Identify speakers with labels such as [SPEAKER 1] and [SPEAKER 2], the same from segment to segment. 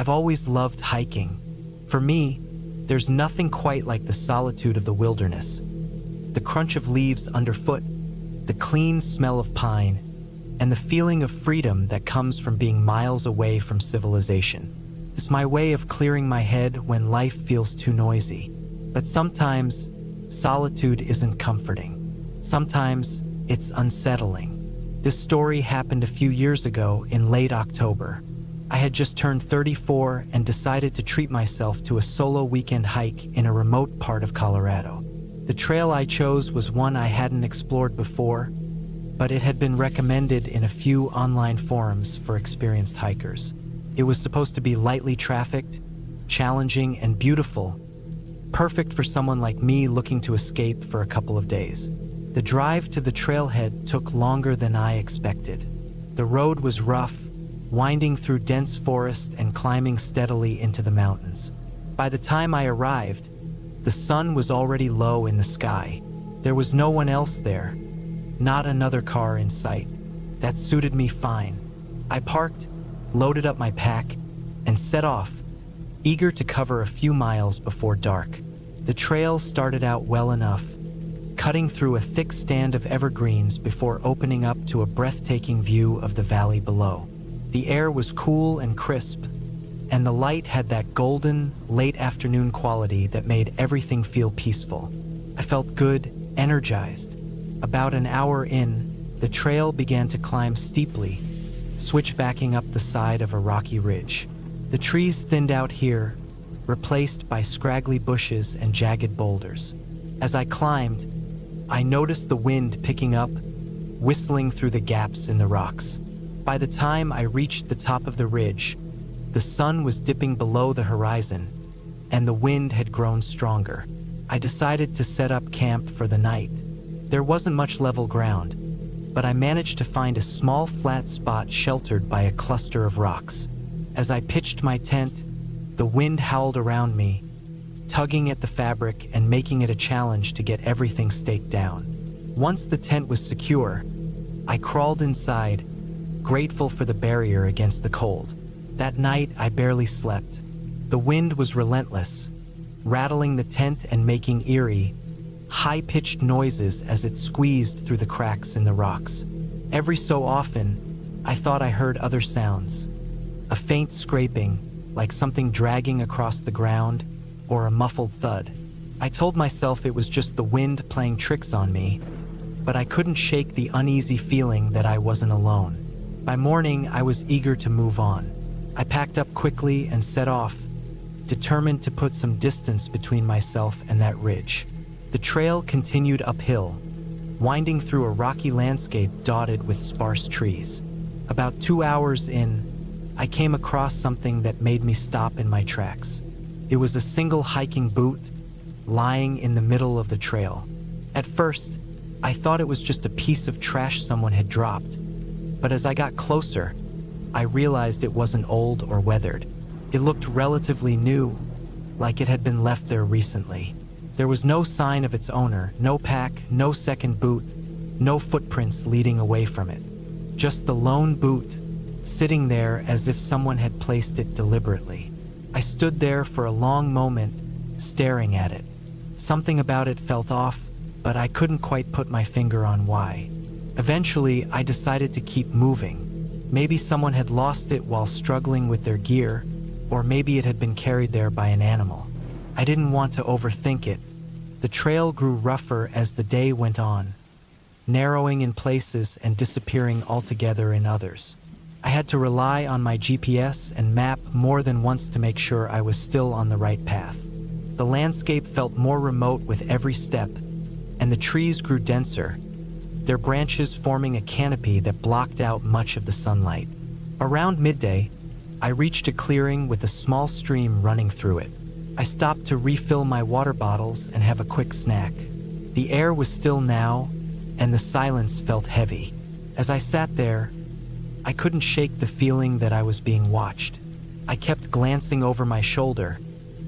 [SPEAKER 1] I've always loved hiking. For me, there's nothing quite like the solitude of the wilderness. The crunch of leaves underfoot, the clean smell of pine, and the feeling of freedom that comes from being miles away from civilization. It's my way of clearing my head when life feels too noisy. But sometimes, solitude isn't comforting. Sometimes, it's unsettling. This story happened a few years ago in late October. I had just turned 34 and decided to treat myself to a solo weekend hike in a remote part of Colorado. The trail I chose was one I hadn't explored before, but it had been recommended in a few online forums for experienced hikers. It was supposed to be lightly trafficked, challenging, and beautiful, perfect for someone like me looking to escape for a couple of days. The drive to the trailhead took longer than I expected. The road was rough, winding through dense forest and climbing steadily into the mountains. By the time I arrived, the sun was already low in the sky. There was no one else there, not another car in sight. That suited me fine. I parked, loaded up my pack, and set off, eager to cover a few miles before dark. The trail started out well enough, cutting through a thick stand of evergreens before opening up to a breathtaking view of the valley below. The air was cool and crisp, and the light had that golden, late afternoon quality that made everything feel peaceful. I felt good, energized. About an hour in, the trail began to climb steeply, switchbacking up the side of a rocky ridge. The trees thinned out here, replaced by scraggly bushes and jagged boulders. As I climbed, I noticed the wind picking up, whistling through the gaps in the rocks. By the time I reached the top of the ridge, the sun was dipping below the horizon, and the wind had grown stronger. I decided to set up camp for the night. There wasn't much level ground, but I managed to find a small flat spot sheltered by a cluster of rocks. As I pitched my tent, the wind howled around me, tugging at the fabric and making it a challenge to get everything staked down. Once the tent was secure, I crawled inside, grateful for the barrier against the cold. That night, I barely slept. The wind was relentless, rattling the tent and making eerie, high-pitched noises as it squeezed through the cracks in the rocks. Every so often, I thought I heard other sounds. A faint scraping, like something dragging across the ground, or a muffled thud. I told myself it was just the wind playing tricks on me, but I couldn't shake the uneasy feeling that I wasn't alone. By morning, I was eager to move on. I packed up quickly and set off, determined to put some distance between myself and that ridge. The trail continued uphill, winding through a rocky landscape dotted with sparse trees. About 2 hours in, I came across something that made me stop in my tracks. It was a single hiking boot, lying in the middle of the trail. At first, I thought it was just a piece of trash someone had dropped, but as I got closer, I realized it wasn't old or weathered. It looked relatively new, like it had been left there recently. There was no sign of its owner, no pack, no second boot, no footprints leading away from it. Just the lone boot, sitting there as if someone had placed it deliberately. I stood there for a long moment, staring at it. Something about it felt off, but I couldn't quite put my finger on why. Eventually, I decided to keep moving. Maybe someone had lost it while struggling with their gear, or maybe it had been carried there by an animal. I didn't want to overthink it. The trail grew rougher as the day went on, narrowing in places and disappearing altogether in others. I had to rely on my GPS and map more than once to make sure I was still on the right path. The landscape felt more remote with every step, and the trees grew denser, their branches forming a canopy that blocked out much of the sunlight. Around midday, I reached a clearing with a small stream running through it. I stopped to refill my water bottles and have a quick snack. The air was still now, and the silence felt heavy. As I sat there, I couldn't shake the feeling that I was being watched. I kept glancing over my shoulder,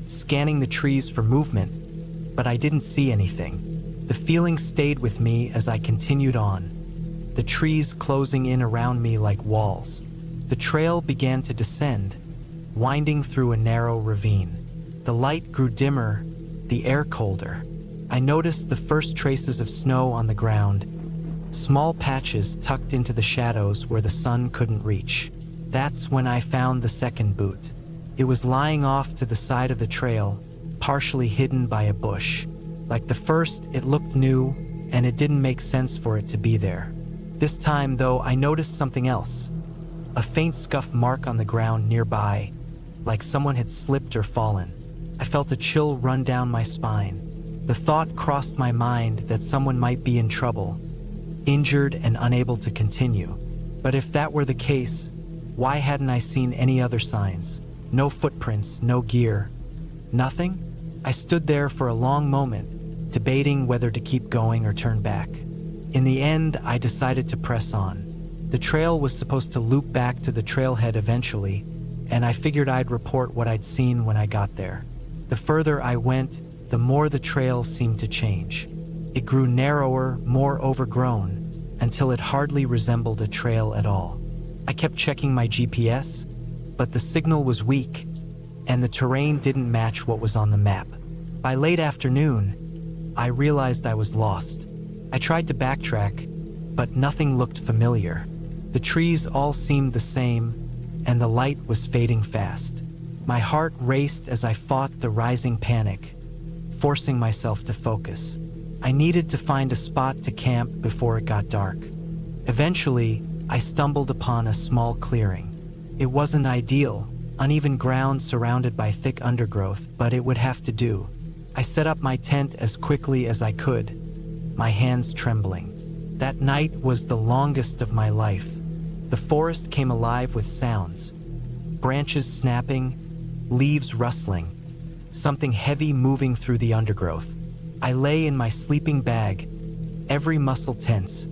[SPEAKER 1] scanning the trees for movement, but I didn't see anything. The feeling stayed with me as I continued on, the trees closing in around me like walls. The trail began to descend, winding through a narrow ravine. The light grew dimmer, the air colder. I noticed the first traces of snow on the ground, small patches tucked into the shadows where the sun couldn't reach. That's when I found the second boot. It was lying off to the side of the trail, partially hidden by a bush. Like the first, it looked new, and it didn't make sense for it to be there. This time, though, I noticed something else. A faint scuff mark on the ground nearby, like someone had slipped or fallen. I felt a chill run down my spine. The thought crossed my mind that someone might be in trouble, injured and unable to continue. But if that were the case, why hadn't I seen any other signs? No footprints, no gear, nothing? I stood there for a long moment, debating whether to keep going or turn back. In the end, I decided to press on. The trail was supposed to loop back to the trailhead eventually, and I figured I'd report what I'd seen when I got there. The further I went, the more the trail seemed to change. It grew narrower, more overgrown, until it hardly resembled a trail at all. I kept checking my GPS, but the signal was weak, and the terrain didn't match what was on the map. By late afternoon, I realized I was lost. I tried to backtrack, but nothing looked familiar. The trees all seemed the same, and the light was fading fast. My heart raced as I fought the rising panic, forcing myself to focus. I needed to find a spot to camp before it got dark. Eventually, I stumbled upon a small clearing. It wasn't ideal, uneven ground surrounded by thick undergrowth, but it would have to do. I set up my tent as quickly as I could, my hands trembling. That night was the longest of my life. The forest came alive with sounds, branches snapping, leaves rustling, something heavy moving through the undergrowth. I lay in my sleeping bag, every muscle tense,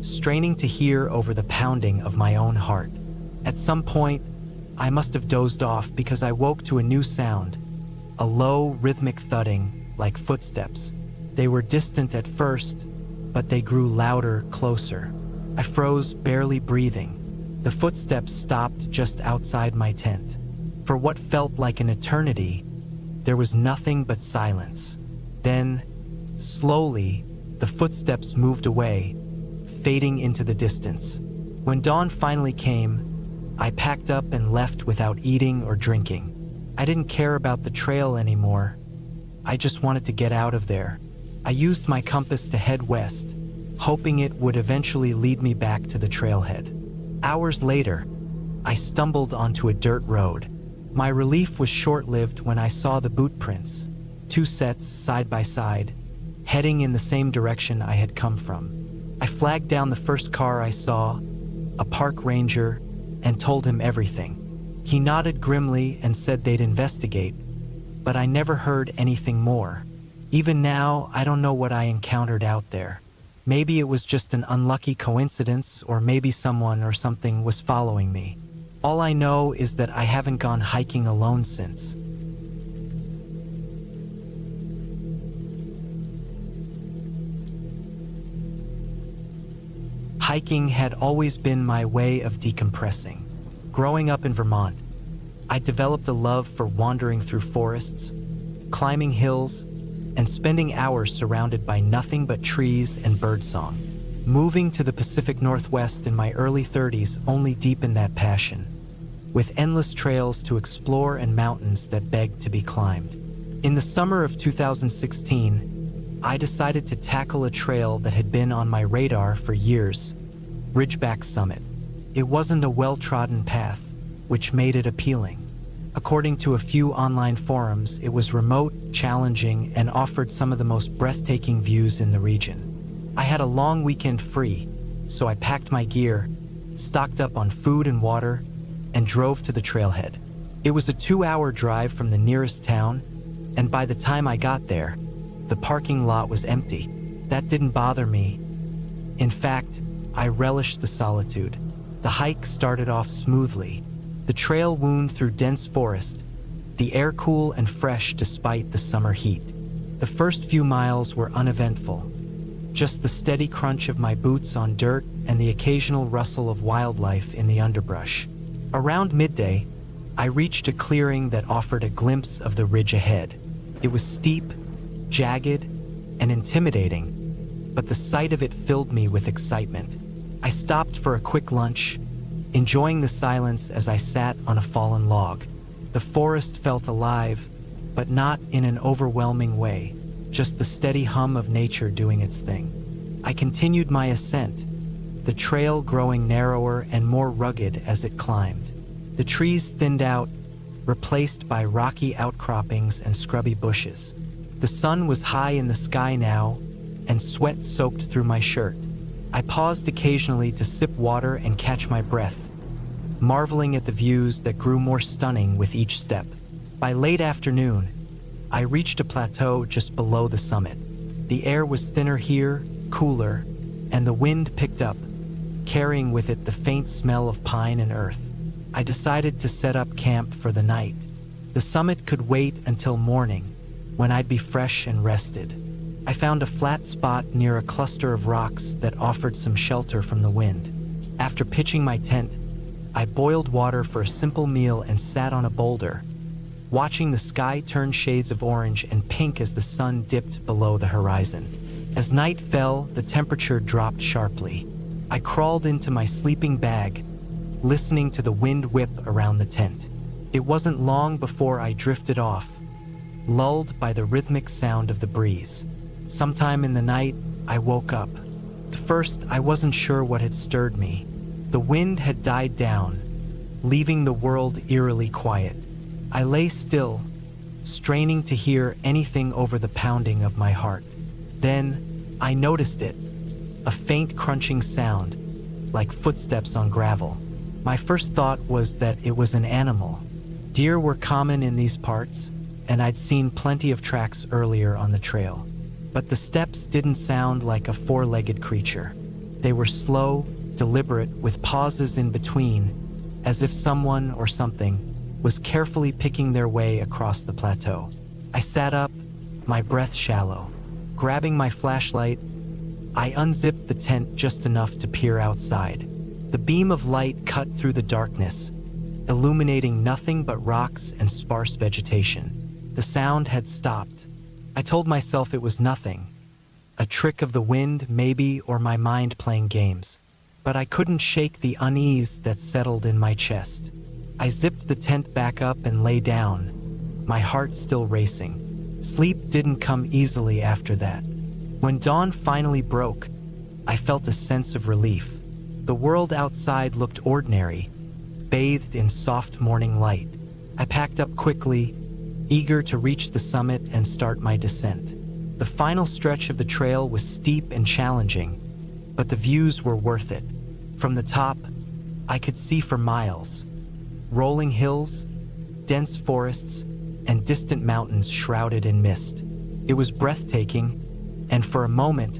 [SPEAKER 1] straining to hear over the pounding of my own heart. At some point, I must have dozed off because I woke to a new sound, a low, rhythmic thudding, like footsteps. They were distant at first, but they grew louder, closer. I froze, barely breathing. The footsteps stopped just outside my tent. For what felt like an eternity, there was nothing but silence. Then, slowly, the footsteps moved away, fading into the distance. When dawn finally came, I packed up and left without eating or drinking. I didn't care about the trail anymore. I just wanted to get out of there. I used my compass to head west, hoping it would eventually lead me back to the trailhead. Hours later, I stumbled onto a dirt road. My relief was short-lived when I saw the boot prints, 2 sets side by side, heading in the same direction I had come from. I flagged down the first car I saw, a park ranger, and told him everything. He nodded grimly and said they'd investigate, but I never heard anything more. Even now, I don't know what I encountered out there. Maybe it was just an unlucky coincidence, or maybe someone or something was following me. All I know is that I haven't gone hiking alone since. Hiking had always been my way of decompressing. Growing up in Vermont, I developed a love for wandering through forests, climbing hills, and spending hours surrounded by nothing but trees and birdsong. Moving to the Pacific Northwest in my early 30s only deepened that passion, with endless trails to explore and mountains that begged to be climbed. In the summer of 2016, I decided to tackle a trail that had been on my radar for years, Ridgeback Summit. It wasn't a well-trodden path, which made it appealing. According to a few online forums, it was remote, challenging, and offered some of the most breathtaking views in the region. I had a long weekend free, so I packed my gear, stocked up on food and water, and drove to the trailhead. It was a 2-hour drive from the nearest town, and by the time I got there, the parking lot was empty. That didn't bother me. In fact, I relished the solitude. The hike started off smoothly. The trail wound through dense forest, the air cool and fresh despite the summer heat. The first few miles were uneventful, just the steady crunch of my boots on dirt and the occasional rustle of wildlife in the underbrush. Around midday, I reached a clearing that offered a glimpse of the ridge ahead. It was steep, jagged, and intimidating, but the sight of it filled me with excitement. I stopped for a quick lunch, enjoying the silence as I sat on a fallen log. The forest felt alive, but not in an overwhelming way, just the steady hum of nature doing its thing. I continued my ascent, the trail growing narrower and more rugged as it climbed. The trees thinned out, replaced by rocky outcroppings and scrubby bushes. The sun was high in the sky now, and sweat soaked through my shirt. I paused occasionally to sip water and catch my breath, marveling at the views that grew more stunning with each step. By late afternoon, I reached a plateau just below the summit. The air was thinner here, cooler, and the wind picked up, carrying with it the faint smell of pine and earth. I decided to set up camp for the night. The summit could wait until morning, when I'd be fresh and rested. I found a flat spot near a cluster of rocks that offered some shelter from the wind. After pitching my tent, I boiled water for a simple meal and sat on a boulder, watching the sky turn shades of orange and pink as the sun dipped below the horizon. As night fell, the temperature dropped sharply. I crawled into my sleeping bag, listening to the wind whip around the tent. It wasn't long before I drifted off, lulled by the rhythmic sound of the breeze. Sometime in the night, I woke up. At first, I wasn't sure what had stirred me. The wind had died down, leaving the world eerily quiet. I lay still, straining to hear anything over the pounding of my heart. Then, I noticed it, a faint crunching sound, like footsteps on gravel. My first thought was that it was an animal. Deer were common in these parts, and I'd seen plenty of tracks earlier on the trail. But the steps didn't sound like a four-legged creature. They were slow, deliberate, with pauses in between, as if someone or something was carefully picking their way across the plateau. I sat up, my breath shallow. Grabbing my flashlight, I unzipped the tent just enough to peer outside. The beam of light cut through the darkness, illuminating nothing but rocks and sparse vegetation. The sound had stopped. I told myself it was nothing, a trick of the wind maybe, or my mind playing games. But I couldn't shake the unease that settled in my chest. I zipped the tent back up and lay down, my heart still racing. Sleep didn't come easily after that. When dawn finally broke, I felt a sense of relief. The world outside looked ordinary, bathed in soft morning light. I packed up quickly, eager to reach the summit and start my descent. The final stretch of the trail was steep and challenging, but the views were worth it. From the top, I could see for miles. Rolling hills, dense forests, and distant mountains shrouded in mist. It was breathtaking, and for a moment,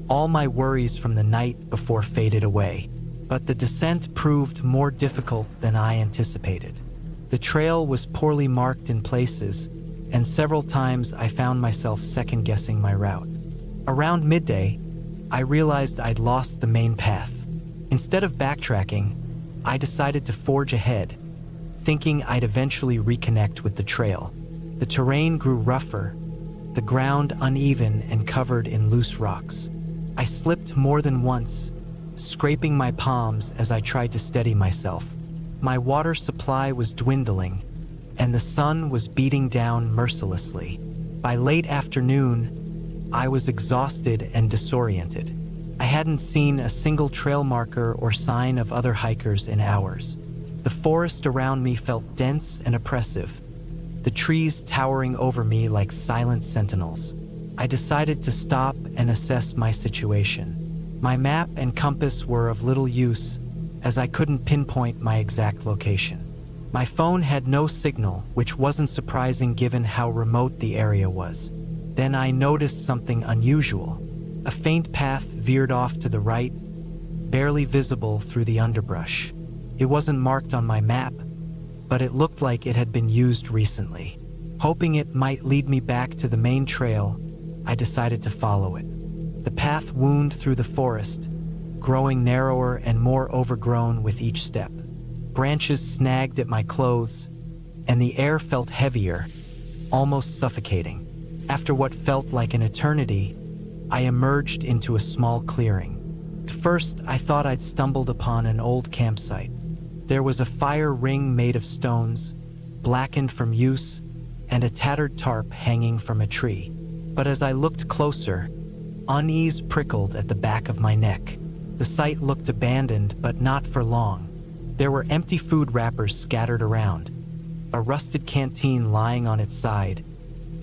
[SPEAKER 1] all my worries from the night before faded away. But the descent proved more difficult than I anticipated. The trail was poorly marked in places, and several times I found myself second-guessing my route. Around midday, I realized I'd lost the main path. Instead of backtracking, I decided to forge ahead, thinking I'd eventually reconnect with the trail. The terrain grew rougher, the ground uneven and covered in loose rocks. I slipped more than once, scraping my palms as I tried to steady myself. My water supply was dwindling, and the sun was beating down mercilessly. By late afternoon, I was exhausted and disoriented. I hadn't seen a single trail marker or sign of other hikers in hours. The forest around me felt dense and oppressive, the trees towering over me like silent sentinels. I decided to stop and assess my situation. My map and compass were of little use, as I couldn't pinpoint my exact location. My phone had no signal, which wasn't surprising given how remote the area was. Then I noticed something unusual. A faint path veered off to the right, barely visible through the underbrush. It wasn't marked on my map, but it looked like it had been used recently. Hoping it might lead me back to the main trail, I decided to follow it. The path wound through the forest, growing narrower and more overgrown with each step. Branches snagged at my clothes, and the air felt heavier, almost suffocating. After what felt like an eternity, I emerged into a small clearing. At first, I thought I'd stumbled upon an old campsite. There was a fire ring made of stones, blackened from use, and a tattered tarp hanging from a tree. But as I looked closer, unease prickled at the back of my neck. The site looked abandoned, but not for long. There were empty food wrappers scattered around, a rusted canteen lying on its side,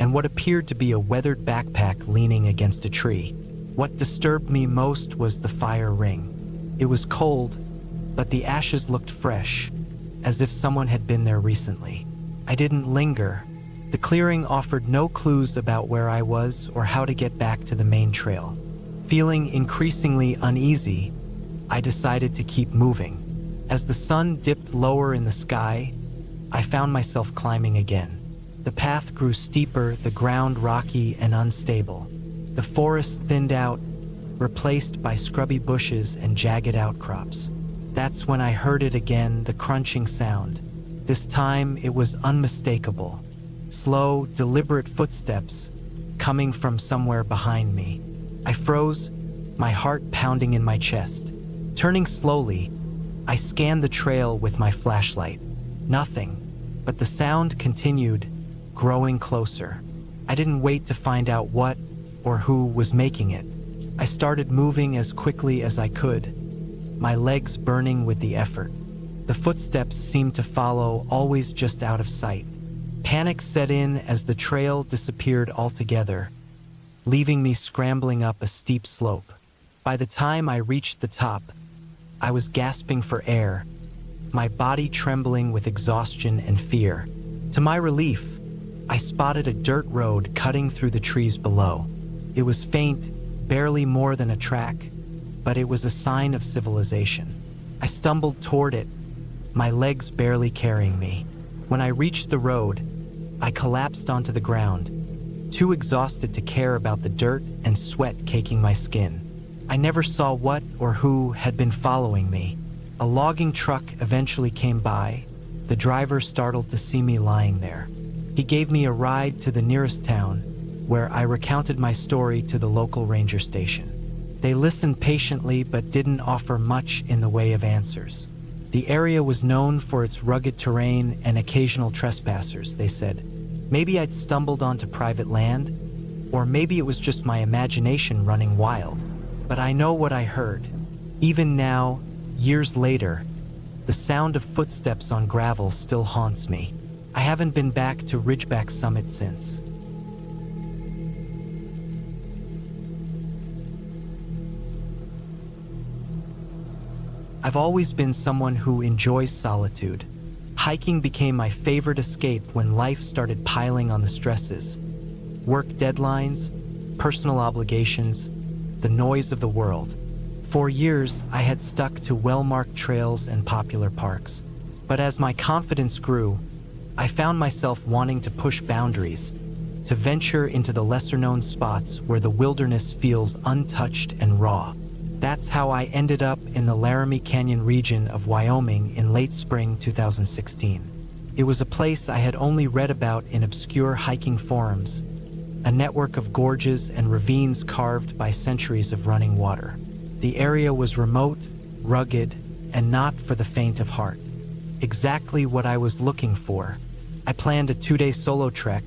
[SPEAKER 1] and what appeared to be a weathered backpack leaning against a tree. What disturbed me most was the fire ring. It was cold, but the ashes looked fresh, as if someone had been there recently. I didn't linger. The clearing offered no clues about where I was or how to get back to the main trail. Feeling increasingly uneasy, I decided to keep moving. As the sun dipped lower in the sky, I found myself climbing again. The path grew steeper, the ground rocky and unstable. The forest thinned out, replaced by scrubby bushes and jagged outcrops. That's when I heard it again, the crunching sound. This time it was unmistakable. Slow, deliberate footsteps coming from somewhere behind me. I froze, my heart pounding in my chest. Turning slowly, I scanned the trail with my flashlight. Nothing, but the sound continued, growing closer. I didn't wait to find out what or who was making it. I started moving as quickly as I could, my legs burning with the effort. The footsteps seemed to follow, always just out of sight. Panic set in as the trail disappeared altogether, leaving me scrambling up a steep slope. By the time I reached the top, I was gasping for air, my body trembling with exhaustion and fear. To my relief, I spotted a dirt road cutting through the trees below. It was faint, barely more than a track, but it was a sign of civilization. I stumbled toward it, my legs barely carrying me. When I reached the road, I collapsed onto the ground, too exhausted to care about the dirt and sweat caking my skin. I never saw what or who had been following me. A logging truck eventually came by, the driver startled to see me lying there. He gave me a ride to the nearest town, where I recounted my story to the local ranger station. They listened patiently but didn't offer much in the way of answers. The area was known for its rugged terrain and occasional trespassers, they said. Maybe I'd stumbled onto private land, or maybe it was just my imagination running wild. But I know what I heard. Even now, years later, the sound of footsteps on gravel still haunts me. I haven't been back to Ridgeback summit since. I've always been someone who enjoys solitude. Hiking became my favorite escape when life started piling on the stresses. Work deadlines, personal obligations, the noise of the world. For years, I had stuck to well-marked trails and popular parks. But as my confidence grew, I found myself wanting to push boundaries, to venture into the lesser-known spots where the wilderness feels untouched and raw. That's how I ended up in the Laram Canyon region of Wyoming in late spring 2016. It was a place I had only read about in obscure hiking forums, a network of gorges and ravines carved by centuries of running water. The area was remote, rugged, and not for the faint of heart. Exactly what I was looking for. I planned a 2-day solo trek,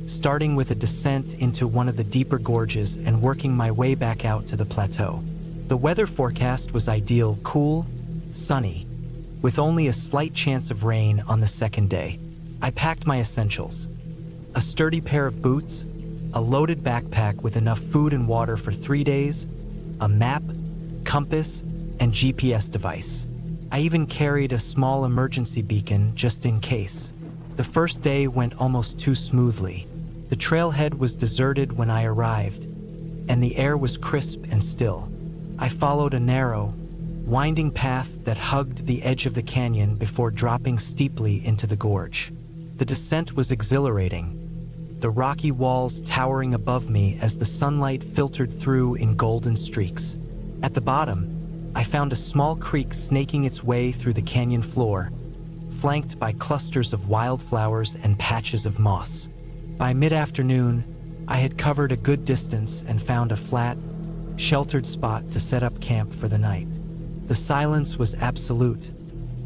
[SPEAKER 1] starting with a descent into one of the deeper gorges and working my way back out to the plateau. The weather forecast was ideal, cool, sunny, with only a slight chance of rain on the second day. I packed my essentials: a sturdy pair of boots, a loaded backpack with enough food and water for 3 days, a map, compass, and GPS device. I even carried a small emergency beacon just in case. The first day went almost too smoothly. The trailhead was deserted when I arrived, and the air was crisp and still. I followed a narrow, winding path that hugged the edge of the canyon before dropping steeply into the gorge. The descent was exhilarating, the rocky walls towering above me as the sunlight filtered through in golden streaks. At the bottom, I found a small creek snaking its way through the canyon floor, flanked by clusters of wildflowers and patches of moss. By mid-afternoon, I had covered a good distance and found a flat, sheltered spot to set up camp for the night. The silence was absolute,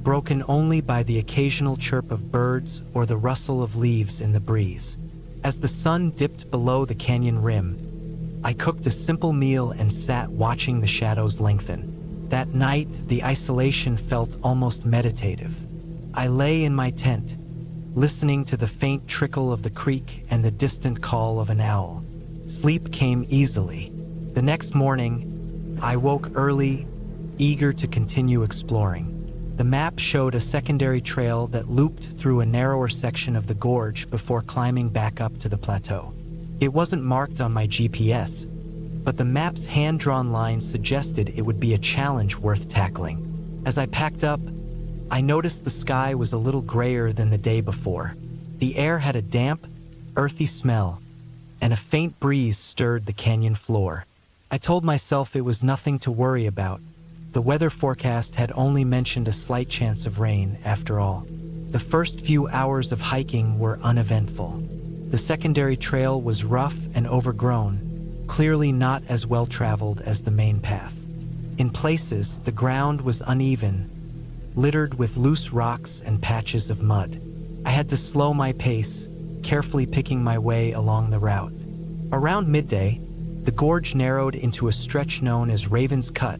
[SPEAKER 1] broken only by the occasional chirp of birds or the rustle of leaves in the breeze. As the sun dipped below the canyon rim, I cooked a simple meal and sat watching the shadows lengthen. That night, the isolation felt almost meditative. I lay in my tent, listening to the faint trickle of the creek and the distant call of an owl. Sleep came easily. The next morning, I woke early, eager to continue exploring. The map showed a secondary trail that looped through a narrower section of the gorge before climbing back up to the plateau. It wasn't marked on my GPS, but the map's hand-drawn lines suggested it would be a challenge worth tackling. As I packed up, I noticed the sky was a little grayer than the day before. The air had a damp, earthy smell, and a faint breeze stirred the canyon floor. I told myself it was nothing to worry about. The weather forecast had only mentioned a slight chance of rain, after all. The first few hours of hiking were uneventful. The secondary trail was rough and overgrown, clearly not as well-traveled as the main path. In places, the ground was uneven, littered with loose rocks and patches of mud. I had to slow my pace, carefully picking my way along the route. Around midday, the gorge narrowed into a stretch known as Raven's Cut,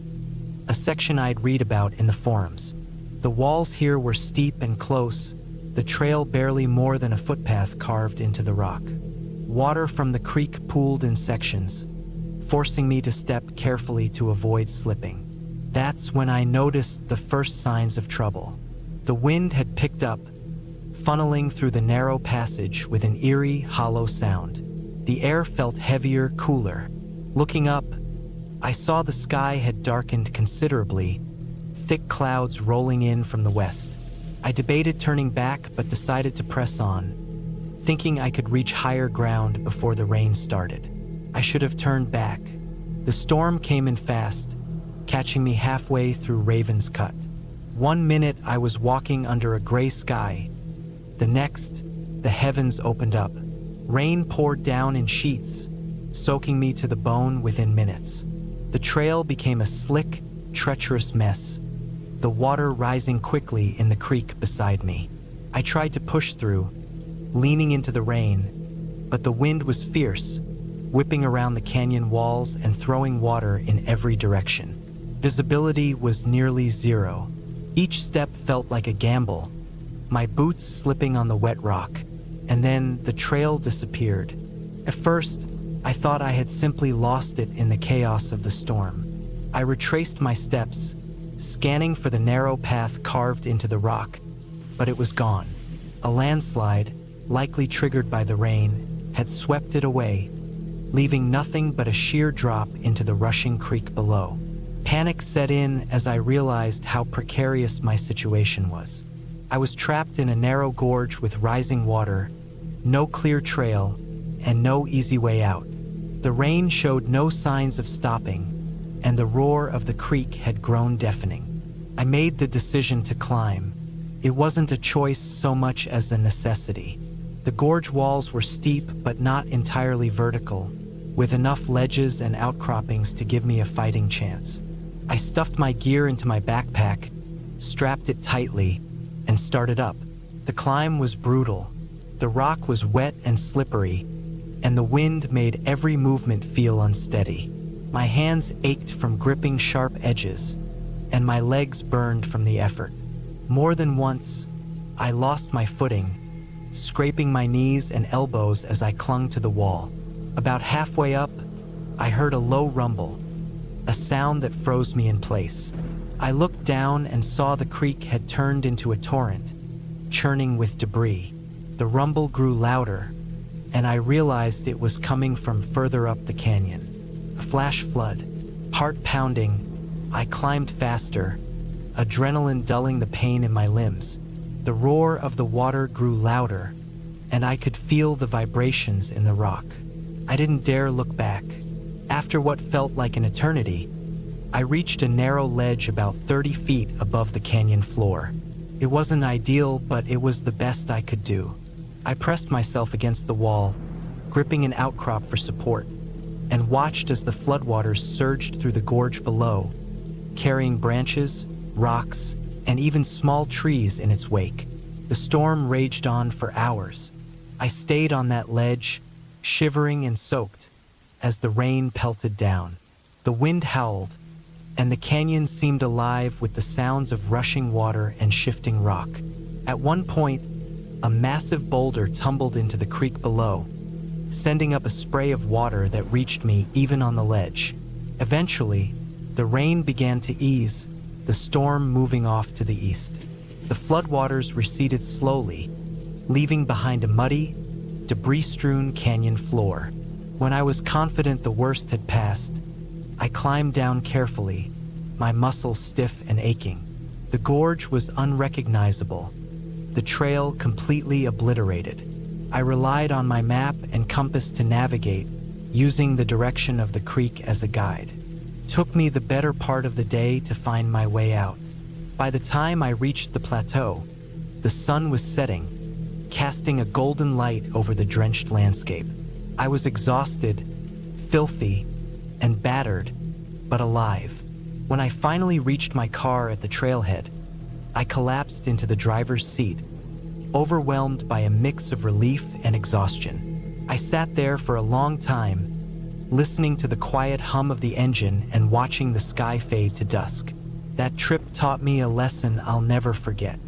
[SPEAKER 1] a section I'd read about in the forums. The walls here were steep and close, the trail barely more than a footpath carved into the rock. Water from the creek pooled in sections, forcing me to step carefully to avoid slipping. That's when I noticed the first signs of trouble. The wind had picked up, funneling through the narrow passage with an eerie, hollow sound. The air felt heavier, cooler. Looking up, I saw the sky had darkened considerably, thick clouds rolling in from the west. I debated turning back but decided to press on, thinking I could reach higher ground before the rain started. I should have turned back. The storm came in fast, catching me halfway through Raven's Cut. 1 minute I was walking under a gray sky. The next, the heavens opened up. Rain poured down in sheets, soaking me to the bone within minutes. The trail became a slick, treacherous mess, the water rising quickly in the creek beside me. I tried to push through, leaning into the rain, but the wind was fierce, whipping around the canyon walls and throwing water in every direction. Visibility was nearly zero. Each step felt like a gamble, my boots slipping on the wet rock, and then the trail disappeared. At first, I thought I had simply lost it in the chaos of the storm. I retraced my steps, scanning for the narrow path carved into the rock, but it was gone. A landslide, likely triggered by the rain, had swept it away, leaving nothing but a sheer drop into the rushing creek below. Panic set in as I realized how precarious my situation was. I was trapped in a narrow gorge with rising water, no clear trail, and no easy way out. The rain showed no signs of stopping, and the roar of the creek had grown deafening. I made the decision to climb. It wasn't a choice so much as a necessity. The gorge walls were steep but not entirely vertical, with enough ledges and outcroppings to give me a fighting chance. I stuffed my gear into my backpack, strapped it tightly, and started up. The climb was brutal. The rock was wet and slippery, and the wind made every movement feel unsteady. My hands ached from gripping sharp edges, and my legs burned from the effort. More than once, I lost my footing, scraping my knees and elbows as I clung to the wall. About halfway up, I heard a low rumble, a sound that froze me in place. I looked down and saw the creek had turned into a torrent, churning with debris. The rumble grew louder, and I realized it was coming from further up the canyon. A flash flood, heart pounding, I climbed faster, adrenaline dulling the pain in my limbs. The roar of the water grew louder, and I could feel the vibrations in the rock. I didn't dare look back. After what felt like an eternity, I reached a narrow ledge about 30 feet above the canyon floor. It wasn't ideal, but it was the best I could do. I pressed myself against the wall, gripping an outcrop for support, and watched as the floodwaters surged through the gorge below, carrying branches, rocks, and even small trees in its wake. The storm raged on for hours. I stayed on that ledge, shivering and soaked, as the rain pelted down. The wind howled, and the canyon seemed alive with the sounds of rushing water and shifting rock. At one point, a massive boulder tumbled into the creek below, sending up a spray of water that reached me even on the ledge. Eventually, the rain began to ease, the storm moving off to the east. The floodwaters receded slowly, leaving behind a muddy, debris-strewn canyon floor. When I was confident the worst had passed, I climbed down carefully, my muscles stiff and aching. The gorge was unrecognizable, the trail completely obliterated. I relied on my map and compass to navigate, using the direction of the creek as a guide. It took me the better part of the day to find my way out. By the time I reached the plateau, the sun was setting, casting a golden light over the drenched landscape. I was exhausted, filthy, and battered, but alive. When I finally reached my car at the trailhead, I collapsed into the driver's seat, overwhelmed by a mix of relief and exhaustion. I sat there for a long time, listening to the quiet hum of the engine and watching the sky fade to dusk. That trip taught me a lesson I'll never forget.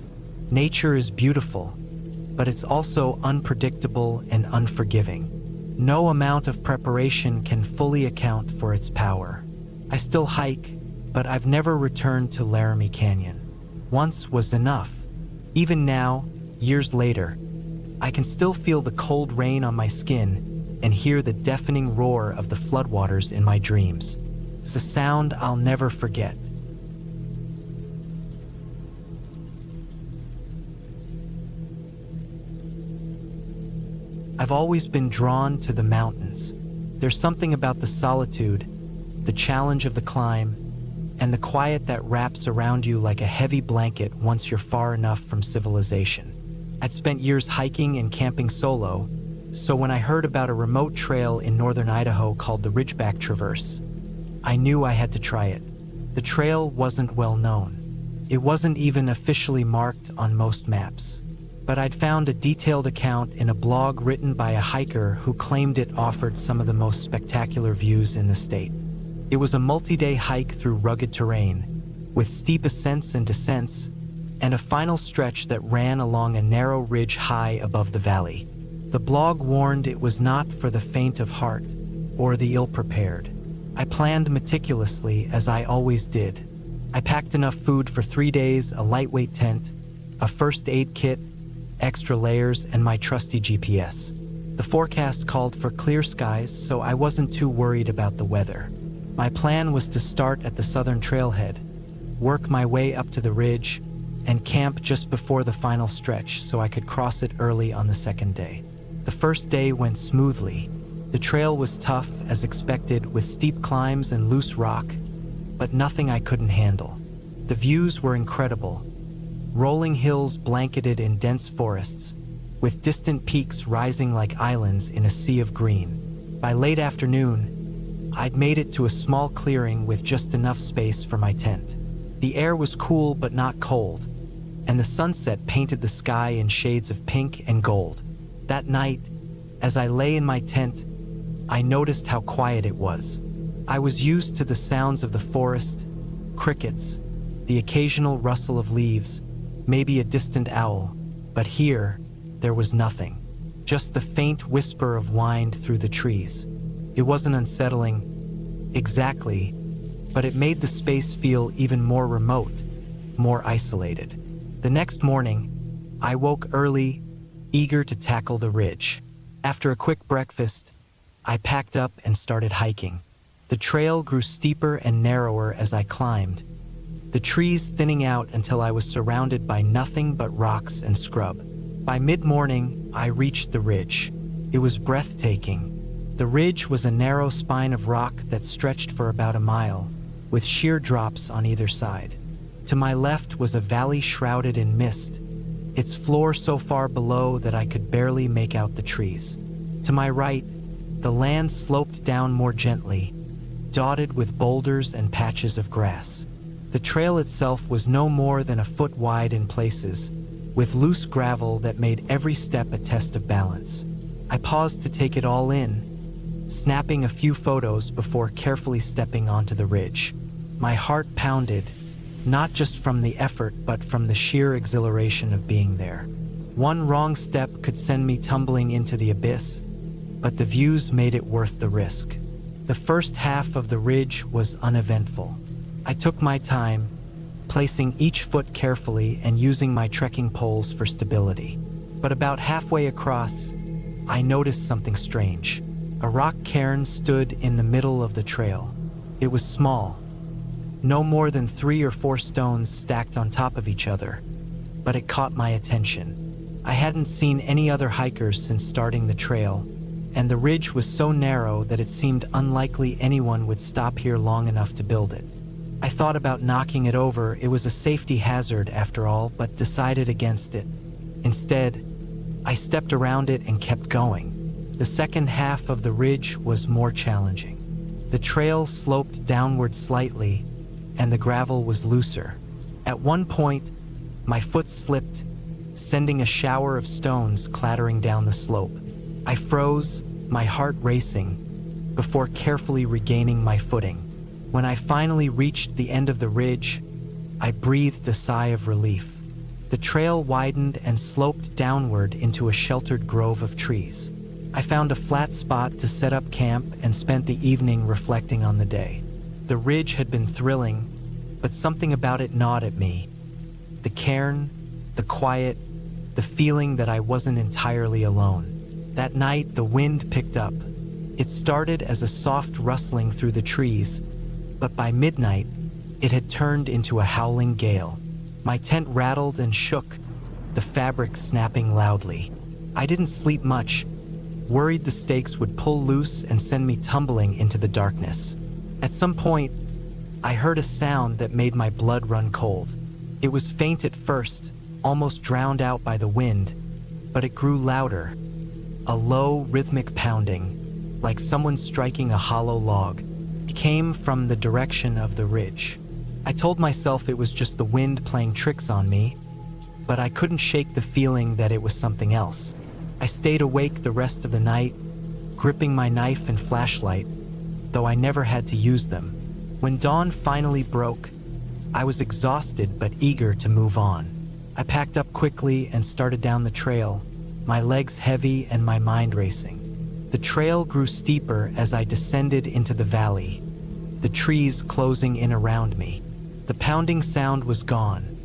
[SPEAKER 1] Nature is beautiful, but it's also unpredictable and unforgiving. No amount of preparation can fully account for its power. I still hike, but I've never returned to Laramie Canyon. Once was enough. Even now, years later, I can still feel the cold rain on my skin and hear the deafening roar of the floodwaters in my dreams. It's a sound I'll never forget. I've always been drawn to the mountains. There's something about the solitude, the challenge of the climb, and the quiet that wraps around you like a heavy blanket once you're far enough from civilization. I'd spent years hiking and camping solo, so when I heard about a remote trail in northern Idaho called the Ridgeback Traverse, I knew I had to try it. The trail wasn't well known. It wasn't even officially marked on most maps. But I'd found a detailed account in a blog written by a hiker who claimed it offered some of the most spectacular views in the state. It was a multi-day hike through rugged terrain, with steep ascents and descents, and a final stretch that ran along a narrow ridge high above the valley. The blog warned it was not for the faint of heart or the ill-prepared. I planned meticulously, as I always did. I packed enough food for 3 days, a lightweight tent, a first aid kit, extra layers, and my trusty GPS. The forecast called for clear skies, so I wasn't too worried about the weather. My plan was to start at the southern trailhead, work my way up to the ridge, and camp just before the final stretch so I could cross it early on the second day. The first day went smoothly. The trail was tough, as expected, with steep climbs and loose rock, but nothing I couldn't handle. The views were incredible. Rolling hills blanketed in dense forests, with distant peaks rising like islands in a sea of green. By late afternoon, I'd made it to a small clearing with just enough space for my tent. The air was cool but not cold, and the sunset painted the sky in shades of pink and gold. That night, as I lay in my tent, I noticed how quiet it was. I was used to the sounds of the forest, crickets, the occasional rustle of leaves, maybe a distant owl, but here, there was nothing. Just the faint whisper of wind through the trees. It wasn't unsettling, exactly, but it made the space feel even more remote, more isolated. The next morning, I woke early, eager to tackle the ridge. After a quick breakfast, I packed up and started hiking. The trail grew steeper and narrower as I climbed, the trees thinning out until I was surrounded by nothing but rocks and scrub. By mid-morning, I reached the ridge. It was breathtaking. The ridge was a narrow spine of rock that stretched for about a mile, with sheer drops on either side. To my left was a valley shrouded in mist, its floor so far below that I could barely make out the trees. To my right, the land sloped down more gently, dotted with boulders and patches of grass. The trail itself was no more than a foot wide in places, with loose gravel that made every step a test of balance. I paused to take it all in, snapping a few photos before carefully stepping onto the ridge. My heart pounded, not just from the effort but from the sheer exhilaration of being there. One wrong step could send me tumbling into the abyss, but the views made it worth the risk. The first half of the ridge was uneventful. I took my time, placing each foot carefully and using my trekking poles for stability. But about halfway across, I noticed something strange. A rock cairn stood in the middle of the trail. It was small, no more than 3 or 4 stones stacked on top of each other, but it caught my attention. I hadn't seen any other hikers since starting the trail, and the ridge was so narrow that it seemed unlikely anyone would stop here long enough to build it. I thought about knocking it over. It was a safety hazard after all, but decided against it. Instead, I stepped around it and kept going. The second half of the ridge was more challenging. The trail sloped downward slightly, and the gravel was looser. At one point, my foot slipped, sending a shower of stones clattering down the slope. I froze, my heart racing, before carefully regaining my footing. When I finally reached the end of the ridge, I breathed a sigh of relief. The trail widened and sloped downward into a sheltered grove of trees. I found a flat spot to set up camp and spent the evening reflecting on the day. The ridge had been thrilling, but something about it gnawed at me. The cairn, the quiet, the feeling that I wasn't entirely alone. That night, the wind picked up. It started as a soft rustling through the trees, but by midnight, it had turned into a howling gale. My tent rattled and shook, the fabric snapping loudly. I didn't sleep much, worried the stakes would pull loose and send me tumbling into the darkness. At some point, I heard a sound that made my blood run cold. It was faint at first, almost drowned out by the wind, but it grew louder. A low, rhythmic pounding, like someone striking a hollow log. It came from the direction of the ridge. I told myself it was just the wind playing tricks on me, but I couldn't shake the feeling that it was something else. I stayed awake the rest of the night, gripping my knife and flashlight, though I never had to use them. When dawn finally broke, I was exhausted but eager to move on. I packed up quickly and started down the trail, my legs heavy and my mind racing. The trail grew steeper as I descended into the valley, the trees closing in around me. The pounding sound was gone,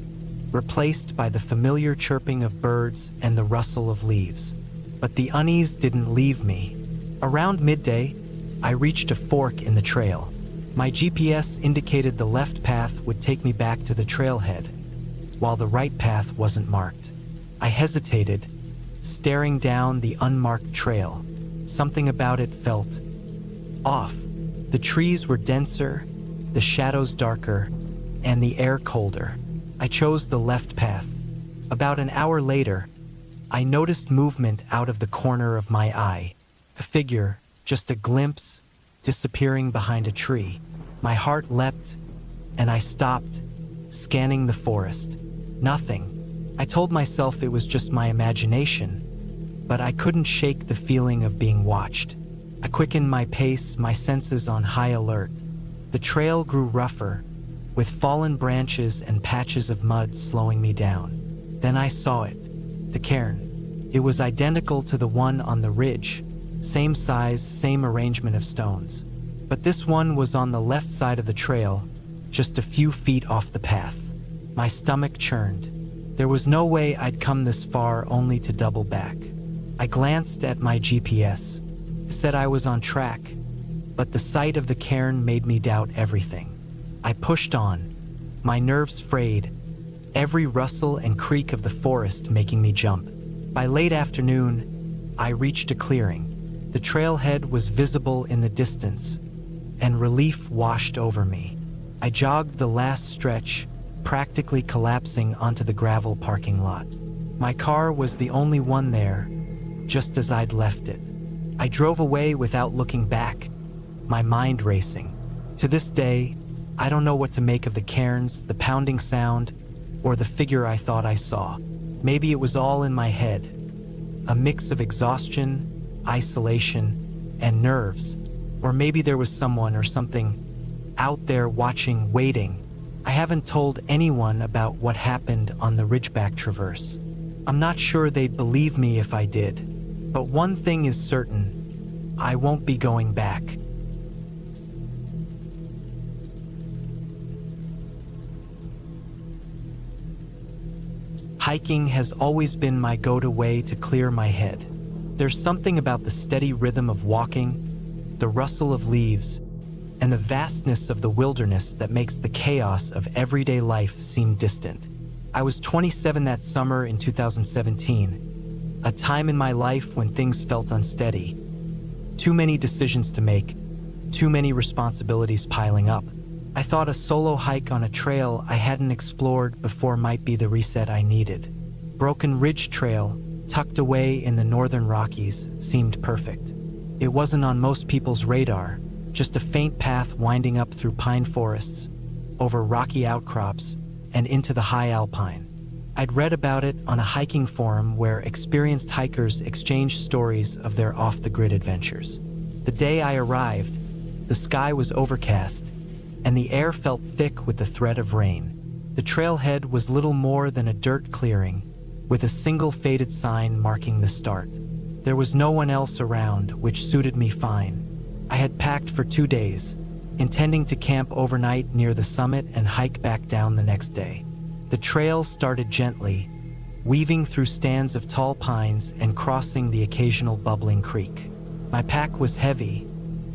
[SPEAKER 1] replaced by the familiar chirping of birds and the rustle of leaves. But the unease didn't leave me. Around midday, I reached a fork in the trail. My GPS indicated the left path would take me back to the trailhead, while the right path wasn't marked. I hesitated, staring down the unmarked trail. Something about it felt off. The trees were denser, the shadows darker, and the air colder. I chose the left path. About an hour later, I noticed movement out of the corner of my eye. A figure, just a glimpse, disappearing behind a tree. My heart leapt, and I stopped, scanning the forest. Nothing. I told myself it was just my imagination, but I couldn't shake the feeling of being watched. I quickened my pace, my senses on high alert. The trail grew rougher, with fallen branches and patches of mud slowing me down. Then I saw it, the cairn. It was identical to the one on the ridge, same size, same arrangement of stones. But this one was on the left side of the trail, just a few feet off the path. My stomach churned. There was no way I'd come this far only to double back. I glanced at my GPS. It said I was on track, but the sight of the cairn made me doubt everything. I pushed on, my nerves frayed, every rustle and creak of the forest making me jump. By late afternoon, I reached a clearing. The trailhead was visible in the distance, and relief washed over me. I jogged the last stretch, practically collapsing onto the gravel parking lot. My car was the only one there, just as I'd left it. I drove away without looking back, my mind racing. To this day, I don't know what to make of the cairns, the pounding sound, or the figure I thought I saw. Maybe it was all in my head, a mix of exhaustion, isolation, and nerves. Or maybe there was someone or something out there watching, waiting. I haven't told anyone about what happened on the Ridgeback Traverse. I'm not sure they'd believe me if I did, but one thing is certain, I won't be going back. Hiking has always been my go-to way to clear my head. There's something about the steady rhythm of walking, the rustle of leaves, and the vastness of the wilderness that makes the chaos of everyday life seem distant. I was 27 that summer in 2017, a time in my life when things felt unsteady. Too many decisions to make, too many responsibilities piling up. I thought a solo hike on a trail I hadn't explored before might be the reset I needed. Broken Ridge Trail, tucked away in the northern Rockies, seemed perfect. It wasn't on most people's radar, just a faint path winding up through pine forests, over rocky outcrops, and into the high alpine. I'd read about it on a hiking forum where experienced hikers exchanged stories of their off-the-grid adventures. The day I arrived, the sky was overcast, and the air felt thick with the threat of rain. The trailhead was little more than a dirt clearing, with a single faded sign marking the start. There was no one else around, which suited me fine. I had packed for 2 days, intending to camp overnight near the summit and hike back down the next day. The trail started gently, weaving through stands of tall pines and crossing the occasional bubbling creek. My pack was heavy,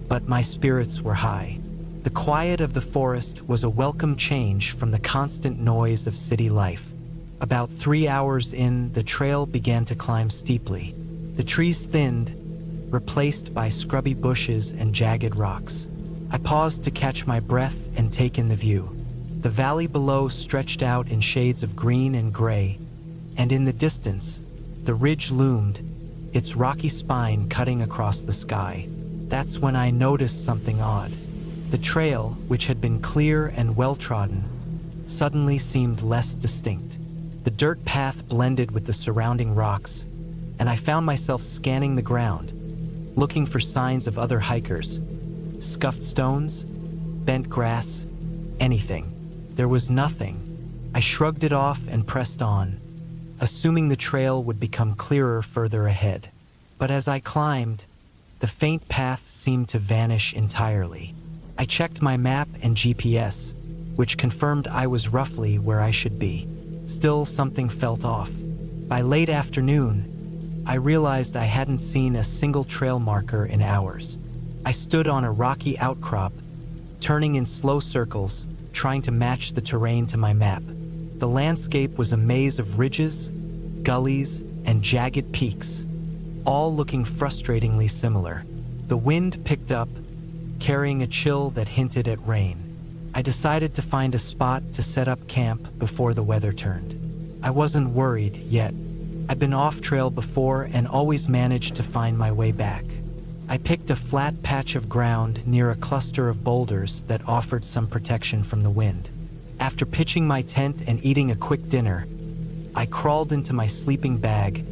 [SPEAKER 1] but my spirits were high. The quiet of the forest was a welcome change from the constant noise of city life. About 3 hours in, the trail began to climb steeply. The trees thinned, replaced by scrubby bushes and jagged rocks. I paused to catch my breath and take in the view. The valley below stretched out in shades of green and gray, and in the distance, the ridge loomed, its rocky spine cutting across the sky. That's when I noticed something odd. The trail, which had been clear and well-trodden, suddenly seemed less distinct. The dirt path blended with the surrounding rocks, and I found myself scanning the ground, looking for signs of other hikers. Scuffed stones, bent grass, anything. There was nothing. I shrugged it off and pressed on, assuming the trail would become clearer further ahead. But as I climbed, the faint path seemed to vanish entirely. I checked my map and GPS, which confirmed I was roughly where I should be. Still, something felt off. By late afternoon, I realized I hadn't seen a single trail marker in hours. I stood on a rocky outcrop, turning in slow circles, trying to match the terrain to my map. The landscape was a maze of ridges, gullies, and jagged peaks, all looking frustratingly similar. The wind picked up, carrying a chill that hinted at rain. I decided to find a spot to set up camp before the weather turned. I wasn't worried yet. I'd been off trail before and always managed to find my way back. I picked a flat patch of ground near a cluster of boulders that offered some protection from the wind. After pitching my tent and eating a quick dinner, I crawled into my sleeping bag,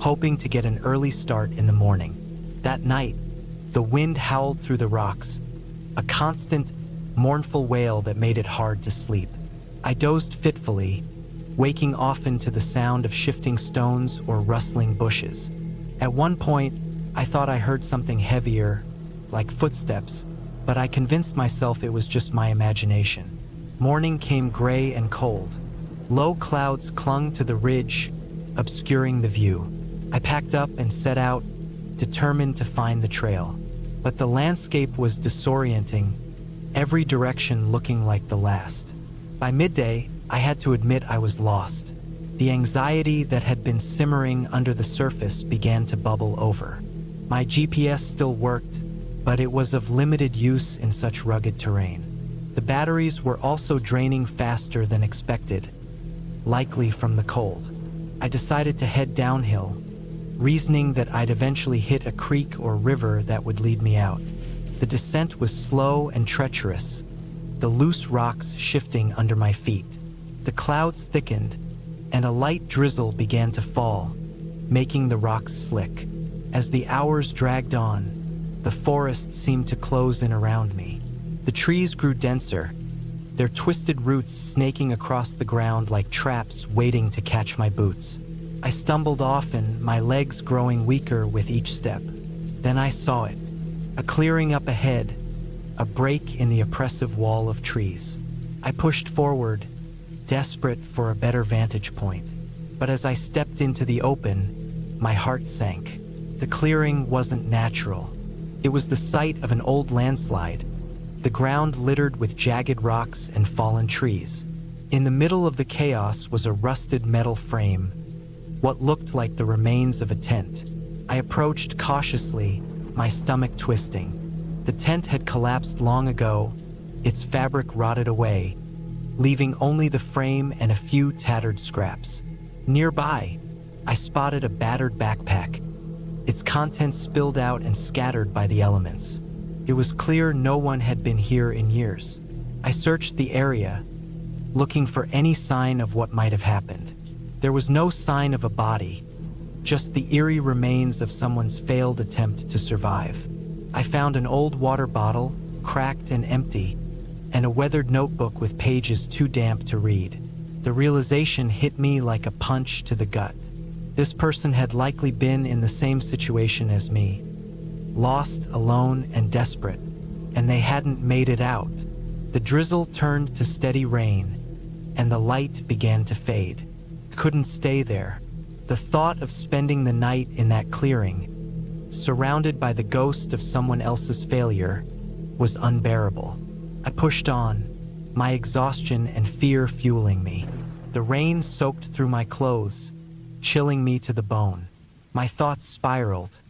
[SPEAKER 1] hoping to get an early start in the morning. That night, the wind howled through the rocks, a constant, mournful wail that made it hard to sleep. I dozed fitfully, waking often to the sound of shifting stones or rustling bushes. At one point, I thought I heard something heavier, like footsteps, but I convinced myself it was just my imagination. Morning came gray and cold. Low clouds clung to the ridge, obscuring the view. I packed up and set out, determined to find the trail. But the landscape was disorienting, every direction looking like the last. By midday, I had to admit I was lost. The anxiety that had been simmering under the surface began to bubble over. My GPS still worked, but it was of limited use in such rugged terrain. The batteries were also draining faster than expected, likely from the cold. I decided to head downhill, reasoning that I'd eventually hit a creek or river that would lead me out. The descent was slow and treacherous, the loose rocks shifting under my feet. The clouds thickened, and a light drizzle began to fall, making the rocks slick. As the hours dragged on, the forest seemed to close in around me. The trees grew denser, their twisted roots snaking across the ground like traps waiting to catch my boots. I stumbled often, my legs growing weaker with each step. Then I saw it, a clearing up ahead, a break in the oppressive wall of trees. I pushed forward, desperate for a better vantage point. But as I stepped into the open, my heart sank. The clearing wasn't natural. It was the site of an old landslide, the ground littered with jagged rocks and fallen trees. In the middle of the chaos was a rusted metal frame, what looked like the remains of a tent. I approached cautiously, my stomach twisting. The tent had collapsed long ago, its fabric rotted away, leaving only the frame and a few tattered scraps. Nearby, I spotted a battered backpack, its contents spilled out and scattered by the elements. It was clear no one had been here in years. I searched the area, looking for any sign of what might have happened. There was no sign of a body, just the eerie remains of someone's failed attempt to survive. I found an old water bottle, cracked and empty, and a weathered notebook with pages too damp to read. The realization hit me like a punch to the gut. This person had likely been in the same situation as me, lost, alone, and desperate, and they hadn't made it out. The drizzle turned to steady rain, and the light began to fade. Couldn't stay there. The thought of spending the night in that clearing, surrounded by the ghost of someone else's failure, was unbearable. I pushed on, my exhaustion and fear fueling me. The rain soaked through my clothes, chilling me to the bone. My thoughts spiraled.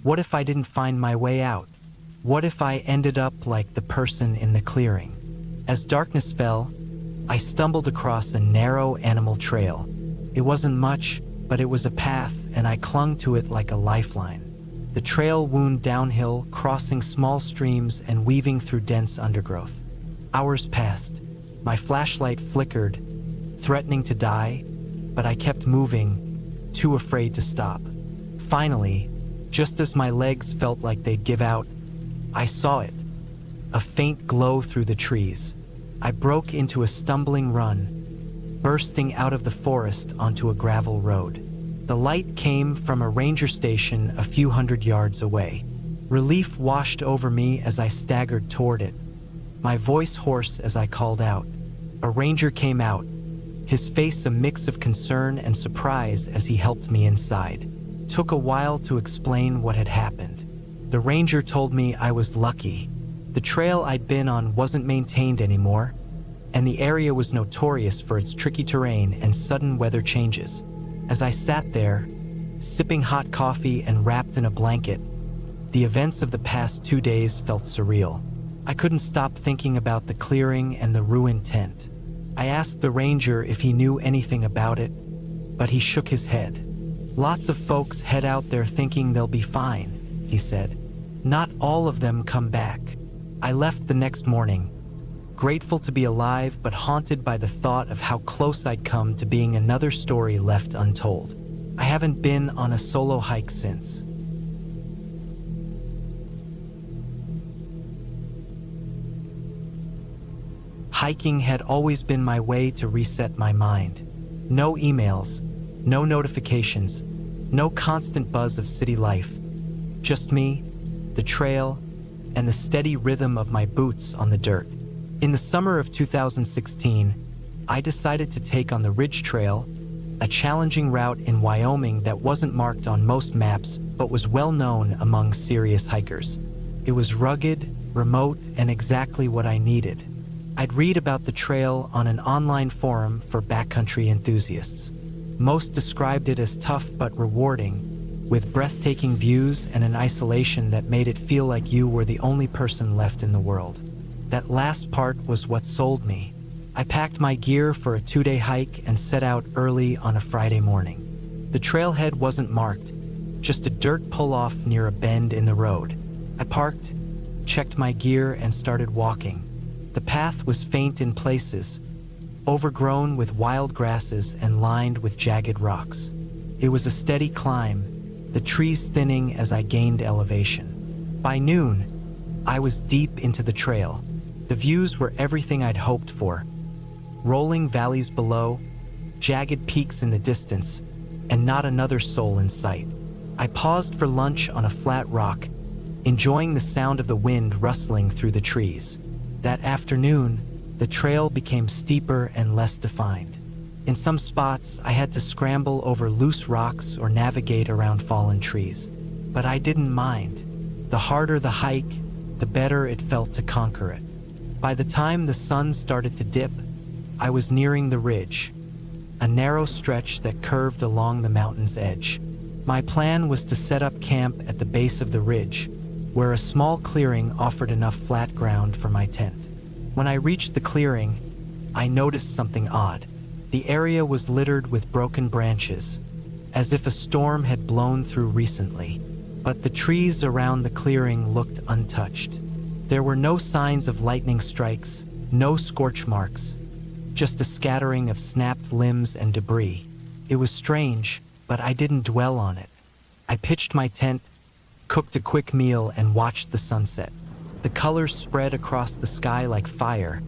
[SPEAKER 1] What if I didn't find my way out? What if I ended up like the person in the clearing? As darkness fell, I stumbled across a narrow animal trail. It wasn't much, but it was a path, and I clung to it like a lifeline. The trail wound downhill, crossing small streams and weaving through dense undergrowth. Hours passed. My flashlight flickered, threatening to die, but I kept moving, too afraid to stop. Finally, just as my legs felt like they'd give out, I saw it, a faint glow through the trees. I broke into a stumbling run, bursting out of the forest onto a gravel road. The light came from a ranger station a few hundred yards away. Relief washed over me as I staggered toward it, my voice hoarse as I called out. A ranger came out, his face a mix of concern and surprise as he helped me inside. Took a while to explain what had happened. The ranger told me I was lucky. The trail I'd been on wasn't maintained anymore, and the area was notorious for its tricky terrain and sudden weather changes. As I sat there, sipping hot coffee and wrapped in a blanket, the events of the past 2 days felt surreal. I couldn't stop thinking about the clearing and the ruined tent. I asked the ranger if he knew anything about it, but he shook his head. Lots of folks head out there thinking they'll be fine, he said. Not all of them come back. I left the next morning, grateful to be alive but haunted by the thought of how close I'd come to being another story left untold. I haven't been on a solo hike since. Hiking had always been my way to reset my mind. No emails, no notifications, no constant buzz of city life. Just me, the trail, and the steady rhythm of my boots on the dirt. In the summer of 2016, I decided to take on the Ridge Trail, a challenging route in Wyoming that wasn't marked on most maps but was well known among serious hikers. It was rugged, remote, and exactly what I needed. I'd read about the trail on an online forum for backcountry enthusiasts. Most described it as tough but rewarding, with breathtaking views and an isolation that made it feel like you were the only person left in the world. That last part was what sold me. I packed my gear for a 2-day hike and set out early on a Friday morning. The trailhead wasn't marked, just a dirt pull-off near a bend in the road. I parked, checked my gear, and started walking. The path was faint in places, overgrown with wild grasses and lined with jagged rocks. It was a steady climb, the trees thinning as I gained elevation. By noon, I was deep into the trail. The views were everything I'd hoped for. Rolling valleys below, jagged peaks in the distance, and not another soul in sight. I paused for lunch on a flat rock, enjoying the sound of the wind rustling through the trees. That afternoon, the trail became steeper and less defined. In some spots, I had to scramble over loose rocks or navigate around fallen trees. But I didn't mind. The harder the hike, the better it felt to conquer it. By the time the sun started to dip, I was nearing the ridge, a narrow stretch that curved along the mountain's edge. My plan was to set up camp at the base of the ridge, where a small clearing offered enough flat ground for my tent. When I reached the clearing, I noticed something odd. The area was littered with broken branches, as if a storm had blown through recently. But the trees around the clearing looked untouched. There were no signs of lightning strikes, no scorch marks, just a scattering of snapped limbs and debris. It was strange, but I didn't dwell on it. I pitched my tent, cooked a quick meal, and watched the sunset. The colors spread across the sky like fire,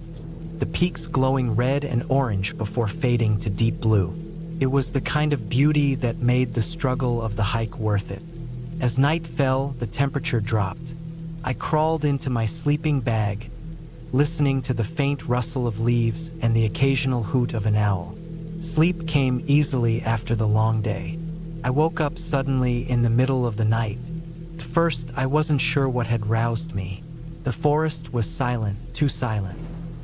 [SPEAKER 1] the peaks glowing red and orange before fading to deep blue. It was the kind of beauty that made the struggle of the hike worth it. As night fell, the temperature dropped. I crawled into my sleeping bag, listening to the faint rustle of leaves and the occasional hoot of an owl. Sleep came easily after the long day. I woke up suddenly in the middle of the night. At first, I wasn't sure what had roused me. The forest was silent, too silent.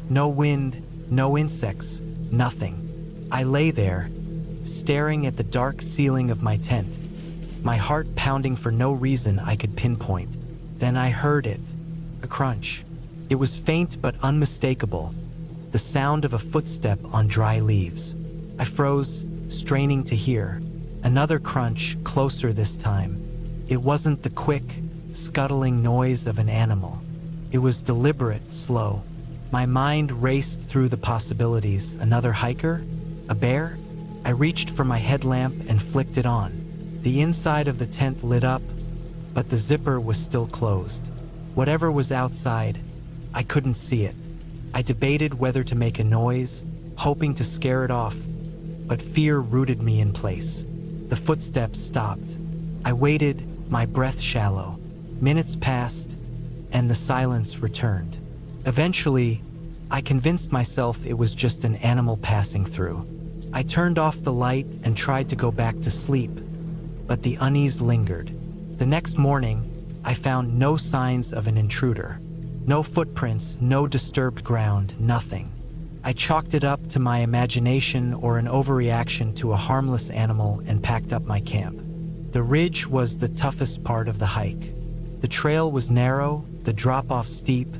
[SPEAKER 1] No wind, no insects, nothing. I lay there, staring at the dark ceiling of my tent, my heart pounding for no reason I could pinpoint. Then I heard it, a crunch. It was faint but unmistakable, the sound of a footstep on dry leaves. I froze, straining to hear. Another crunch, closer this time. It wasn't the quick, scuttling noise of an animal. It was deliberate, slow. My mind raced through the possibilities. Another hiker? A bear? I reached for my headlamp and flicked it on. The inside of the tent lit up, but the zipper was still closed. Whatever was outside, I couldn't see it. I debated whether to make a noise, hoping to scare it off, but fear rooted me in place. The footsteps stopped. I waited, my breath shallow. Minutes passed, and the silence returned. Eventually, I convinced myself it was just an animal passing through. I turned off the light and tried to go back to sleep, but the unease lingered. The next morning, I found no signs of an intruder. No footprints, no disturbed ground, nothing. I chalked it up to my imagination or an overreaction to a harmless animal and packed up my camp. The ridge was the toughest part of the hike. The trail was narrow, the drop-off steep,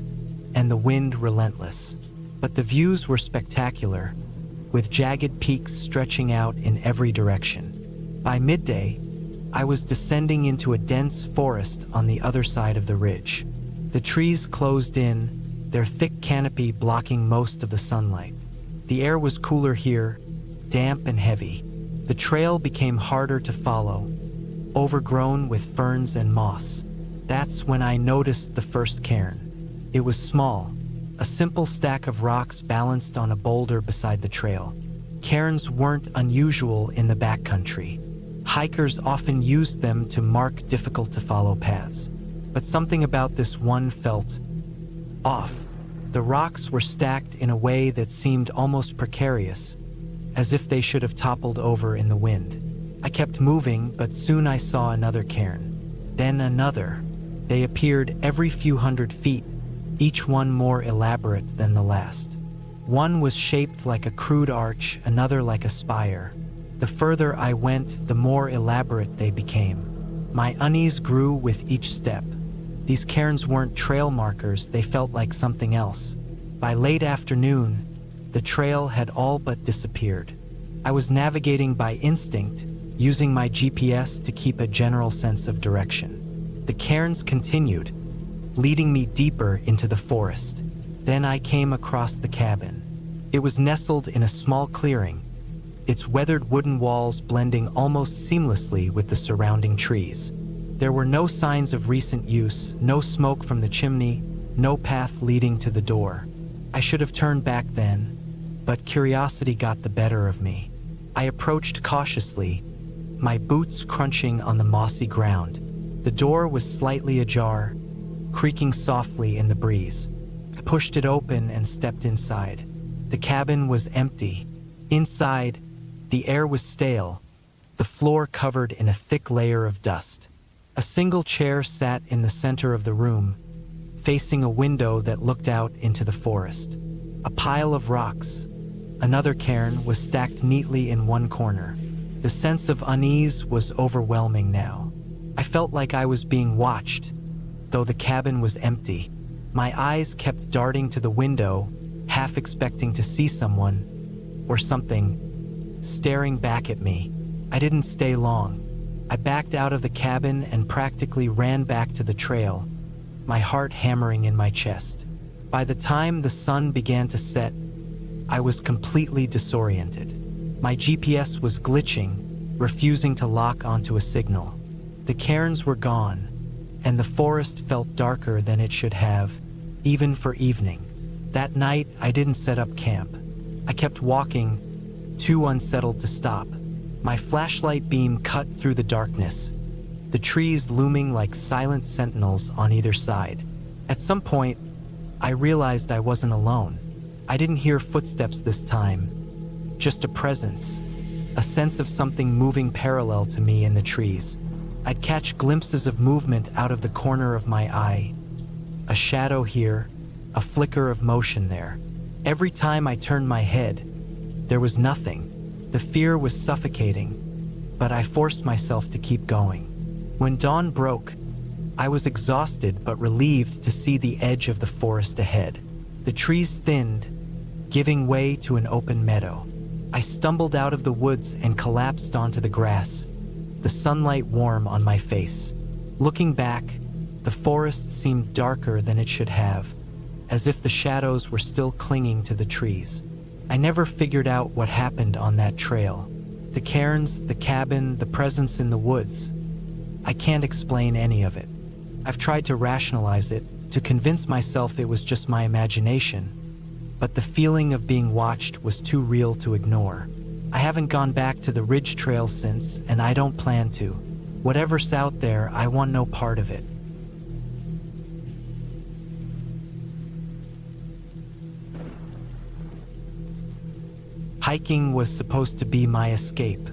[SPEAKER 1] and the wind relentless. But the views were spectacular, with jagged peaks stretching out in every direction. By midday, I was descending into a dense forest on the other side of the ridge. The trees closed in, their thick canopy blocking most of the sunlight. The air was cooler here, damp and heavy. The trail became harder to follow, overgrown with ferns and moss. That's when I noticed the first cairn. It was small, a simple stack of rocks balanced on a boulder beside the trail. Cairns weren't unusual in the backcountry. Hikers often used them to mark difficult-to-follow paths. But something about this one felt off. The rocks were stacked in a way that seemed almost precarious, as if they should have toppled over in the wind. I kept moving, but soon I saw another cairn. Then another. They appeared every few hundred feet, each one more elaborate than the last. One was shaped like a crude arch, another like a spire. The further I went, the more elaborate they became. My unease grew with each step. These cairns weren't trail markers, they felt like something else. By late afternoon, the trail had all but disappeared. I was navigating by instinct, using my GPS to keep a general sense of direction. The cairns continued, leading me deeper into the forest. Then I came across the cabin. It was nestled in a small clearing, its weathered wooden walls blending almost seamlessly with the surrounding trees. There were no signs of recent use, no smoke from the chimney, no path leading to the door. I should have turned back then, but curiosity got the better of me. I approached cautiously, my boots crunching on the mossy ground. The door was slightly ajar, creaking softly in the breeze. I pushed it open and stepped inside. The cabin was empty. Inside, the air was stale, the floor covered in a thick layer of dust. A single chair sat in the center of the room, facing a window that looked out into the forest. A pile of rocks, another cairn, was stacked neatly in one corner. The sense of unease was overwhelming now. I felt like I was being watched, though the cabin was empty. My eyes kept darting to the window, half expecting to see someone, or something, staring back at me. I didn't stay long. I backed out of the cabin and practically ran back to the trail, my heart hammering in my chest. By the time the sun began to set, I was completely disoriented. My GPS was glitching, refusing to lock onto a signal. The cairns were gone, and the forest felt darker than it should have, even for evening. That night, I didn't set up camp. I kept walking, too unsettled to stop. My flashlight beam cut through the darkness, the trees looming like silent sentinels on either side. At some point, I realized I wasn't alone. I didn't hear footsteps this time, just a presence, a sense of something moving parallel to me in the trees. I'd catch glimpses of movement out of the corner of my eye, a shadow here, a flicker of motion there. Every time I turned my head, there was nothing. The fear was suffocating, but I forced myself to keep going. When dawn broke, I was exhausted but relieved to see the edge of the forest ahead. The trees thinned, giving way to an open meadow. I stumbled out of the woods and collapsed onto the grass, the sunlight warm on my face. Looking back, the forest seemed darker than it should have, as if the shadows were still clinging to the trees. I never figured out what happened on that trail. The cairns, the cabin, the presence in the woods. I can't explain any of it. I've tried to rationalize it, to convince myself it was just my imagination, but the feeling of being watched was too real to ignore. I haven't gone back to the Ridge Trail since, and I don't plan to. Whatever's out there, I want no part of it. Hiking was supposed to be my escape,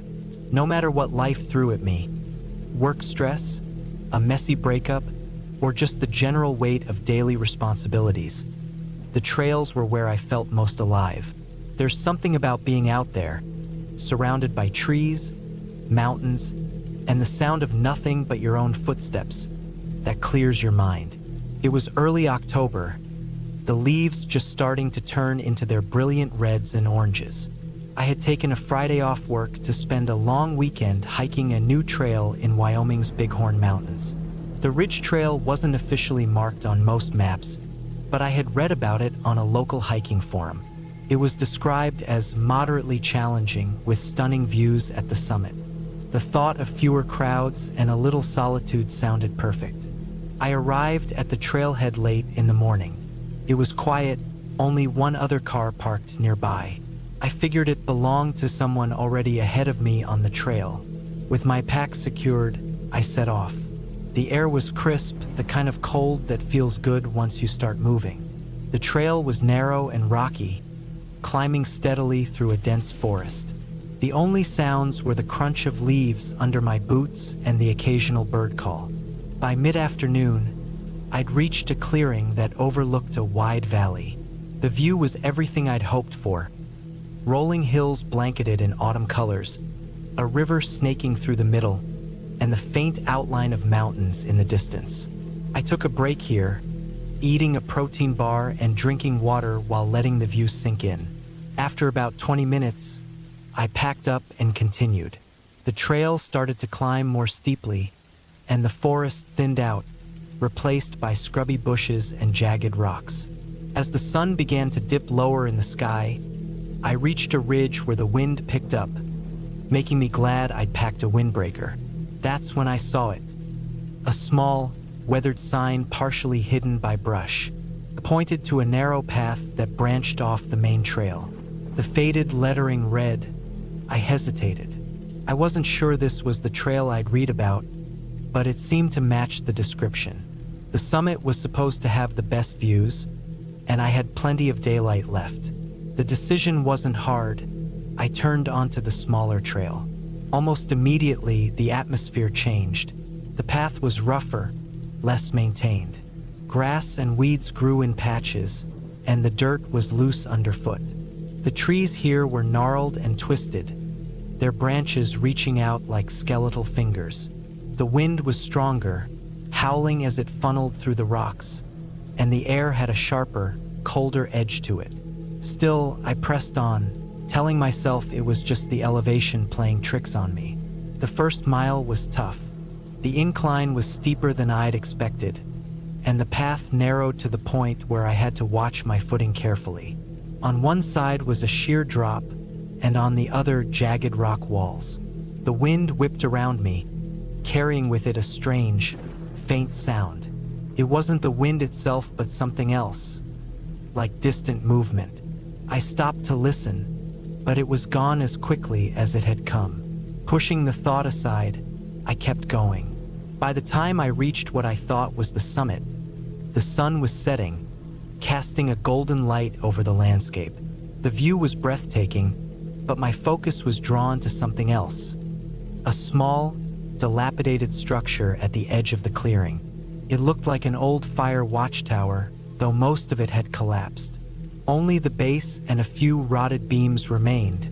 [SPEAKER 1] no matter what life threw at me. Work stress, a messy breakup, or just the general weight of daily responsibilities. The trails were where I felt most alive. There's something about being out there, surrounded by trees, mountains, and the sound of nothing but your own footsteps, that clears your mind. It was early October, the leaves just starting to turn into their brilliant reds and oranges. I had taken a Friday off work to spend a long weekend hiking a new trail in Wyoming's Bighorn Mountains. The Ridge Trail wasn't officially marked on most maps, but I had read about it on a local hiking forum. It was described as moderately challenging with stunning views at the summit. The thought of fewer crowds and a little solitude sounded perfect. I arrived at the trailhead late in the morning. It was quiet, only one other car parked nearby. I figured it belonged to someone already ahead of me on the trail. With my pack secured, I set off. The air was crisp, the kind of cold that feels good once you start moving. The trail was narrow and rocky, climbing steadily through a dense forest. The only sounds were the crunch of leaves under my boots and the occasional bird call. By mid-afternoon, I'd reached a clearing that overlooked a wide valley. The view was everything I'd hoped for. Rolling hills blanketed in autumn colors, a river snaking through the middle, and the faint outline of mountains in the distance. I took a break here, eating a protein bar and drinking water while letting the view sink in. After about 20 minutes, I packed up and continued. The trail started to climb more steeply, and the forest thinned out, replaced by scrubby bushes and jagged rocks. As the sun began to dip lower in the sky, I reached a ridge where the wind picked up, making me glad I'd packed a windbreaker. That's when I saw it. A small, weathered sign partially hidden by brush. It pointed to a narrow path that branched off the main trail. The faded lettering read, I hesitated. I wasn't sure this was the trail I'd read about, but it seemed to match the description. The summit was supposed to have the best views, and I had plenty of daylight left. The decision wasn't hard. I turned onto the smaller trail. Almost immediately, the atmosphere changed. The path was rougher, less maintained. Grass and weeds grew in patches, and the dirt was loose underfoot. The trees here were gnarled and twisted, their branches reaching out like skeletal fingers. The wind was stronger, howling as it funneled through the rocks, and the air had a sharper, colder edge to it. Still, I pressed on, telling myself it was just the elevation playing tricks on me. The first mile was tough. The incline was steeper than I'd expected, and the path narrowed to the point where I had to watch my footing carefully. On one side was a sheer drop, and on the other jagged rock walls. The wind whipped around me, carrying with it a strange, faint sound. It wasn't the wind itself, but something else, like distant movement. I stopped to listen, but it was gone as quickly as it had come. Pushing the thought aside, I kept going. By the time I reached what I thought was the summit, the sun was setting, casting a golden light over the landscape. The view was breathtaking, but my focus was drawn to something else. A small, dilapidated structure at the edge of the clearing. It looked like an old fire watchtower, though most of it had collapsed. Only the base and a few rotted beams remained,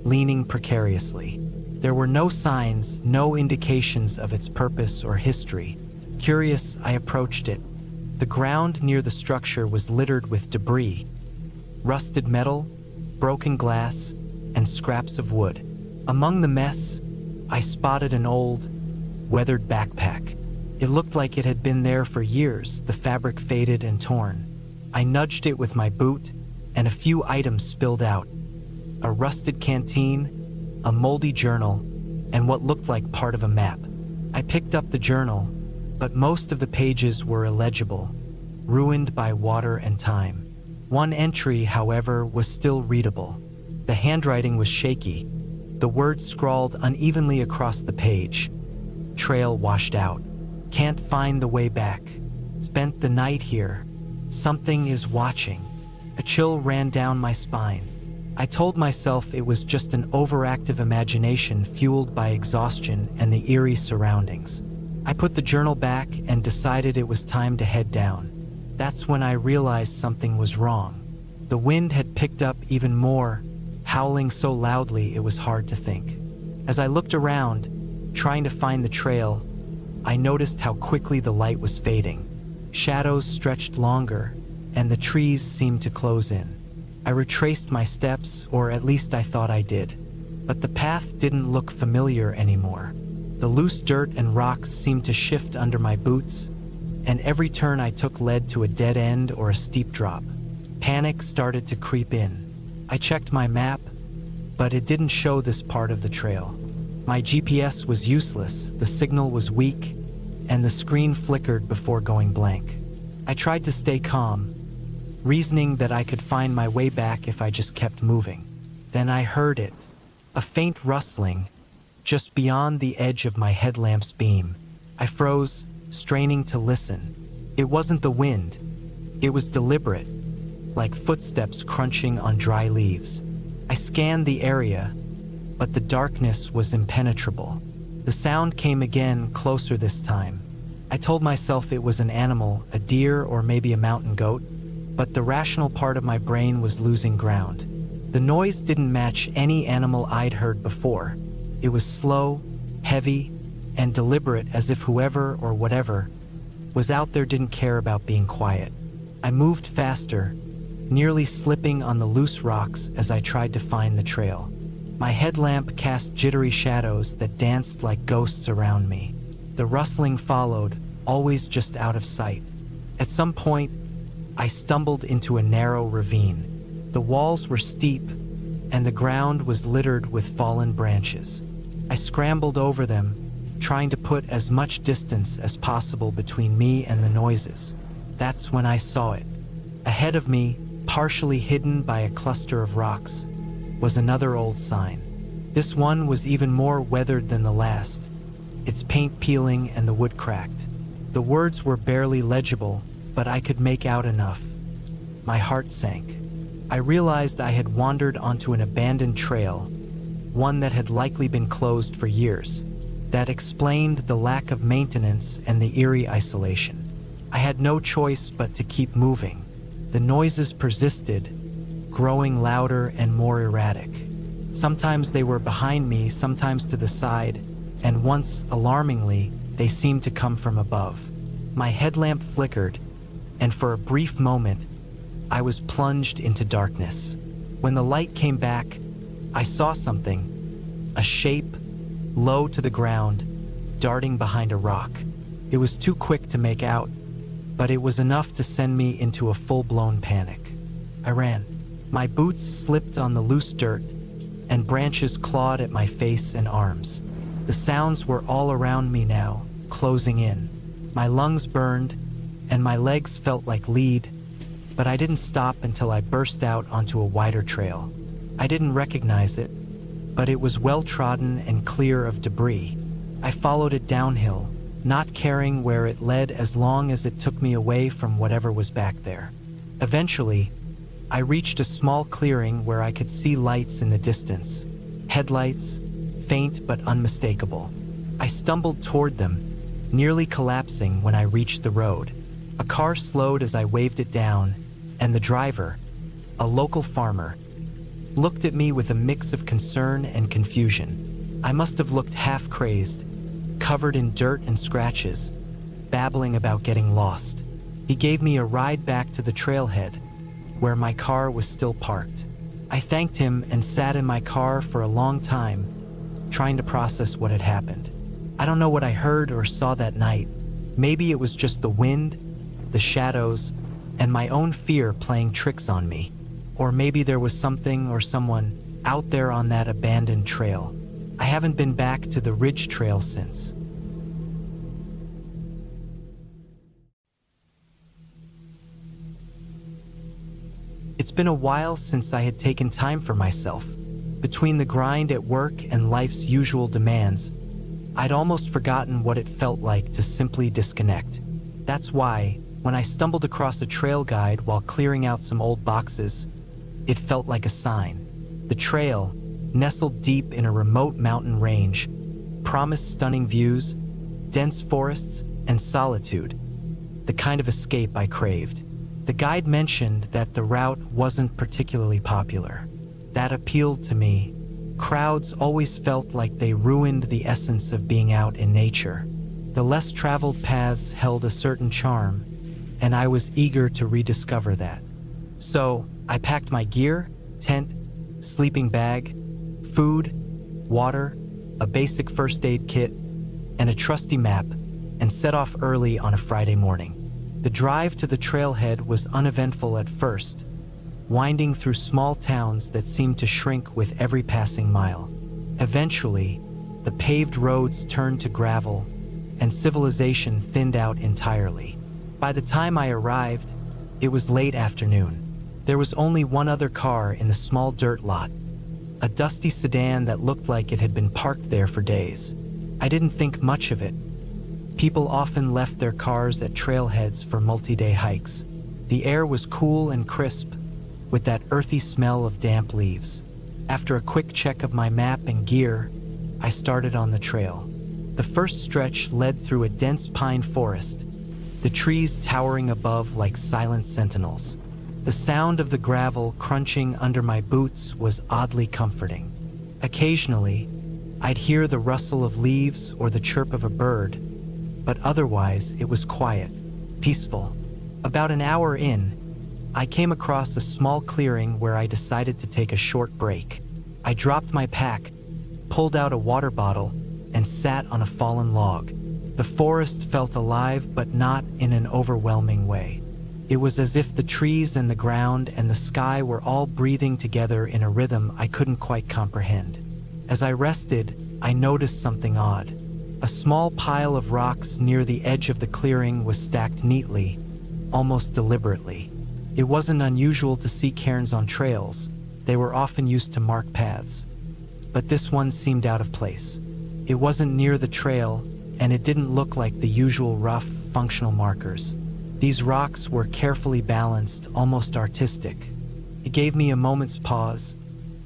[SPEAKER 1] leaning precariously. There were no signs, no indications of its purpose or history. Curious, I approached it. The ground near the structure was littered with debris, rusted metal, broken glass, and scraps of wood. Among the mess, I spotted an old, weathered backpack. It looked like it had been there for years, the fabric faded and torn. I nudged it with my boot, and a few items spilled out. A rusted canteen, a moldy journal, and what looked like part of a map. I picked up the journal, but most of the pages were illegible, ruined by water and time. One entry, however, was still readable. The handwriting was shaky, the words scrawled unevenly across the page. Trail washed out. Can't find the way back. Spent the night here. Something is watching. A chill ran down my spine. I told myself it was just an overactive imagination fueled by exhaustion and the eerie surroundings. I put the journal back and decided it was time to head down. That's when I realized something was wrong. The wind had picked up even more, howling so loudly it was hard to think. As I looked around, trying to find the trail, I noticed how quickly the light was fading. Shadows stretched longer, and the trees seemed to close in. I retraced my steps, or at least I thought I did. But the path didn't look familiar anymore. The loose dirt and rocks seemed to shift under my boots, and every turn I took led to a dead end or a steep drop. Panic started to creep in. I checked my map, but it didn't show this part of the trail. My GPS was useless, the signal was weak, and the screen flickered before going blank. I tried to stay calm, reasoning that I could find my way back if I just kept moving. Then I heard it, a faint rustling, just beyond the edge of my headlamp's beam. I froze, straining to listen. It wasn't the wind. It was deliberate, like footsteps crunching on dry leaves. I scanned the area, but the darkness was impenetrable. The sound came again, closer this time. I told myself it was an animal, a deer or maybe a mountain goat, but the rational part of my brain was losing ground. The noise didn't match any animal I'd heard before. It was slow, heavy, and deliberate, as if whoever or whatever was out there didn't care about being quiet. I moved faster, nearly slipping on the loose rocks as I tried to find the trail. My headlamp cast jittery shadows that danced like ghosts around me. The rustling followed, always just out of sight. At some point, I stumbled into a narrow ravine. The walls were steep, and the ground was littered with fallen branches. I scrambled over them, trying to put as much distance as possible between me and the noises. That's when I saw it. Ahead of me, partially hidden by a cluster of rocks, was another old sign. This one was even more weathered than the last, its paint peeling and the wood cracked. The words were barely legible, but I could make out enough. My heart sank. I realized I had wandered onto an abandoned trail, one that had likely been closed for years. That explained the lack of maintenance and the eerie isolation. I had no choice but to keep moving. The noises persisted, growing louder and more erratic. Sometimes they were behind me, sometimes to the side, and once, alarmingly, they seemed to come from above. My headlamp flickered, and for a brief moment, I was plunged into darkness. When the light came back, I saw something, a shape, low to the ground, darting behind a rock. It was too quick to make out, but it was enough to send me into a full-blown panic. I ran. My boots slipped on the loose dirt, and branches clawed at my face and arms. The sounds were all around me now, closing in. My lungs burned, and my legs felt like lead, but I didn't stop until I burst out onto a wider trail. I didn't recognize it, but it was well-trodden and clear of debris. I followed it downhill, not caring where it led as long as it took me away from whatever was back there. Eventually, I reached a small clearing where I could see lights in the distance. Headlights, faint but unmistakable. I stumbled toward them, nearly collapsing when I reached the road. A car slowed as I waved it down, and the driver, a local farmer, looked at me with a mix of concern and confusion. I must have looked half-crazed, covered in dirt and scratches, babbling about getting lost. He gave me a ride back to the trailhead, where my car was still parked. I thanked him and sat in my car for a long time, trying to process what had happened. I don't know what I heard or saw that night. Maybe it was just the wind, the shadows, and my own fear playing tricks on me. Or maybe there was something or someone out there on that abandoned trail. I haven't been back to the Ridge Trail since. It's been a while since I had taken time for myself. Between the grind at work and life's usual demands, I'd almost forgotten what it felt like to simply disconnect. That's why, when I stumbled across a trail guide while clearing out some old boxes, it felt like a sign. The trail, nestled deep in a remote mountain range, promised stunning views, dense forests, and solitude, the kind of escape I craved. The guide mentioned that the route wasn't particularly popular. That appealed to me. Crowds always felt like they ruined the essence of being out in nature. The less traveled paths held a certain charm, and I was eager to rediscover that. So, I packed my gear, tent, sleeping bag, food, water, a basic first aid kit, and a trusty map, and set off early on a Friday morning. The drive to the trailhead was uneventful at first, winding through small towns that seemed to shrink with every passing mile. Eventually, the paved roads turned to gravel, and civilization thinned out entirely. By the time I arrived, it was late afternoon. There was only one other car in the small dirt lot, a dusty sedan that looked like it had been parked there for days. I didn't think much of it. People often left their cars at trailheads for multi-day hikes. The air was cool and crisp, with that earthy smell of damp leaves. After a quick check of my map and gear, I started on the trail. The first stretch led through a dense pine forest, the trees towering above like silent sentinels. The sound of the gravel crunching under my boots was oddly comforting. Occasionally, I'd hear the rustle of leaves or the chirp of a bird, but otherwise it was quiet. peaceful. About an hour in, I came across a small clearing where I decided to take a short break. I dropped my pack, pulled out a water bottle, and sat on a fallen log. The forest felt alive, but not in an overwhelming way. It was as if the trees and the ground and the sky were all breathing together in a rhythm I couldn't quite comprehend. As I rested, I noticed something odd. A small pile of rocks near the edge of the clearing was stacked neatly, almost deliberately. It wasn't unusual to see cairns on trails. They were often used to mark paths. But this one seemed out of place. It wasn't near the trail, and it didn't look like the usual rough, functional markers. These rocks were carefully balanced, almost artistic. It gave me a moment's pause,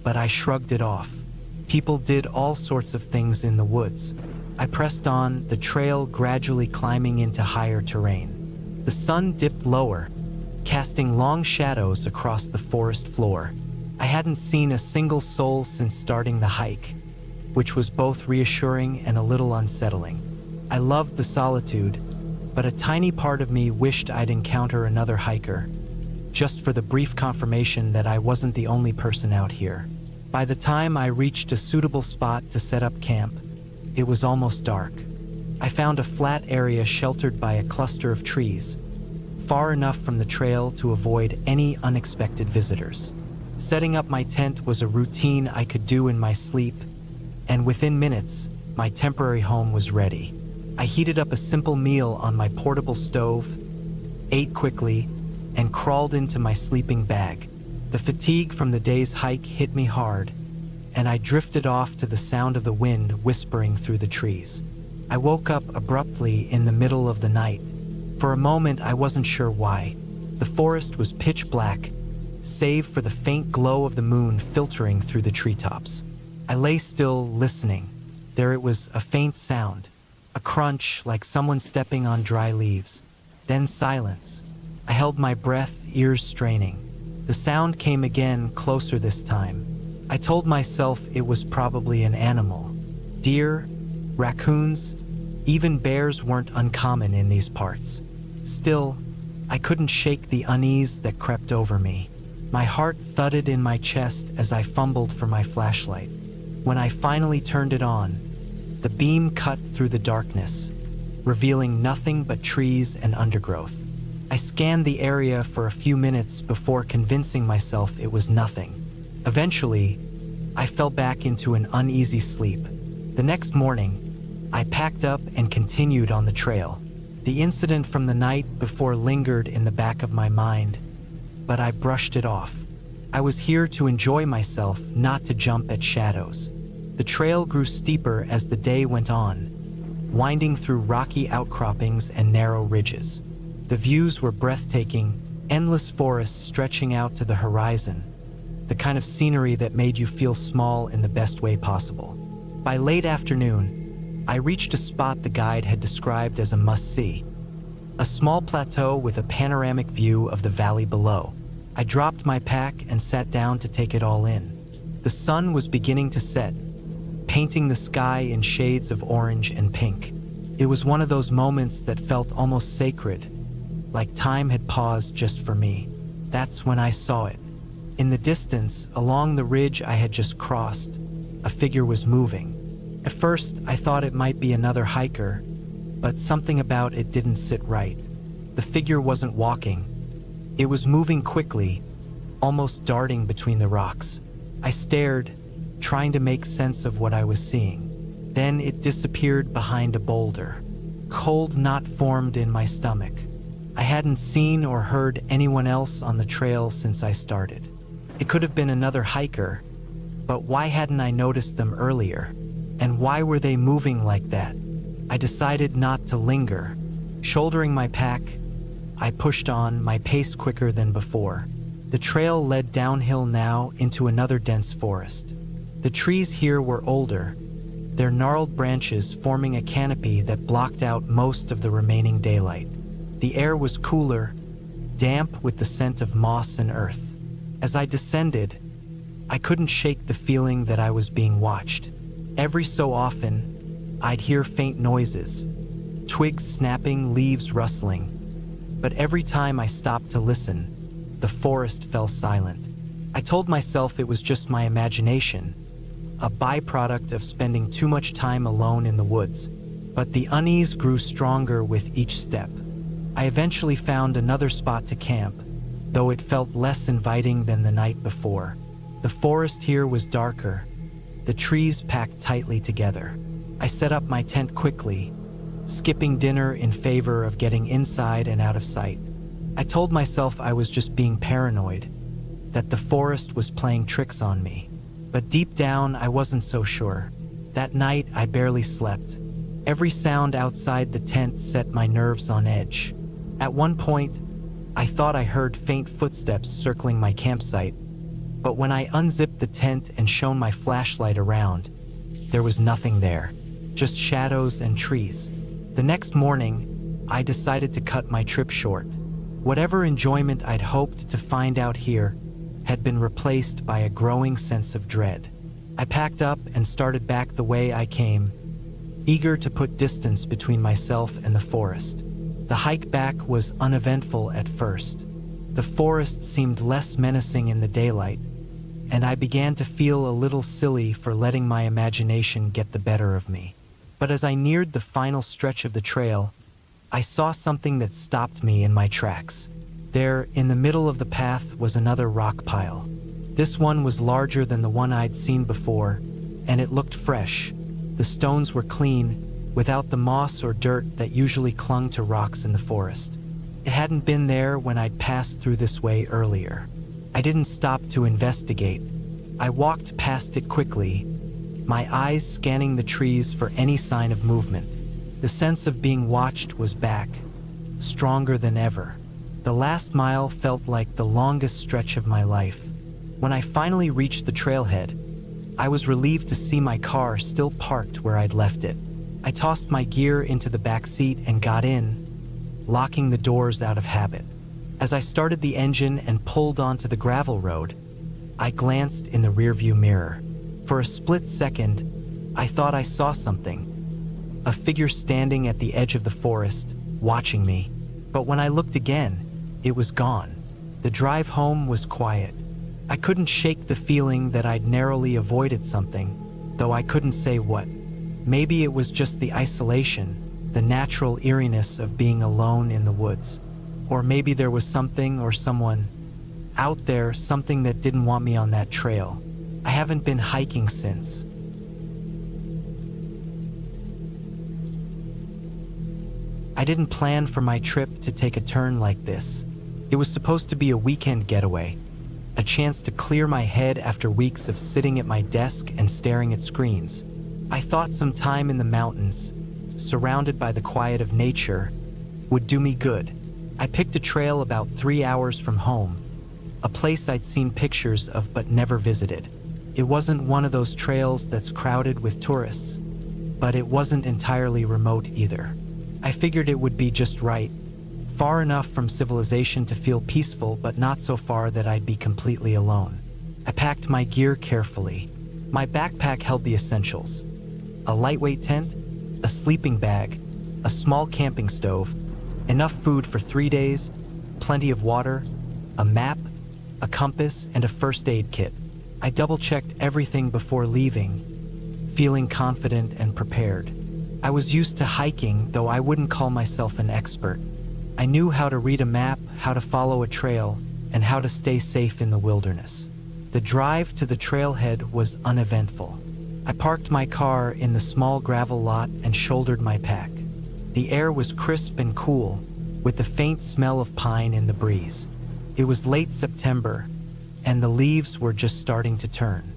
[SPEAKER 1] but I shrugged it off. People did all sorts of things in the woods. I pressed on, the trail gradually climbing into higher terrain. The sun dipped lower, casting long shadows across the forest floor. I hadn't seen a single soul since starting the hike, which was both reassuring and a little unsettling. I loved the solitude, but a tiny part of me wished I'd encounter another hiker, just for the brief confirmation that I wasn't the only person out here. By the time I reached a suitable spot to set up camp, it was almost dark. I found a flat area sheltered by a cluster of trees, far enough from the trail to avoid any unexpected visitors. Setting up my tent was a routine I could do in my sleep, and within minutes, my temporary home was ready. I heated up a simple meal on my portable stove, ate quickly, and crawled into my sleeping bag. The fatigue from the day's hike hit me hard, and I drifted off to the sound of the wind whispering through the trees. I woke up abruptly in the middle of the night. For a moment, I wasn't sure why. The forest was pitch black, save for the faint glow of the moon filtering through the treetops. I lay still, listening. There it was, a faint sound, a crunch like someone stepping on dry leaves. Then silence. I held my breath, ears straining. The sound came again, closer this time. I told myself it was probably an animal. Deer, raccoons, even bears weren't uncommon in these parts. Still, I couldn't shake the unease that crept over me. My heart thudded in my chest as I fumbled for my flashlight. When I finally turned it on, the beam cut through the darkness, revealing nothing but trees and undergrowth. I scanned the area for a few minutes before convincing myself it was nothing. Eventually, I fell back into an uneasy sleep. The next morning, I packed up and continued on the trail. The incident from the night before lingered in the back of my mind, but I brushed it off. I was here to enjoy myself, not to jump at shadows. The trail grew steeper as the day went on, winding through rocky outcroppings and narrow ridges. The views were breathtaking, endless forests stretching out to the horizon, the kind of scenery that made you feel small in the best way possible. By late afternoon, I reached a spot the guide had described as a must-see, a small plateau with a panoramic view of the valley below. I dropped my pack and sat down to take it all in. The sun was beginning to set, painting the sky in shades of orange and pink. It was one of those moments that felt almost sacred, like time had paused just for me. That's when I saw it. In the distance, along the ridge I had just crossed, a figure was moving. At first, I thought it might be another hiker, but something about it didn't sit right. The figure wasn't walking. It was moving quickly, almost darting between the rocks. I stared, trying to make sense of what I was seeing. Then it disappeared behind a boulder. Cold knot formed in my stomach. I hadn't seen or heard anyone else on the trail since I started. It could have been another hiker, but why hadn't I noticed them earlier? And why were they moving like that? I decided not to linger. Shouldering my pack, I pushed on, my pace quicker than before. The trail led downhill now into another dense forest. The trees here were older, their gnarled branches forming a canopy that blocked out most of the remaining daylight. The air was cooler, damp with the scent of moss and earth. As I descended, I couldn't shake the feeling that I was being watched. Every so often, I'd hear faint noises, twigs snapping, leaves rustling, but every time I stopped to listen, the forest fell silent. I told myself it was just my imagination, a byproduct of spending too much time alone in the woods. But the unease grew stronger with each step. I eventually found another spot to camp, though it felt less inviting than the night before. The forest here was darker, the trees packed tightly together. I set up my tent quickly, skipping dinner in favor of getting inside and out of sight. I told myself I was just being paranoid, that the forest was playing tricks on me. But deep down, I wasn't so sure. That night, I barely slept. Every sound outside the tent set my nerves on edge. At one point, I thought I heard faint footsteps circling my campsite, but when I unzipped the tent and shone my flashlight around, there was nothing there, just shadows and trees. The next morning, I decided to cut my trip short. Whatever enjoyment I'd hoped to find out here had been replaced by a growing sense of dread. I packed up and started back the way I came, eager to put distance between myself and the forest. The hike back was uneventful at first. The forest seemed less menacing in the daylight, and I began to feel a little silly for letting my imagination get the better of me. But as I neared the final stretch of the trail, I saw something that stopped me in my tracks. There, in the middle of the path, was another rock pile. This one was larger than the one I'd seen before, and it looked fresh. The stones were clean, without the moss or dirt that usually clung to rocks in the forest. It hadn't been there when I'd passed through this way earlier. I didn't stop to investigate. I walked past it quickly, my eyes scanning the trees for any sign of movement. The sense of being watched was back, stronger than ever. The last mile felt like the longest stretch of my life. When I finally reached the trailhead, I was relieved to see my car still parked where I'd left it. I tossed my gear into the back seat and got in, locking the doors out of habit. As I started the engine and pulled onto the gravel road, I glanced in the rearview mirror. For a split second, I thought I saw something, a figure standing at the edge of the forest, watching me. But when I looked again, it was gone. The drive home was quiet. I couldn't shake the feeling that I'd narrowly avoided something, though I couldn't say what. Maybe it was just the isolation, the natural eeriness of being alone in the woods. Or maybe there was something or someone out there, something that didn't want me on that trail. I haven't been hiking since. I didn't plan for my trip to take a turn like this. It was supposed to be a weekend getaway, a chance to clear my head after weeks of sitting at my desk and staring at screens. I thought some time in the mountains, surrounded by the quiet of nature, would do me good. I picked a trail about 3 hours from home, a place I'd seen pictures of but never visited. It wasn't one of those trails that's crowded with tourists, but it wasn't entirely remote either. I figured it would be just right, far enough from civilization to feel peaceful, but not so far that I'd be completely alone. I packed my gear carefully. My backpack held the essentials: a lightweight tent, a sleeping bag, a small camping stove, enough food for 3 days, plenty of water, a map, a compass, and a first aid kit. I double-checked everything before leaving, feeling confident and prepared. I was used to hiking, though I wouldn't call myself an expert. I knew how to read a map, how to follow a trail, and how to stay safe in the wilderness. The drive to the trailhead was uneventful. I parked my car in the small gravel lot and shouldered my pack. The air was crisp and cool, with the faint smell of pine in the breeze. It was late September, and the leaves were just starting to turn.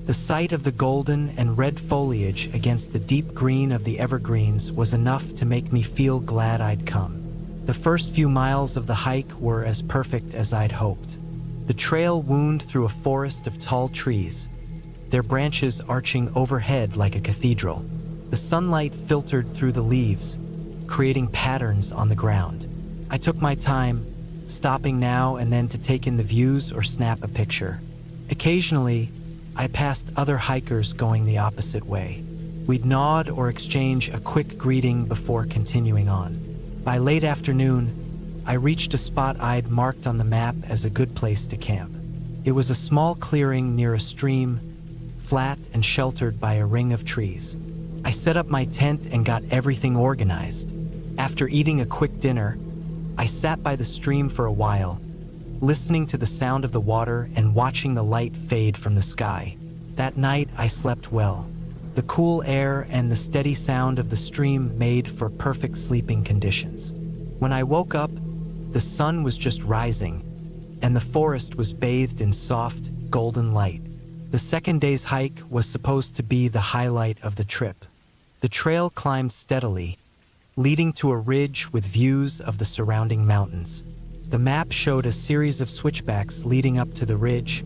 [SPEAKER 1] The sight of the golden and red foliage against the deep green of the evergreens was enough to make me feel glad I'd come. The first few miles of the hike were as perfect as I'd hoped. The trail wound through a forest of tall trees, their branches arching overhead like a cathedral. The sunlight filtered through the leaves, creating patterns on the ground. I took my time, stopping now and then to take in the views or snap a picture. Occasionally, I passed other hikers going the opposite way. We'd nod or exchange a quick greeting before continuing on. By late afternoon, I reached a spot I'd marked on the map as a good place to camp. It was a small clearing near a stream, flat and sheltered by a ring of trees. I set up my tent and got everything organized. After eating a quick dinner, I sat by the stream for a while, listening to the sound of the water and watching the light fade from the sky. That night, I slept well. The cool air and the steady sound of the stream made for perfect sleeping conditions. When I woke up, the sun was just rising, and the forest was bathed in soft, golden light. The second day's hike was supposed to be the highlight of the trip. The trail climbed steadily, leading to a ridge with views of the surrounding mountains. The map showed a series of switchbacks leading up to the ridge,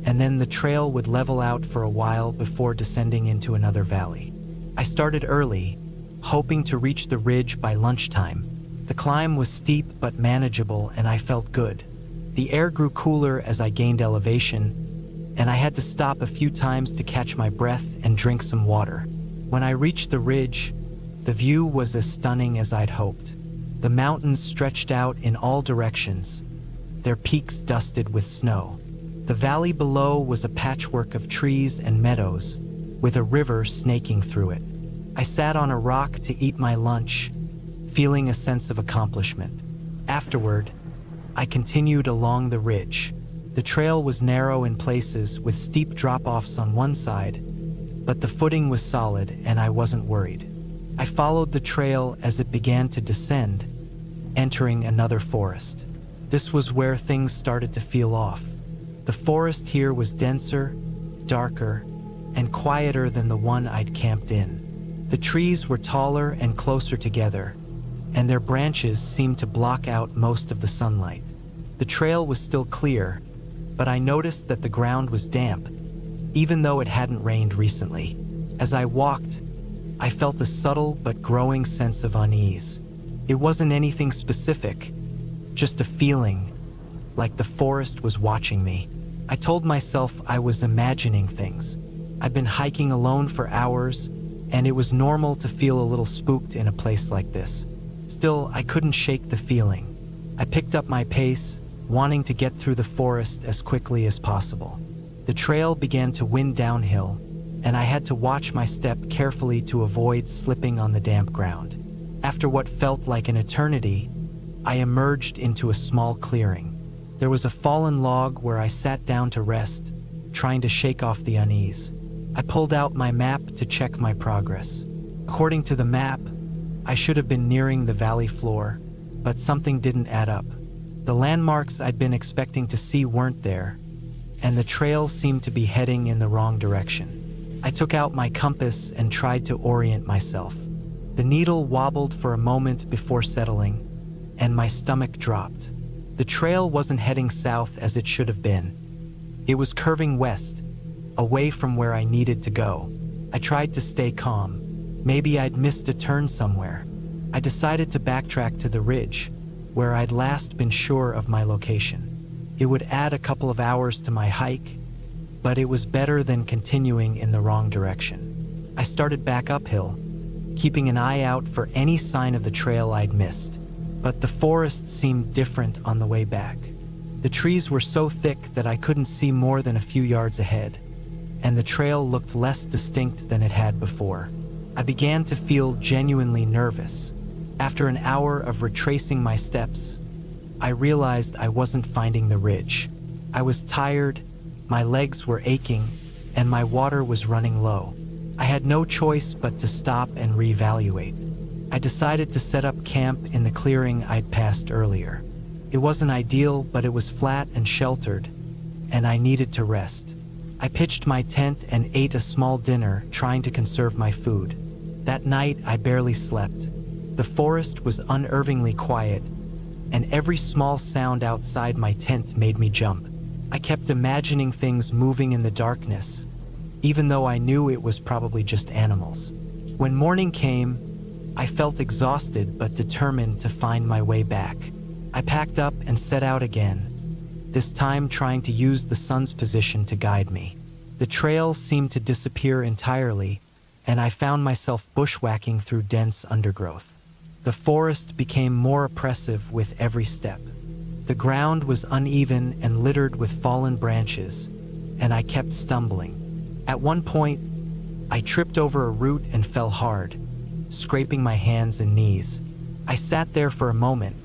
[SPEAKER 1] and then the trail would level out for a while before descending into another valley. I started early, hoping to reach the ridge by lunchtime. The climb was steep but manageable, and I felt good. The air grew cooler as I gained elevation, and I had to stop a few times to catch my breath and drink some water. When I reached the ridge, the view was as stunning as I'd hoped. The mountains stretched out in all directions, their peaks dusted with snow. The valley below was a patchwork of trees and meadows, with a river snaking through it. I sat on a rock to eat my lunch, feeling a sense of accomplishment. Afterward, I continued along the ridge. The trail was narrow in places with steep drop-offs on one side, but the footing was solid and I wasn't worried. I followed the trail as it began to descend, entering another forest. This was where things started to feel off. The forest here was denser, darker, and quieter than the one I'd camped in. The trees were taller and closer together, and their branches seemed to block out most of the sunlight. The trail was still clear, but I noticed that the ground was damp, even though it hadn't rained recently. As I walked, I felt a subtle but growing sense of unease. It wasn't anything specific, just a feeling, like the forest was watching me. I told myself I was imagining things. I'd been hiking alone for hours, and it was normal to feel a little spooked in a place like this. Still, I couldn't shake the feeling. I picked up my pace, wanting to get through the forest as quickly as possible. The trail began to wind downhill, and I had to watch my step carefully to avoid slipping on the damp ground. After what felt like an eternity, I emerged into a small clearing. There was a fallen log where I sat down to rest, trying to shake off the unease. I pulled out my map to check my progress. According to the map, I should have been nearing the valley floor, but something didn't add up. The landmarks I'd been expecting to see weren't there, and the trail seemed to be heading in the wrong direction. I took out my compass and tried to orient myself. The needle wobbled for a moment before settling, and my stomach dropped. The trail wasn't heading south as it should have been. It was curving west, away from where I needed to go. I tried to stay calm. Maybe I'd missed a turn somewhere. I decided to backtrack to the ridge, where I'd last been sure of my location. It would add a couple of hours to my hike, but it was better than continuing in the wrong direction. I started back uphill, keeping an eye out for any sign of the trail I'd missed. But the forest seemed different on the way back. The trees were so thick that I couldn't see more than a few yards ahead, and the trail looked less distinct than it had before. I began to feel genuinely nervous. After an hour of retracing my steps, I realized I wasn't finding the ridge. I was tired, my legs were aching, and my water was running low. I had no choice but to stop and reevaluate. I decided to set up camp in the clearing I'd passed earlier. It wasn't ideal, but it was flat and sheltered, and I needed to rest. I pitched my tent and ate a small dinner, trying to conserve my food. That night, I barely slept. The forest was unnervingly quiet, and every small sound outside my tent made me jump. I kept imagining things moving in the darkness, even though I knew it was probably just animals. When morning came, I felt exhausted but determined to find my way back. I packed up and set out again, this time trying to use the sun's position to guide me. The trail seemed to disappear entirely, and I found myself bushwhacking through dense undergrowth. The forest became more oppressive with every step. The ground was uneven and littered with fallen branches, and I kept stumbling. At one point, I tripped over a root and fell hard, scraping my hands and knees. I sat there for a moment,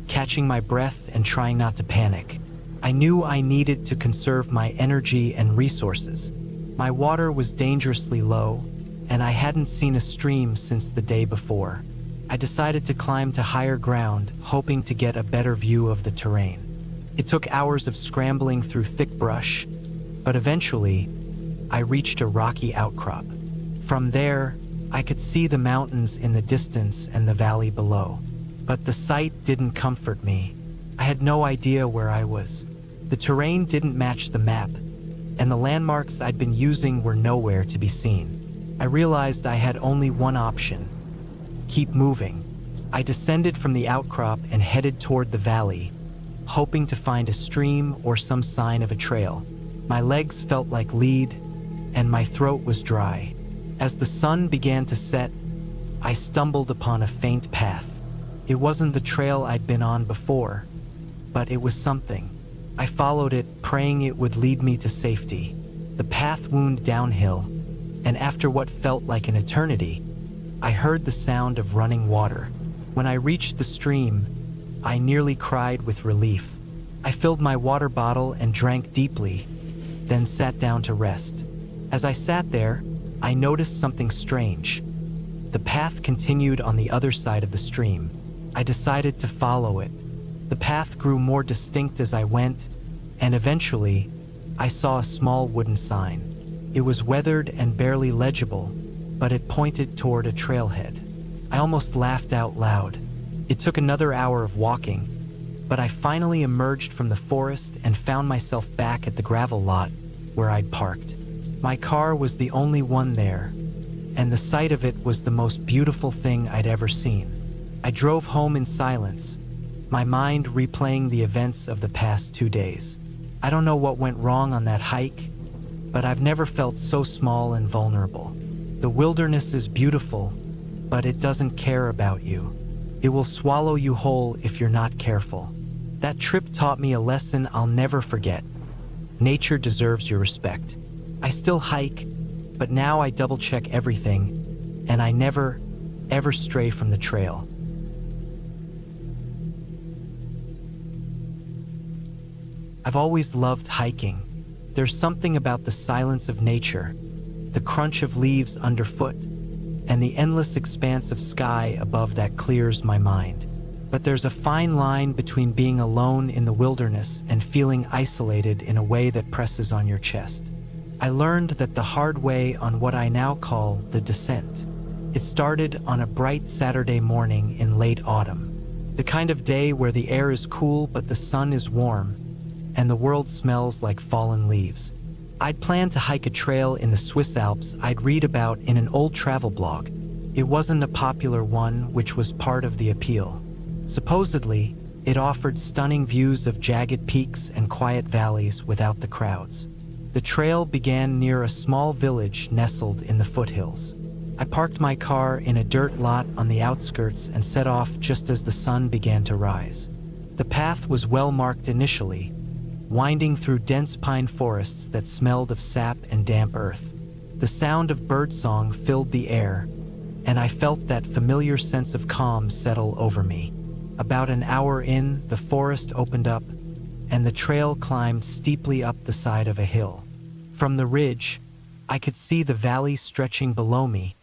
[SPEAKER 1] catching my breath and trying not to panic. I knew I needed to conserve my energy and resources. My water was dangerously low, and I hadn't seen a stream since the day before. I decided to climb to higher ground, hoping to get a better view of the terrain. It took hours of scrambling through thick brush, but eventually, I reached a rocky outcrop. From there, I could see the mountains in the distance and the valley below. But the sight didn't comfort me. I had no idea where I was. The terrain didn't match the map, and the landmarks I'd been using were nowhere to be seen. I realized I had only one option: keep moving. I descended from the outcrop and headed toward the valley, hoping to find a stream or some sign of a trail. My legs felt like lead, and my throat was dry. As the sun began to set, I stumbled upon a faint path. It wasn't the trail I'd been on before, but it was something. I followed it, praying it would lead me to safety. The path wound downhill, and after what felt like an eternity, I heard the sound of running water. When I reached the stream, I nearly cried with relief. I filled my water bottle and drank deeply, then sat down to rest. As I sat there, I noticed something strange. The path continued on the other side of the stream. I decided to follow it. The path grew more distinct as I went, and eventually, I saw a small wooden sign. It was weathered and barely legible, but it pointed toward a trailhead. I almost laughed out loud. It took another hour of walking, but I finally emerged from the forest and found myself back at the gravel lot where I'd parked. My car was the only one there, and the sight of it was the most beautiful thing I'd ever seen. I drove home in silence, my mind replaying the events of the past 2 days. I don't know what went wrong on that hike, but I've never felt so small and vulnerable. The wilderness is beautiful, but it doesn't care about you. It will swallow you whole if you're not careful. That trip taught me a lesson I'll never forget. Nature deserves your respect. I still hike, but now I double-check everything, and I never, ever stray from the trail. I've always loved hiking. There's something about the silence of nature, the crunch of leaves underfoot, and the endless expanse of sky above that clears my mind. But there's a fine line between being alone in the wilderness and feeling isolated in a way that presses on your chest. I learned that the hard way on what I now call the descent. It started on a bright Saturday morning in late autumn, the kind of day where the air is cool but the sun is warm, and the world smells like fallen leaves. I'd planned to hike a trail in the Swiss Alps I'd read about in an old travel blog. It wasn't a popular one, which was part of the appeal. Supposedly, it offered stunning views of jagged peaks and quiet valleys without the crowds. The trail began near a small village nestled in the foothills. I parked my car in a dirt lot on the outskirts and set off just as the sun began to rise. The path was well marked initially, winding through dense pine forests that smelled of sap and damp earth. The sound of birdsong filled the air, and I felt that familiar sense of calm settle over me. About an hour in, the forest opened up, and the trail climbed steeply up the side of a hill. From the ridge, I could see the valley stretching below me,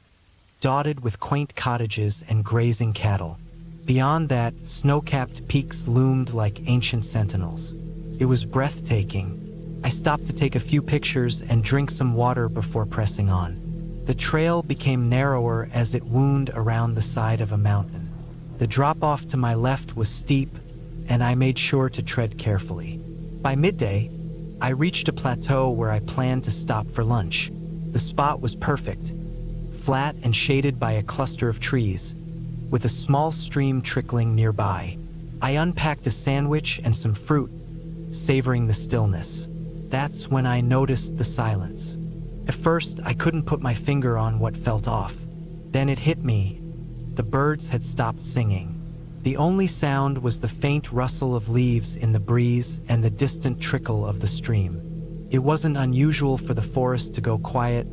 [SPEAKER 1] dotted with quaint cottages and grazing cattle. Beyond that, snow-capped peaks loomed like ancient sentinels. It was breathtaking. I stopped to take a few pictures and drink some water before pressing on. The trail became narrower as it wound around the side of a mountain. The drop-off to my left was steep, and I made sure to tread carefully. By midday, I reached a plateau where I planned to stop for lunch. The spot was perfect, flat and shaded by a cluster of trees, with a small stream trickling nearby. I unpacked a sandwich and some fruit, savoring the stillness. That's when I noticed the silence. At first, I couldn't put my finger on what felt off. Then it hit me. The birds had stopped singing. The only sound was the faint rustle of leaves in the breeze and the distant trickle of the stream. It wasn't unusual for the forest to go quiet,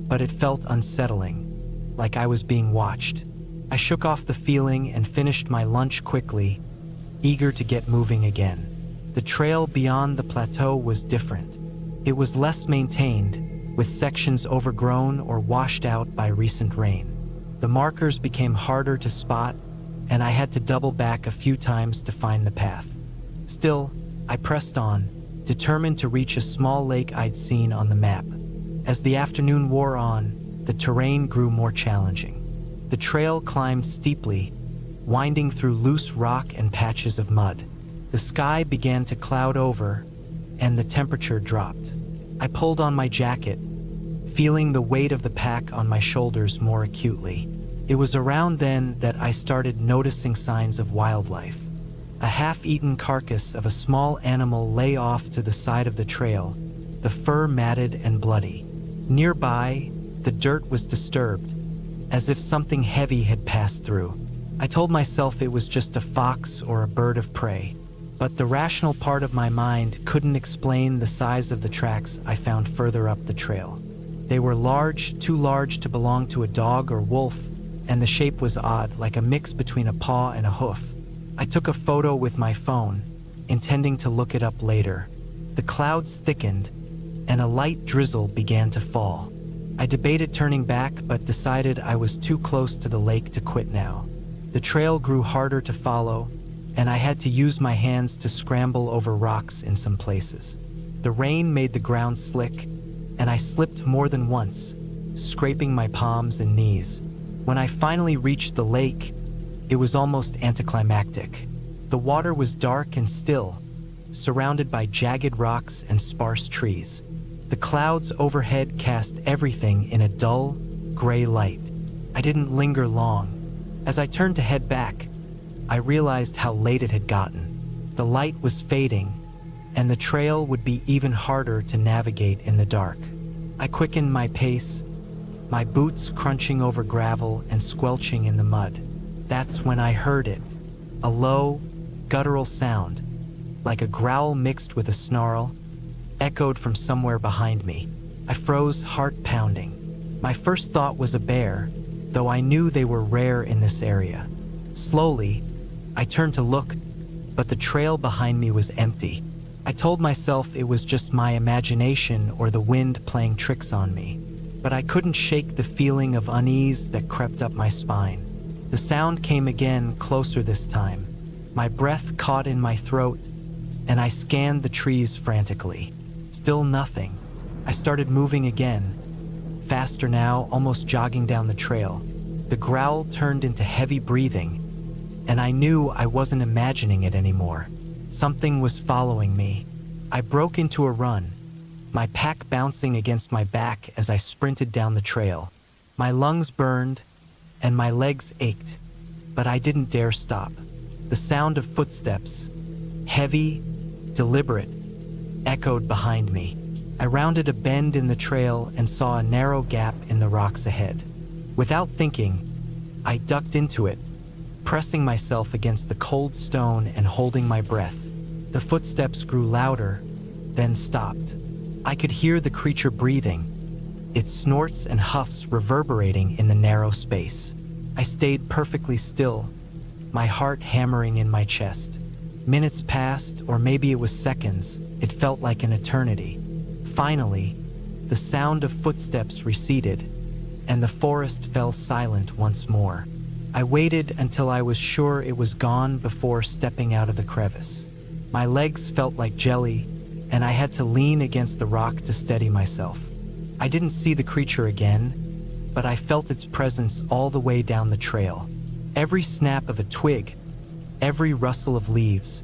[SPEAKER 1] but it felt unsettling, like I was being watched. I shook off the feeling and finished my lunch quickly, eager to get moving again. The trail beyond the plateau was different. It was less maintained, with sections overgrown or washed out by recent rain. The markers became harder to spot, and I had to double back a few times to find the path. Still, I pressed on, determined to reach a small lake I'd seen on the map. As the afternoon wore on, the terrain grew more challenging. The trail climbed steeply, winding through loose rock and patches of mud. The sky began to cloud over, and the temperature dropped. I pulled on my jacket, feeling the weight of the pack on my shoulders more acutely. It was around then that I started noticing signs of wildlife. A half-eaten carcass of a small animal lay off to the side of the trail, the fur matted and bloody. Nearby, the dirt was disturbed, as if something heavy had passed through. I told myself it was just a fox or a bird of prey, but the rational part of my mind couldn't explain the size of the tracks I found further up the trail. They were large, too large to belong to a dog or wolf, and the shape was odd, like a mix between a paw and a hoof. I took a photo with my phone, intending to look it up later. The clouds thickened, and a light drizzle began to fall. I debated turning back, but decided I was too close to the lake to quit now. The trail grew harder to follow, and I had to use my hands to scramble over rocks in some places. The rain made the ground slick, and I slipped more than once, scraping my palms and knees. When I finally reached the lake, it was almost anticlimactic. The water was dark and still, surrounded by jagged rocks and sparse trees. The clouds overhead cast everything in a dull, gray light. I didn't linger long. As I turned to head back, I realized how late it had gotten. The light was fading, and the trail would be even harder to navigate in the dark. I quickened my pace, my boots crunching over gravel and squelching in the mud. That's when I heard it, a low, guttural sound, like a growl mixed with a snarl, echoed from somewhere behind me. I froze, heart pounding. My first thought was a bear, though I knew they were rare in this area. Slowly, I turned to look, but the trail behind me was empty. I told myself it was just my imagination or the wind playing tricks on me, but I couldn't shake the feeling of unease that crept up my spine. The sound came again, closer this time. My breath caught in my throat, and I scanned the trees frantically. Still nothing. I started moving again, faster now, almost jogging down the trail. The growl turned into heavy breathing, and I knew I wasn't imagining it anymore. Something was following me. I broke into a run, my pack bouncing against my back as I sprinted down the trail. My lungs burned, and my legs ached, but I didn't dare stop. The sound of footsteps, heavy, deliberate, echoed behind me. I rounded a bend in the trail and saw a narrow gap in the rocks ahead. Without thinking, I ducked into it, pressing myself against the cold stone and holding my breath. The footsteps grew louder, then stopped. I could hear the creature breathing, its snorts and huffs reverberating in the narrow space. I stayed perfectly still, my heart hammering in my chest. Minutes passed, or maybe it was seconds. It felt like an eternity. Finally, the sound of footsteps receded, and the forest fell silent once more. I waited until I was sure it was gone before stepping out of the crevice. My legs felt like jelly, and I had to lean against the rock to steady myself. I didn't see the creature again, but I felt its presence all the way down the trail. Every snap of a twig, every rustle of leaves,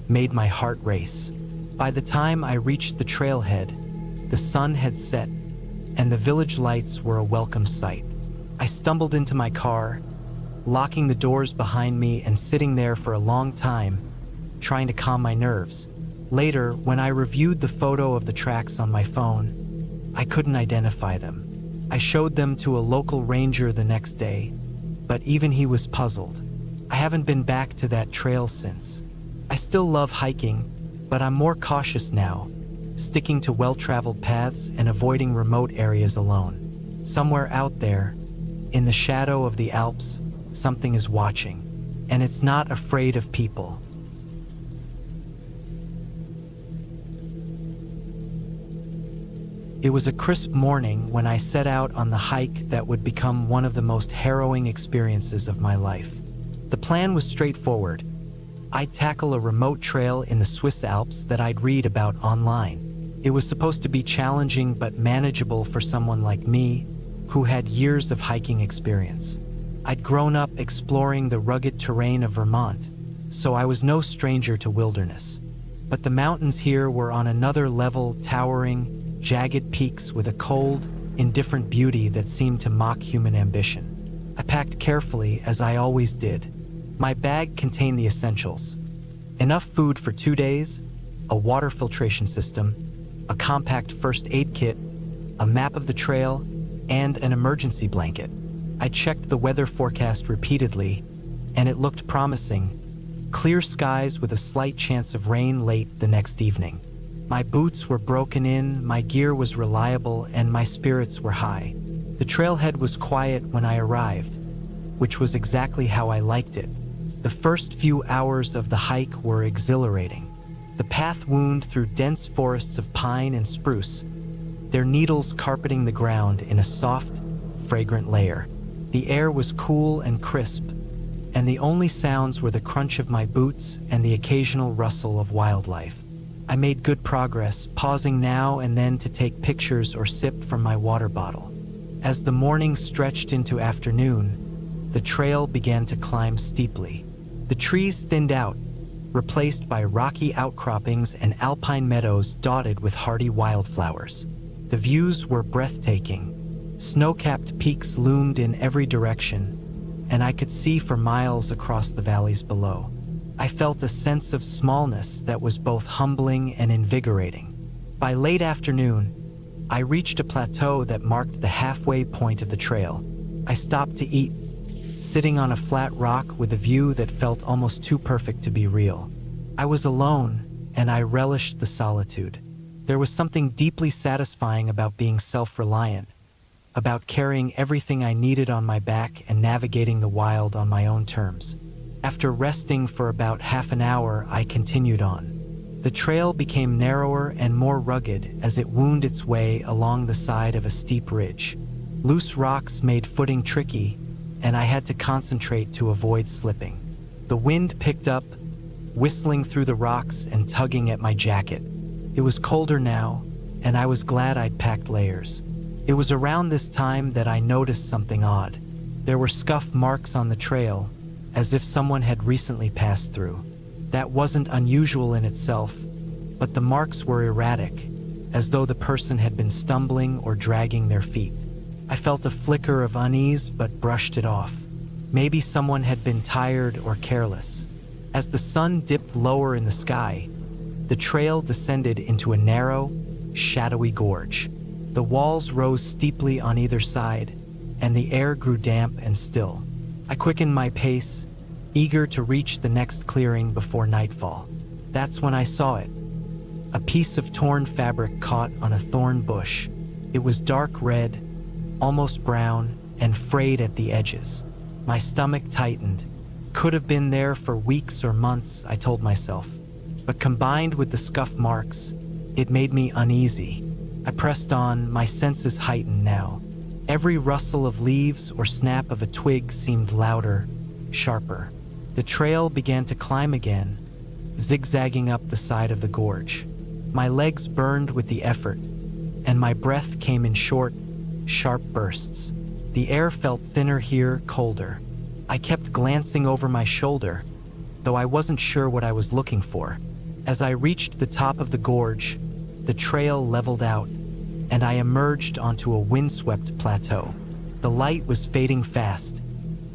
[SPEAKER 1] made my heart race. By the time I reached the trailhead, the sun had set, and the village lights were a welcome sight. I stumbled into my car, locking the doors behind me and sitting there for a long time, trying to calm my nerves. Later, when I reviewed the photo of the tracks on my phone, I couldn't identify them. I showed them to a local ranger the next day, but even he was puzzled. I haven't been back to that trail since. I still love hiking, but I'm more cautious now, sticking to well-traveled paths and avoiding remote areas alone. Somewhere out there, in the shadow of the Alps, something is watching, and it's not afraid of people. It was a crisp morning when I set out on the hike that would become one of the most harrowing experiences of my life. The plan was straightforward. I'd tackle a remote trail in the Swiss Alps that I'd read about online. It was supposed to be challenging but manageable for someone like me, who had years of hiking experience. I'd grown up exploring the rugged terrain of Vermont, so I was no stranger to wilderness. But the mountains here were on another level, towering, jagged peaks with a cold, indifferent beauty that seemed to mock human ambition. I packed carefully, as I always did. My bag contained the essentials: enough food for 2 days, a water filtration system, a compact first aid kit, a map of the trail, and an emergency blanket. I checked the weather forecast repeatedly, and it looked promising. Clear skies with a slight chance of rain late the next evening. My boots were broken in, my gear was reliable, and my spirits were high. The trailhead was quiet when I arrived, which was exactly how I liked it. The first few hours of the hike were exhilarating. The path wound through dense forests of pine and spruce, their needles carpeting the ground in a soft, fragrant layer. The air was cool and crisp, and the only sounds were the crunch of my boots and the occasional rustle of wildlife. I made good progress, pausing now and then to take pictures or sip from my water bottle. As the morning stretched into afternoon, the trail began to climb steeply. The trees thinned out, replaced by rocky outcroppings and alpine meadows dotted with hardy wildflowers. The views were breathtaking. Snow-capped peaks loomed in every direction, and I could see for miles across the valleys below. I felt a sense of smallness that was both humbling and invigorating. By late afternoon, I reached a plateau that marked the halfway point of the trail. I stopped to eat, sitting on a flat rock with a view that felt almost too perfect to be real. I was alone, and I relished the solitude. There was something deeply satisfying about being self-reliant, about carrying everything I needed on my back and navigating the wild on my own terms. After resting for about half an hour, I continued on. The trail became narrower and more rugged as it wound its way along the side of a steep ridge. Loose rocks made footing tricky, and I had to concentrate to avoid slipping. The wind picked up, whistling through the rocks and tugging at my jacket. It was colder now, and I was glad I'd packed layers. It was around this time that I noticed something odd. There were scuff marks on the trail, as if someone had recently passed through. That wasn't unusual in itself, but the marks were erratic, as though the person had been stumbling or dragging their feet. I felt a flicker of unease but brushed it off. Maybe someone had been tired or careless. As the sun dipped lower in the sky, the trail descended into a narrow, shadowy gorge. The walls rose steeply on either side, and the air grew damp and still. I quickened my pace, eager to reach the next clearing before nightfall. That's when I saw it. A piece of torn fabric caught on a thorn bush. It was dark red, almost brown, and frayed at the edges. My stomach tightened. Could have been there for weeks or months, I told myself. But combined with the scuff marks, it made me uneasy. I pressed on, my senses heightened now. Every rustle of leaves or snap of a twig seemed louder, sharper. The trail began to climb again, zigzagging up the side of the gorge. My legs burned with the effort, and my breath came in short, sharp bursts. The air felt thinner here, colder. I kept glancing over my shoulder, though I wasn't sure what I was looking for. As I reached the top of the gorge, the trail leveled out, and I emerged onto a windswept plateau. The light was fading fast,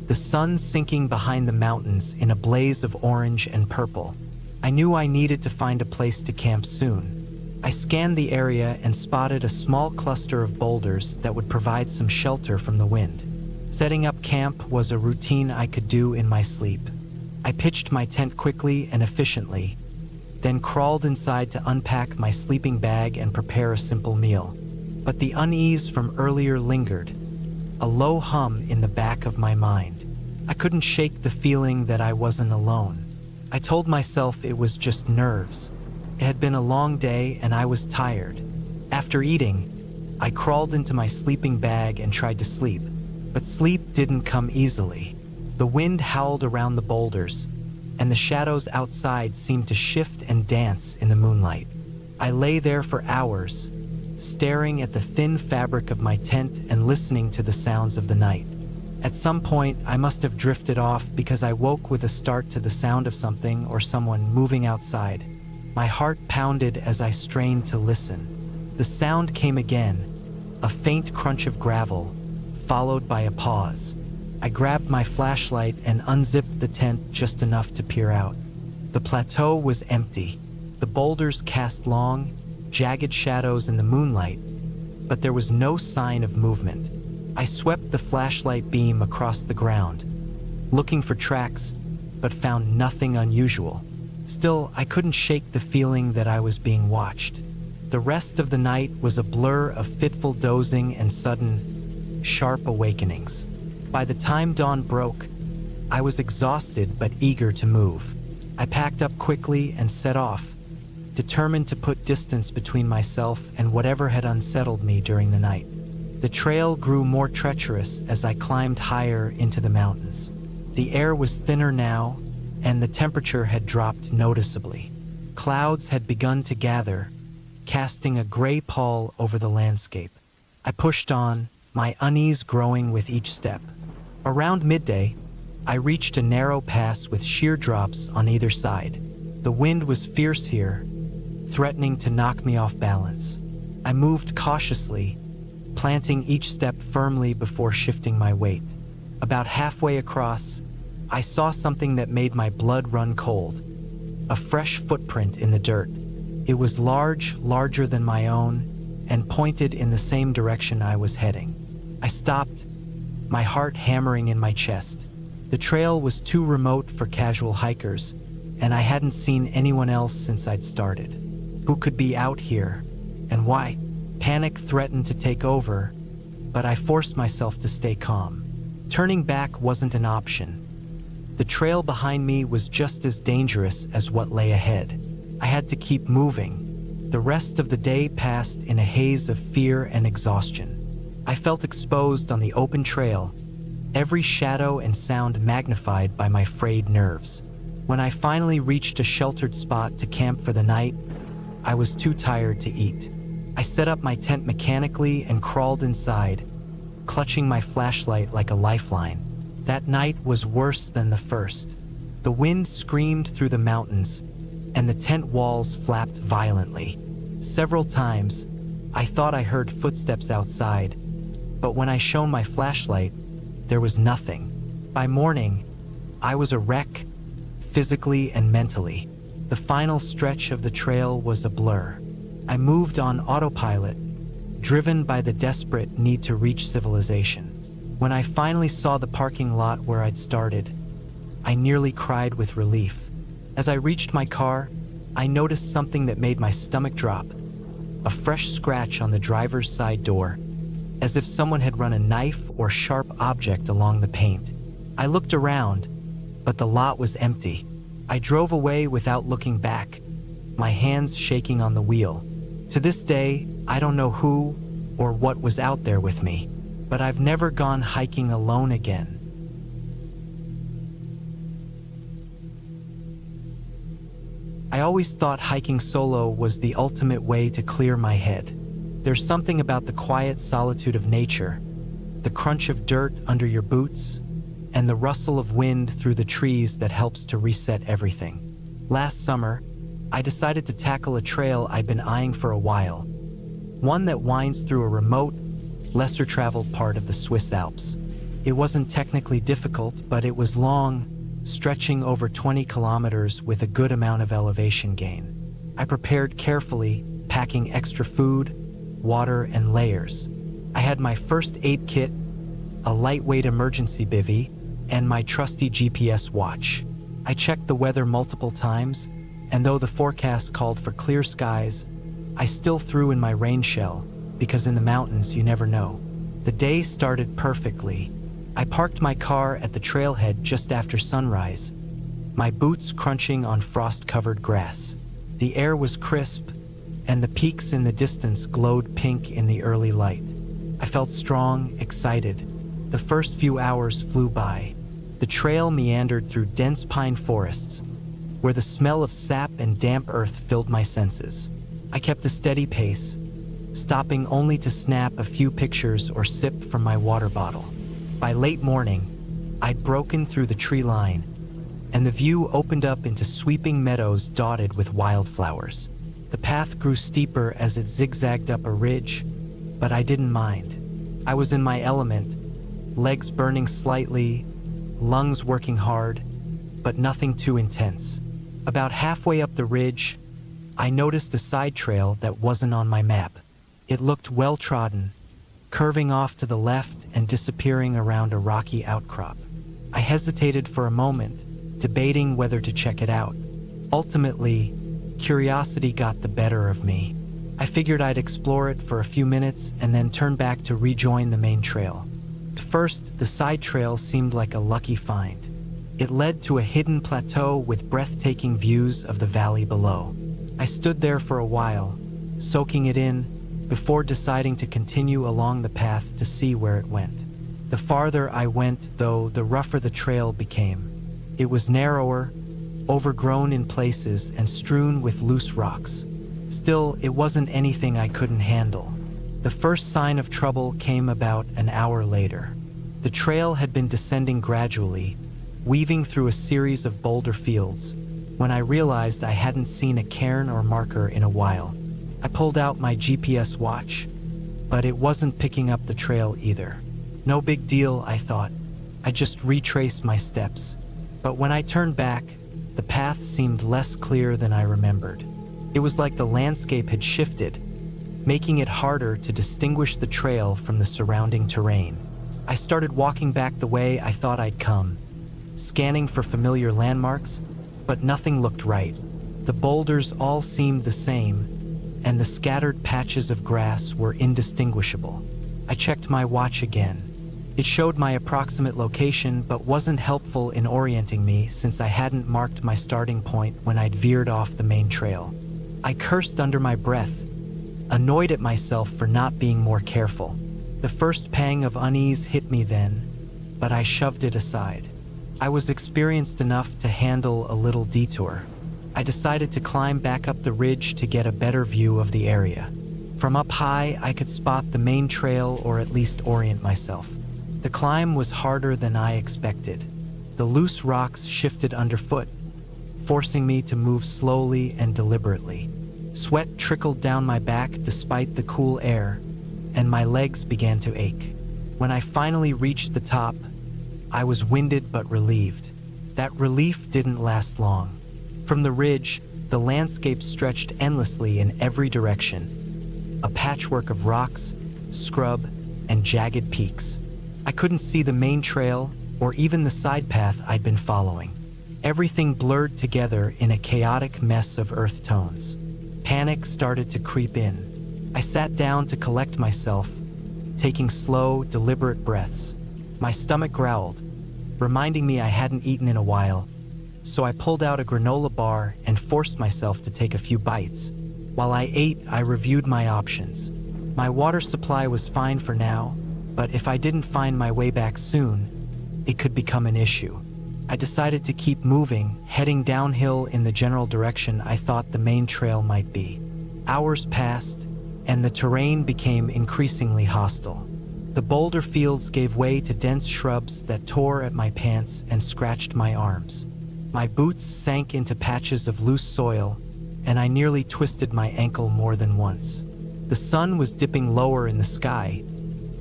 [SPEAKER 1] the sun sinking behind the mountains in a blaze of orange and purple. I knew I needed to find a place to camp soon. I scanned the area and spotted a small cluster of boulders that would provide some shelter from the wind. Setting up camp was a routine I could do in my sleep. I pitched my tent quickly and efficiently, then crawled inside to unpack my sleeping bag and prepare a simple meal. But the unease from earlier lingered, a low hum in the back of my mind. I couldn't shake the feeling that I wasn't alone. I told myself it was just nerves. It had been a long day and I was tired. After eating, I crawled into my sleeping bag and tried to sleep. But sleep didn't come easily. The wind howled around the boulders, and the shadows outside seemed to shift and dance in the moonlight. I lay there for hours, staring at the thin fabric of my tent and listening to the sounds of the night. At some point, I must have drifted off because I woke with a start to the sound of something or someone moving outside. My heart pounded as I strained to listen. The sound came again, a faint crunch of gravel, followed by a pause. I grabbed my flashlight and unzipped the tent just enough to peer out. The plateau was empty. The boulders cast long, jagged shadows in the moonlight, but there was no sign of movement. I swept the flashlight beam across the ground, looking for tracks, but found nothing unusual. Still, I couldn't shake the feeling that I was being watched. The rest of the night was a blur of fitful dozing and sudden, sharp awakenings. By the time dawn broke, I was exhausted but eager to move. I packed up quickly and set off, determined to put distance between myself and whatever had unsettled me during the night. The trail grew more treacherous as I climbed higher into the mountains. The air was thinner now, and the temperature had dropped noticeably. Clouds had begun to gather, casting a gray pall over the landscape. I pushed on, my unease growing with each step. Around midday, I reached a narrow pass with sheer drops on either side. The wind was fierce here, threatening to knock me off balance. I moved cautiously, planting each step firmly before shifting my weight. About halfway across, I saw something that made my blood run cold. A fresh footprint in the dirt. It was larger than my own, and pointed in the same direction I was heading. I stopped, my heart hammering in my chest. The trail was too remote for casual hikers, and I hadn't seen anyone else since I'd started. Who could be out here, and why? Panic threatened to take over, but I forced myself to stay calm. Turning back wasn't an option. The trail behind me was just as dangerous as what lay ahead. I had to keep moving. The rest of the day passed in a haze of fear and exhaustion. I felt exposed on the open trail, every shadow and sound magnified by my frayed nerves. When I finally reached a sheltered spot to camp for the night, I was too tired to eat. I set up my tent mechanically and crawled inside, clutching my flashlight like a lifeline. That night was worse than the first. The wind screamed through the mountains, and the tent walls flapped violently. Several times, I thought I heard footsteps outside, but when I shone my flashlight, there was nothing. By morning, I was a wreck, physically and mentally. The final stretch of the trail was a blur. I moved on autopilot, driven by the desperate need to reach civilization. When I finally saw the parking lot where I'd started, I nearly cried with relief. As I reached my car, I noticed something that made my stomach drop. A fresh scratch on the driver's side door, as if someone had run a knife or sharp object along the paint. I looked around, but the lot was empty. I drove away without looking back, my hands shaking on the wheel. To this day, I don't know who or what was out there with me, but I've never gone hiking alone again. I always thought hiking solo was the ultimate way to clear my head. There's something about the quiet solitude of nature, the crunch of dirt under your boots, and the rustle of wind through the trees that helps to reset everything. Last summer, I decided to tackle a trail I'd been eyeing for a while, one that winds through a remote, lesser-traveled part of the Swiss Alps. It wasn't technically difficult, but it was long, stretching over 20 kilometers with a good amount of elevation gain. I prepared carefully, packing extra food, water, and layers. I had my first aid kit, a lightweight emergency bivvy, and my trusty GPS watch. I checked the weather multiple times, and though the forecast called for clear skies, I still threw in my rain shell, because in the mountains you never know. The day started perfectly. I parked my car at the trailhead just after sunrise, my boots crunching on frost-covered grass. The air was crisp, and the peaks in the distance glowed pink in the early light. I felt strong, excited. The first few hours flew by. The trail meandered through dense pine forests, where the smell of sap and damp earth filled my senses. I kept a steady pace, stopping only to snap a few pictures or sip from my water bottle. By late morning, I'd broken through the tree line, and the view opened up into sweeping meadows dotted with wildflowers. The path grew steeper as it zigzagged up a ridge, but I didn't mind. I was in my element, legs burning slightly, lungs working hard, but nothing too intense. About halfway up the ridge, I noticed a side trail that wasn't on my map. It looked well-trodden, curving off to the left and disappearing around a rocky outcrop. I hesitated for a moment, debating whether to check it out. Ultimately, curiosity got the better of me. I figured I'd explore it for a few minutes and then turn back to rejoin the main trail. At first, the side trail seemed like a lucky find. It led to a hidden plateau with breathtaking views of the valley below. I stood there for a while, soaking it in, before deciding to continue along the path to see where it went. The farther I went, though, the rougher the trail became. It was narrower, overgrown in places, and strewn with loose rocks. Still, it wasn't anything I couldn't handle. The first sign of trouble came about an hour later. The trail had been descending gradually, weaving through a series of boulder fields, when I realized I hadn't seen a cairn or marker in a while. I pulled out my GPS watch, but it wasn't picking up the trail either. No big deal, I thought. I just retraced my steps. But when I turned back, the path seemed less clear than I remembered. It was like the landscape had shifted, making it harder to distinguish the trail from the surrounding terrain. I started walking back the way I thought I'd come, scanning for familiar landmarks, but nothing looked right. The boulders all seemed the same, and the scattered patches of grass were indistinguishable. I checked my watch again. It showed my approximate location, but wasn't helpful in orienting me since I hadn't marked my starting point when I'd veered off the main trail. I cursed under my breath, annoyed at myself for not being more careful. The first pang of unease hit me then, but I shoved it aside. I was experienced enough to handle a little detour. I decided to climb back up the ridge to get a better view of the area. From up high, I could spot the main trail or at least orient myself. The climb was harder than I expected. The loose rocks shifted underfoot, forcing me to move slowly and deliberately. Sweat trickled down my back despite the cool air, and my legs began to ache. When I finally reached the top, I was winded but relieved. That relief didn't last long. From the ridge, the landscape stretched endlessly in every direction, a patchwork of rocks, scrub, and jagged peaks. I couldn't see the main trail or even the side path I'd been following. Everything blurred together in a chaotic mess of earth tones. Panic started to creep in. I sat down to collect myself, taking slow, deliberate breaths. My stomach growled, reminding me I hadn't eaten in a while, so I pulled out a granola bar and forced myself to take a few bites. While I ate, I reviewed my options. My water supply was fine for now, but if I didn't find my way back soon, it could become an issue. I decided to keep moving, heading downhill in the general direction I thought the main trail might be. Hours passed, and the terrain became increasingly hostile. The boulder fields gave way to dense shrubs that tore at my pants and scratched my arms. My boots sank into patches of loose soil, and I nearly twisted my ankle more than once. The sun was dipping lower in the sky,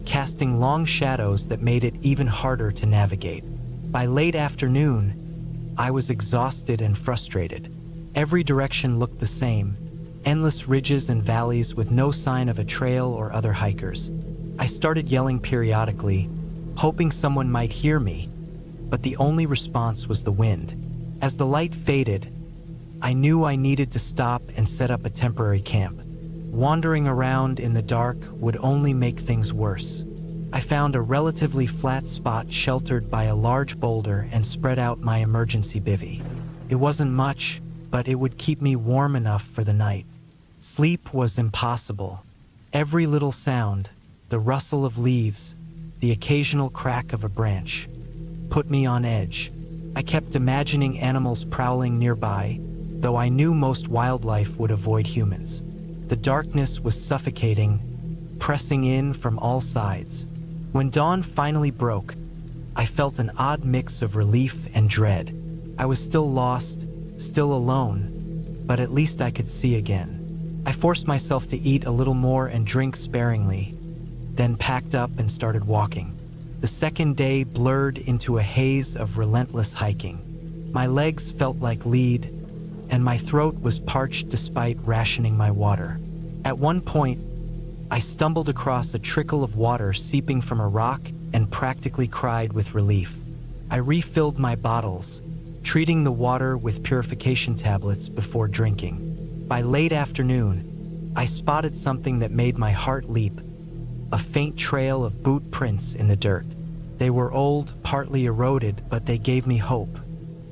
[SPEAKER 1] casting long shadows that made it even harder to navigate. By late afternoon, I was exhausted and frustrated. Every direction looked the same, endless ridges and valleys with no sign of a trail or other hikers. I started yelling periodically, hoping someone might hear me, but the only response was the wind. As the light faded, I knew I needed to stop and set up a temporary camp. Wandering around in the dark would only make things worse. I found a relatively flat spot sheltered by a large boulder and spread out my emergency bivvy. It wasn't much, but it would keep me warm enough for the night. Sleep was impossible. Every little sound, the rustle of leaves, the occasional crack of a branch, put me on edge. I kept imagining animals prowling nearby, though I knew most wildlife would avoid humans. The darkness was suffocating, pressing in from all sides. When dawn finally broke, I felt an odd mix of relief and dread. I was still lost, still alone, but at least I could see again. I forced myself to eat a little more and drink sparingly, then packed up and started walking. The second day blurred into a haze of relentless hiking. My legs felt like lead, and my throat was parched despite rationing my water. At one point, I stumbled across a trickle of water seeping from a rock and practically cried with relief. I refilled my bottles, treating the water with purification tablets before drinking. By late afternoon, I spotted something that made my heart leap: a faint trail of boot prints in the dirt. They were old, partly eroded, but they gave me hope.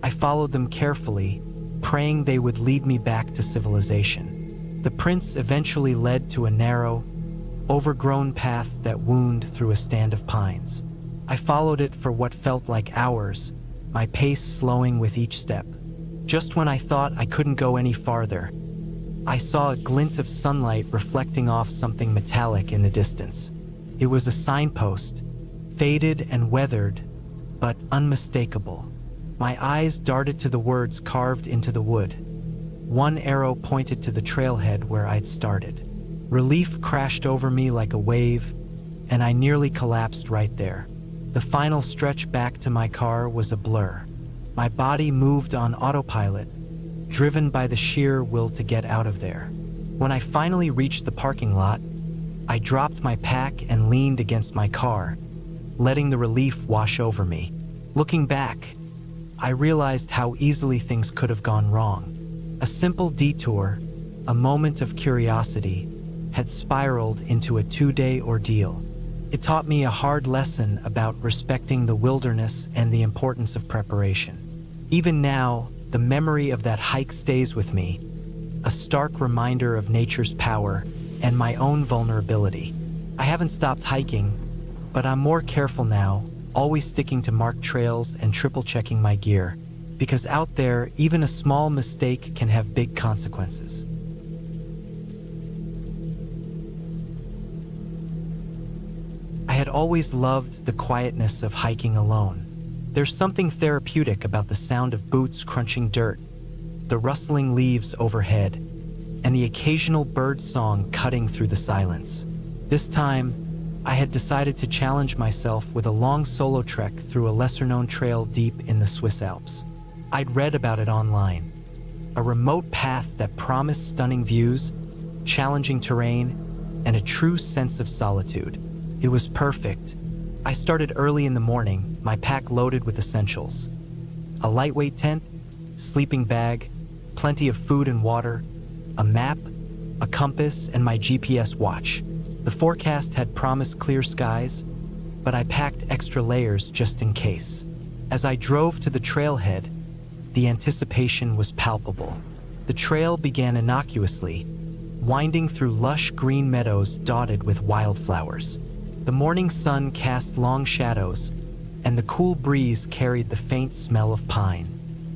[SPEAKER 1] I followed them carefully, praying they would lead me back to civilization. The prints eventually led to a narrow, overgrown path that wound through a stand of pines. I followed it for what felt like hours, my pace slowing with each step. Just when I thought I couldn't go any farther, I saw a glint of sunlight reflecting off something metallic in the distance. It was a signpost, faded and weathered, but unmistakable. My eyes darted to the words carved into the wood. One arrow pointed to the trailhead where I'd started. Relief crashed over me like a wave, and I nearly collapsed right there. The final stretch back to my car was a blur. My body moved on autopilot, driven by the sheer will to get out of there. When I finally reached the parking lot, I dropped my pack and leaned against my car, letting the relief wash over me. Looking back, I realized how easily things could have gone wrong. A simple detour, a moment of curiosity, had spiraled into a 2-day ordeal. It taught me a hard lesson about respecting the wilderness and the importance of preparation. Even now, the memory of that hike stays with me, a stark reminder of nature's power and my own vulnerability. I haven't stopped hiking, but I'm more careful now, always sticking to marked trails and triple-checking my gear, because out there, even a small mistake can have big consequences. I had always loved the quietness of hiking alone. There's something therapeutic about the sound of boots crunching dirt, the rustling leaves overhead, and the occasional bird song cutting through the silence. This time, I had decided to challenge myself with a long solo trek through a lesser-known trail deep in the Swiss Alps. I'd read about it online. A remote path that promised stunning views, challenging terrain, and a true sense of solitude. It was perfect. I started early in the morning, my pack loaded with essentials. A lightweight tent, sleeping bag, plenty of food and water, a map, a compass, and my GPS watch. The forecast had promised clear skies, but I packed extra layers just in case. As I drove to the trailhead, the anticipation was palpable. The trail began innocuously, winding through lush green meadows dotted with wildflowers. The morning sun cast long shadows, and the cool breeze carried the faint smell of pine.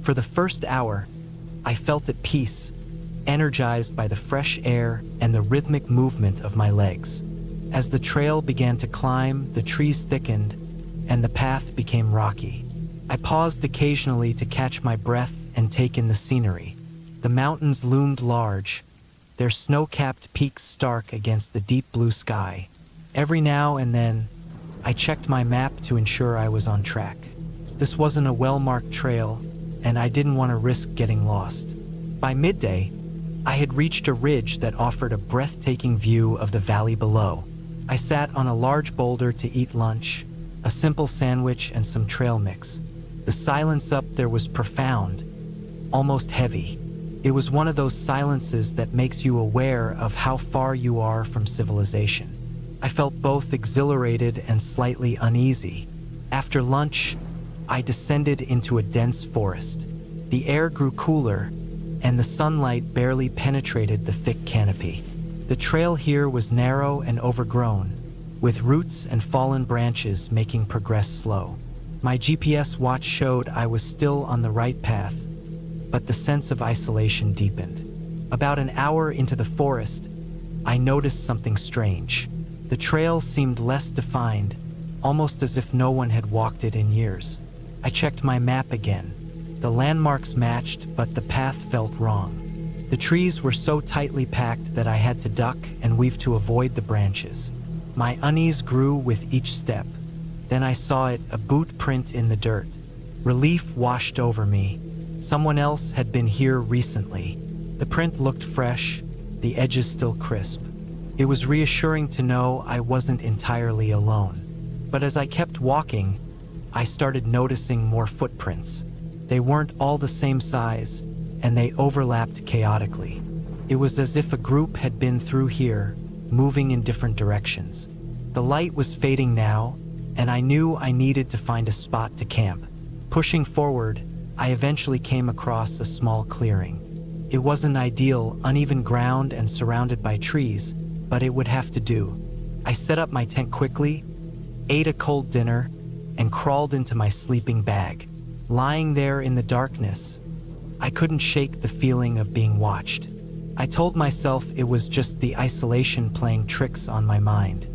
[SPEAKER 1] For the first hour, I felt at peace, energized by the fresh air and the rhythmic movement of my legs. As the trail began to climb, the trees thickened, and the path became rocky. I paused occasionally to catch my breath and take in the scenery. The mountains loomed large, their snow-capped peaks stark against the deep blue sky. Every now and then, I checked my map to ensure I was on track. This wasn't a well-marked trail, and I didn't want to risk getting lost. By midday, I had reached a ridge that offered a breathtaking view of the valley below. I sat on a large boulder to eat lunch, a simple sandwich and some trail mix. The silence up there was profound, almost heavy. It was one of those silences that makes you aware of how far you are from civilization. I felt both exhilarated and slightly uneasy. After lunch, I descended into a dense forest. The air grew cooler, and the sunlight barely penetrated the thick canopy. The trail here was narrow and overgrown, with roots and fallen branches making progress slow. My GPS watch showed I was still on the right path, but the sense of isolation deepened. About an hour into the forest, I noticed something strange. The trail seemed less defined, almost as if no one had walked it in years. I checked my map again. The landmarks matched, but the path felt wrong. The trees were so tightly packed that I had to duck and weave to avoid the branches. My unease grew with each step. Then I saw it, a boot print in the dirt. Relief washed over me. Someone else had been here recently. The print looked fresh, the edges still crisp. It was reassuring to know I wasn't entirely alone. But as I kept walking, I started noticing more footprints. They weren't all the same size, and they overlapped chaotically. It was as if a group had been through here, moving in different directions. The light was fading now, and I knew I needed to find a spot to camp. Pushing forward, I eventually came across a small clearing. It wasn't ideal, uneven ground and surrounded by trees, but it would have to do. I set up my tent quickly, ate a cold dinner, and crawled into my sleeping bag. Lying there in the darkness, I couldn't shake the feeling of being watched. I told myself it was just the isolation playing tricks on my mind.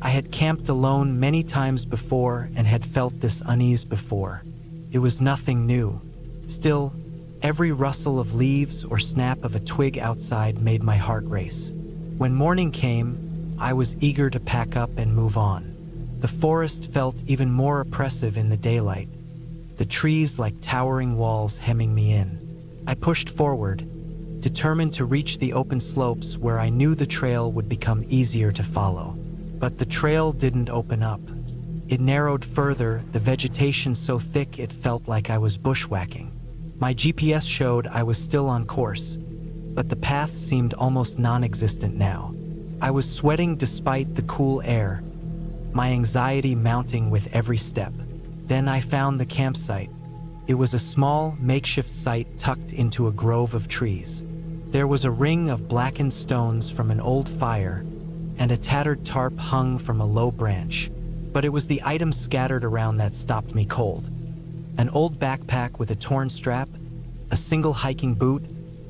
[SPEAKER 1] I had camped alone many times before and had felt this unease before. It was nothing new. Still, every rustle of leaves or snap of a twig outside made my heart race. When morning came, I was eager to pack up and move on. The forest felt even more oppressive in the daylight, the trees like towering walls hemming me in. I pushed forward, determined to reach the open slopes where I knew the trail would become easier to follow. But the trail didn't open up. It narrowed further, the vegetation so thick it felt like I was bushwhacking. My GPS showed I was still on course, but the path seemed almost non-existent now. I was sweating despite the cool air, my anxiety mounting with every step. Then I found the campsite. It was a small, makeshift site tucked into a grove of trees. There was a ring of blackened stones from an old fire, and a tattered tarp hung from a low branch. But it was the items scattered around that stopped me cold. An old backpack with a torn strap, a single hiking boot,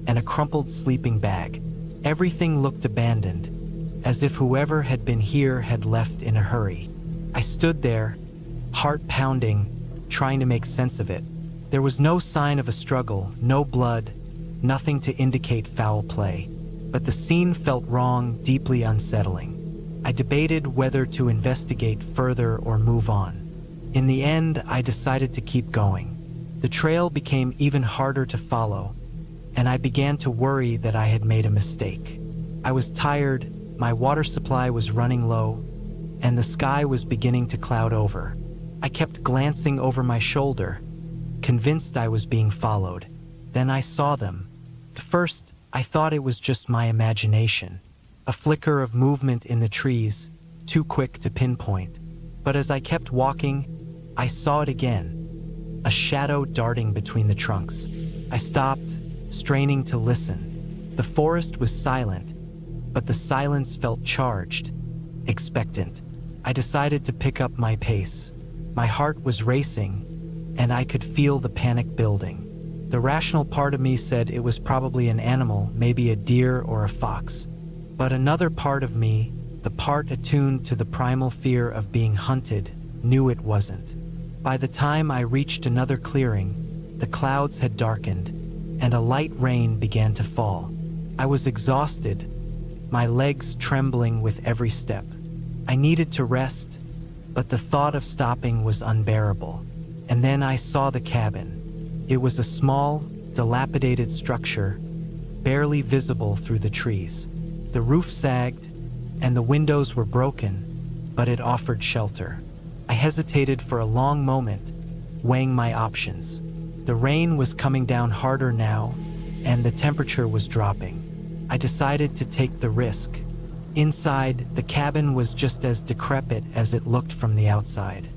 [SPEAKER 1] and a crumpled sleeping bag. Everything looked abandoned, as if whoever had been here had left in a hurry. I stood there, heart pounding, trying to make sense of it. There was no sign of a struggle, no blood, nothing to indicate foul play. But the scene felt wrong, deeply unsettling. I debated whether to investigate further or move on. In the end, I decided to keep going. The trail became even harder to follow, and I began to worry that I had made a mistake. I was tired, my water supply was running low, and the sky was beginning to cloud over. I kept glancing over my shoulder, convinced I was being followed. Then I saw them. At first, I thought it was just my imagination, a flicker of movement in the trees, too quick to pinpoint. But as I kept walking, I saw it again, a shadow darting between the trunks. I stopped, straining to listen. The forest was silent, but the silence felt charged, expectant. I decided to pick up my pace. My heart was racing, and I could feel the panic building. The rational part of me said it was probably an animal, maybe a deer or a fox. But another part of me, the part attuned to the primal fear of being hunted, knew it wasn't. By the time I reached another clearing, the clouds had darkened, and a light rain began to fall. I was exhausted, my legs trembling with every step. I needed to rest, but the thought of stopping was unbearable. And then I saw the cabin. It was a small, dilapidated structure, barely visible through the trees. The roof sagged, and the windows were broken, but it offered shelter. I hesitated for a long moment, weighing my options. The rain was coming down harder now, and the temperature was dropping. I decided to take the risk. Inside, the cabin was just as decrepit as it looked from the outside.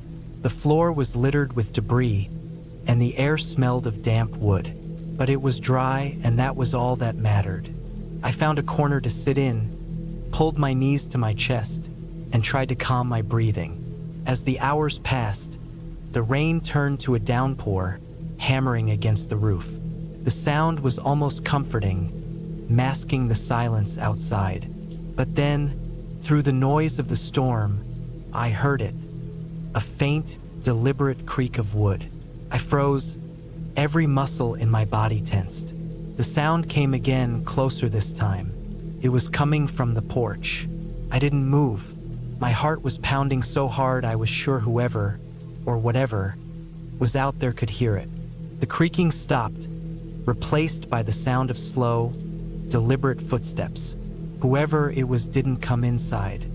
[SPEAKER 1] The floor was littered with debris, and the air smelled of damp wood. But it was dry, and that was all that mattered. I found a corner to sit in, pulled my knees to my chest, and tried to calm my breathing. As the hours passed, the rain turned to a downpour, hammering against the roof. The sound was almost comforting, masking the silence outside. But then, through the noise of the storm, I heard it. A faint, deliberate creak of wood. I froze, every muscle in my body tensed. The sound came again, closer this time. It was coming from the porch. I didn't move. My heart was pounding so hard I was sure whoever, or whatever, was out there could hear it. The creaking stopped, replaced by the sound of slow, deliberate footsteps. Whoever it was didn't come inside.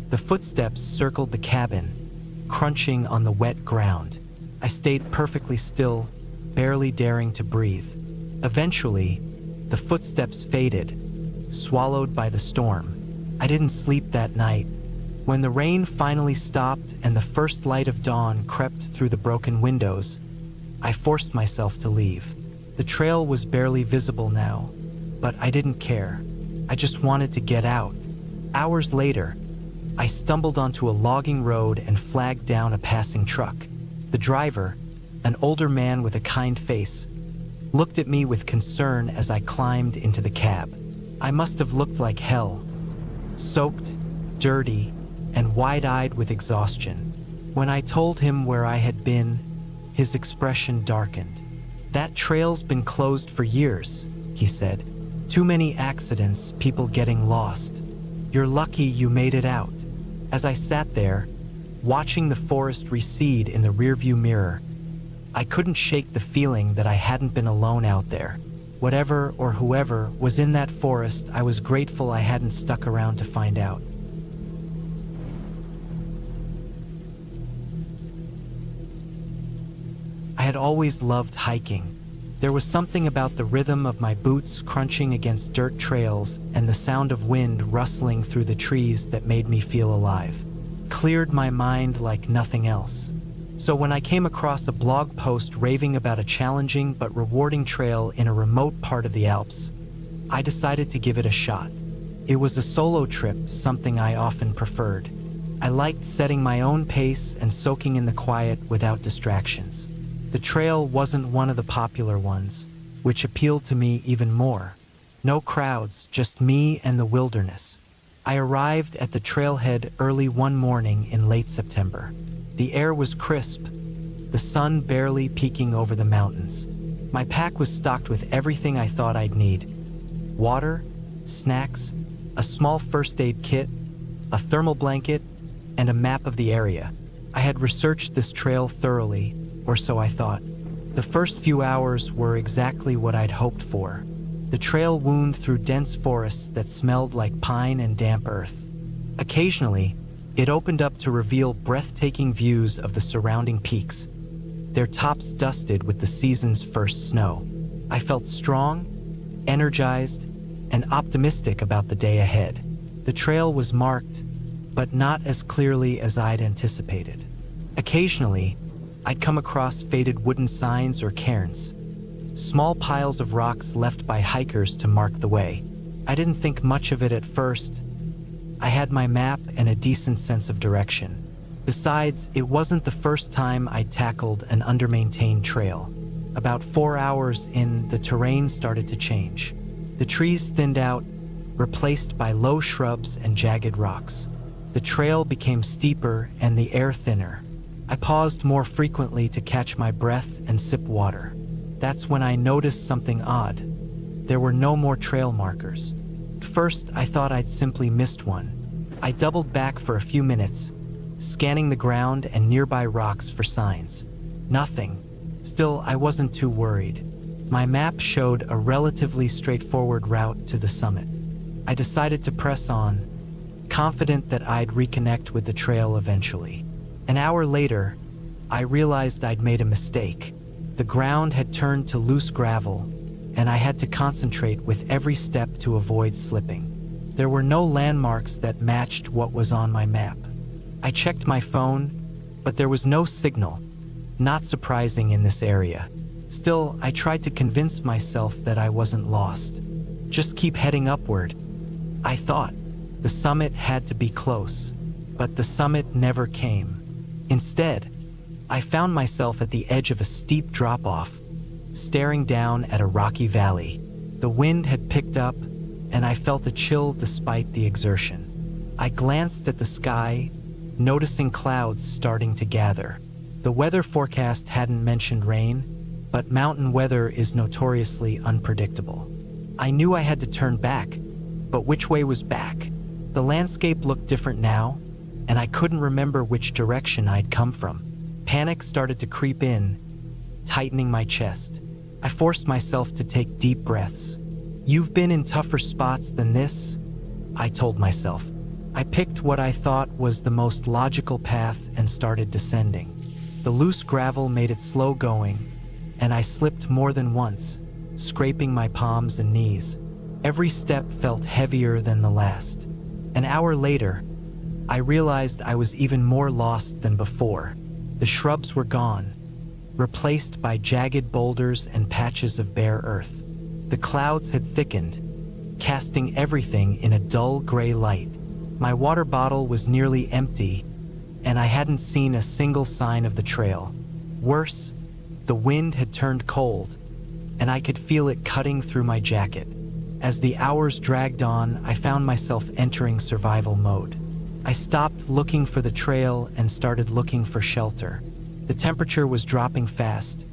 [SPEAKER 1] The footsteps circled the cabin, crunching on the wet ground. I stayed perfectly still, barely daring to breathe. Eventually, the footsteps faded, swallowed by the storm. I didn't sleep that night. When the rain finally stopped and the first light of dawn crept through the broken windows, I forced myself to leave. The trail was barely visible now, but I didn't care. I just wanted to get out. Hours later, I stumbled onto a logging road and flagged down a passing truck. The driver, an older man with a kind face, looked at me with concern as I climbed into the cab. I must have looked like hell, soaked, dirty, and wide-eyed with exhaustion. When I told him where I had been, his expression darkened. "That trail's been closed for years," he said. "Too many accidents, people getting lost. You're lucky you made it out." As I sat there, watching the forest recede in the rearview mirror, I couldn't shake the feeling that I hadn't been alone out there. Whatever or whoever was in that forest, I was grateful I hadn't stuck around to find out. I had always loved hiking. There was something about the rhythm of my boots crunching against dirt trails and the sound of wind rustling through the trees that made me feel alive. Cleared my mind like nothing else. So when I came across a blog post raving about a challenging but rewarding trail in a remote part of the Alps, I decided to give it a shot. It was a solo trip, something I often preferred. I liked setting my own pace and soaking in the quiet without distractions. The trail wasn't one of the popular ones, which appealed to me even more. No crowds, just me and the wilderness. I arrived at the trailhead early one morning in late September. The air was crisp, the sun barely peeking over the mountains. My pack was stocked with everything I thought I'd need: water, snacks, a small first aid kit, a thermal blanket, and a map of the area. I had researched this trail thoroughly, or so I thought. The first few hours were exactly what I'd hoped for. The trail wound through dense forests that smelled like pine and damp earth. Occasionally, it opened up to reveal breathtaking views of the surrounding peaks, their tops dusted with the season's first snow. I felt strong, energized, and optimistic about the day ahead. The trail was marked, but not as clearly as I'd anticipated. Occasionally, I'd come across faded wooden signs or cairns, small piles of rocks left by hikers to mark the way. I didn't think much of it at first. I had my map and a decent sense of direction. Besides, it wasn't the first time I'd tackled an under-maintained trail. About 4 hours in, the terrain started to change. The trees thinned out, replaced by low shrubs and jagged rocks. The trail became steeper and the air thinner. I paused more frequently to catch my breath and sip water. That's when I noticed something odd. There were no more trail markers. First, I thought I'd simply missed one. I doubled back for a few minutes, scanning the ground and nearby rocks for signs. Nothing. Still, I wasn't too worried. My map showed a relatively straightforward route to the summit. I decided to press on, confident that I'd reconnect with the trail eventually. An hour later, I realized I'd made a mistake. The ground had turned to loose gravel, and I had to concentrate with every step to avoid slipping. There were no landmarks that matched what was on my map. I checked my phone, but there was no signal. Not surprising in this area. Still, I tried to convince myself that I wasn't lost. Just keep heading upward, I thought. The summit had to be close, but the summit never came. Instead, I found myself at the edge of a steep drop-off, staring down at a rocky valley. The wind had picked up, and I felt a chill despite the exertion. I glanced at the sky, noticing clouds starting to gather. The weather forecast hadn't mentioned rain, but mountain weather is notoriously unpredictable. I knew I had to turn back, but which way was back? The landscape looked different now, and I couldn't remember which direction I'd come from. Panic started to creep in, tightening my chest. I forced myself to take deep breaths. "You've been in tougher spots than this," I told myself. I picked what I thought was the most logical path and started descending. The loose gravel made it slow going, and I slipped more than once, scraping my palms and knees. Every step felt heavier than the last. An hour later, I realized I was even more lost than before. The shrubs were gone, replaced by jagged boulders and patches of bare earth. The clouds had thickened, casting everything in a dull gray light. My water bottle was nearly empty, and I hadn't seen a single sign of the trail. Worse, the wind had turned cold, and I could feel it cutting through my jacket. As the hours dragged on, I found myself entering survival mode. I stopped looking for the trail and started looking for shelter. The temperature was dropping fast,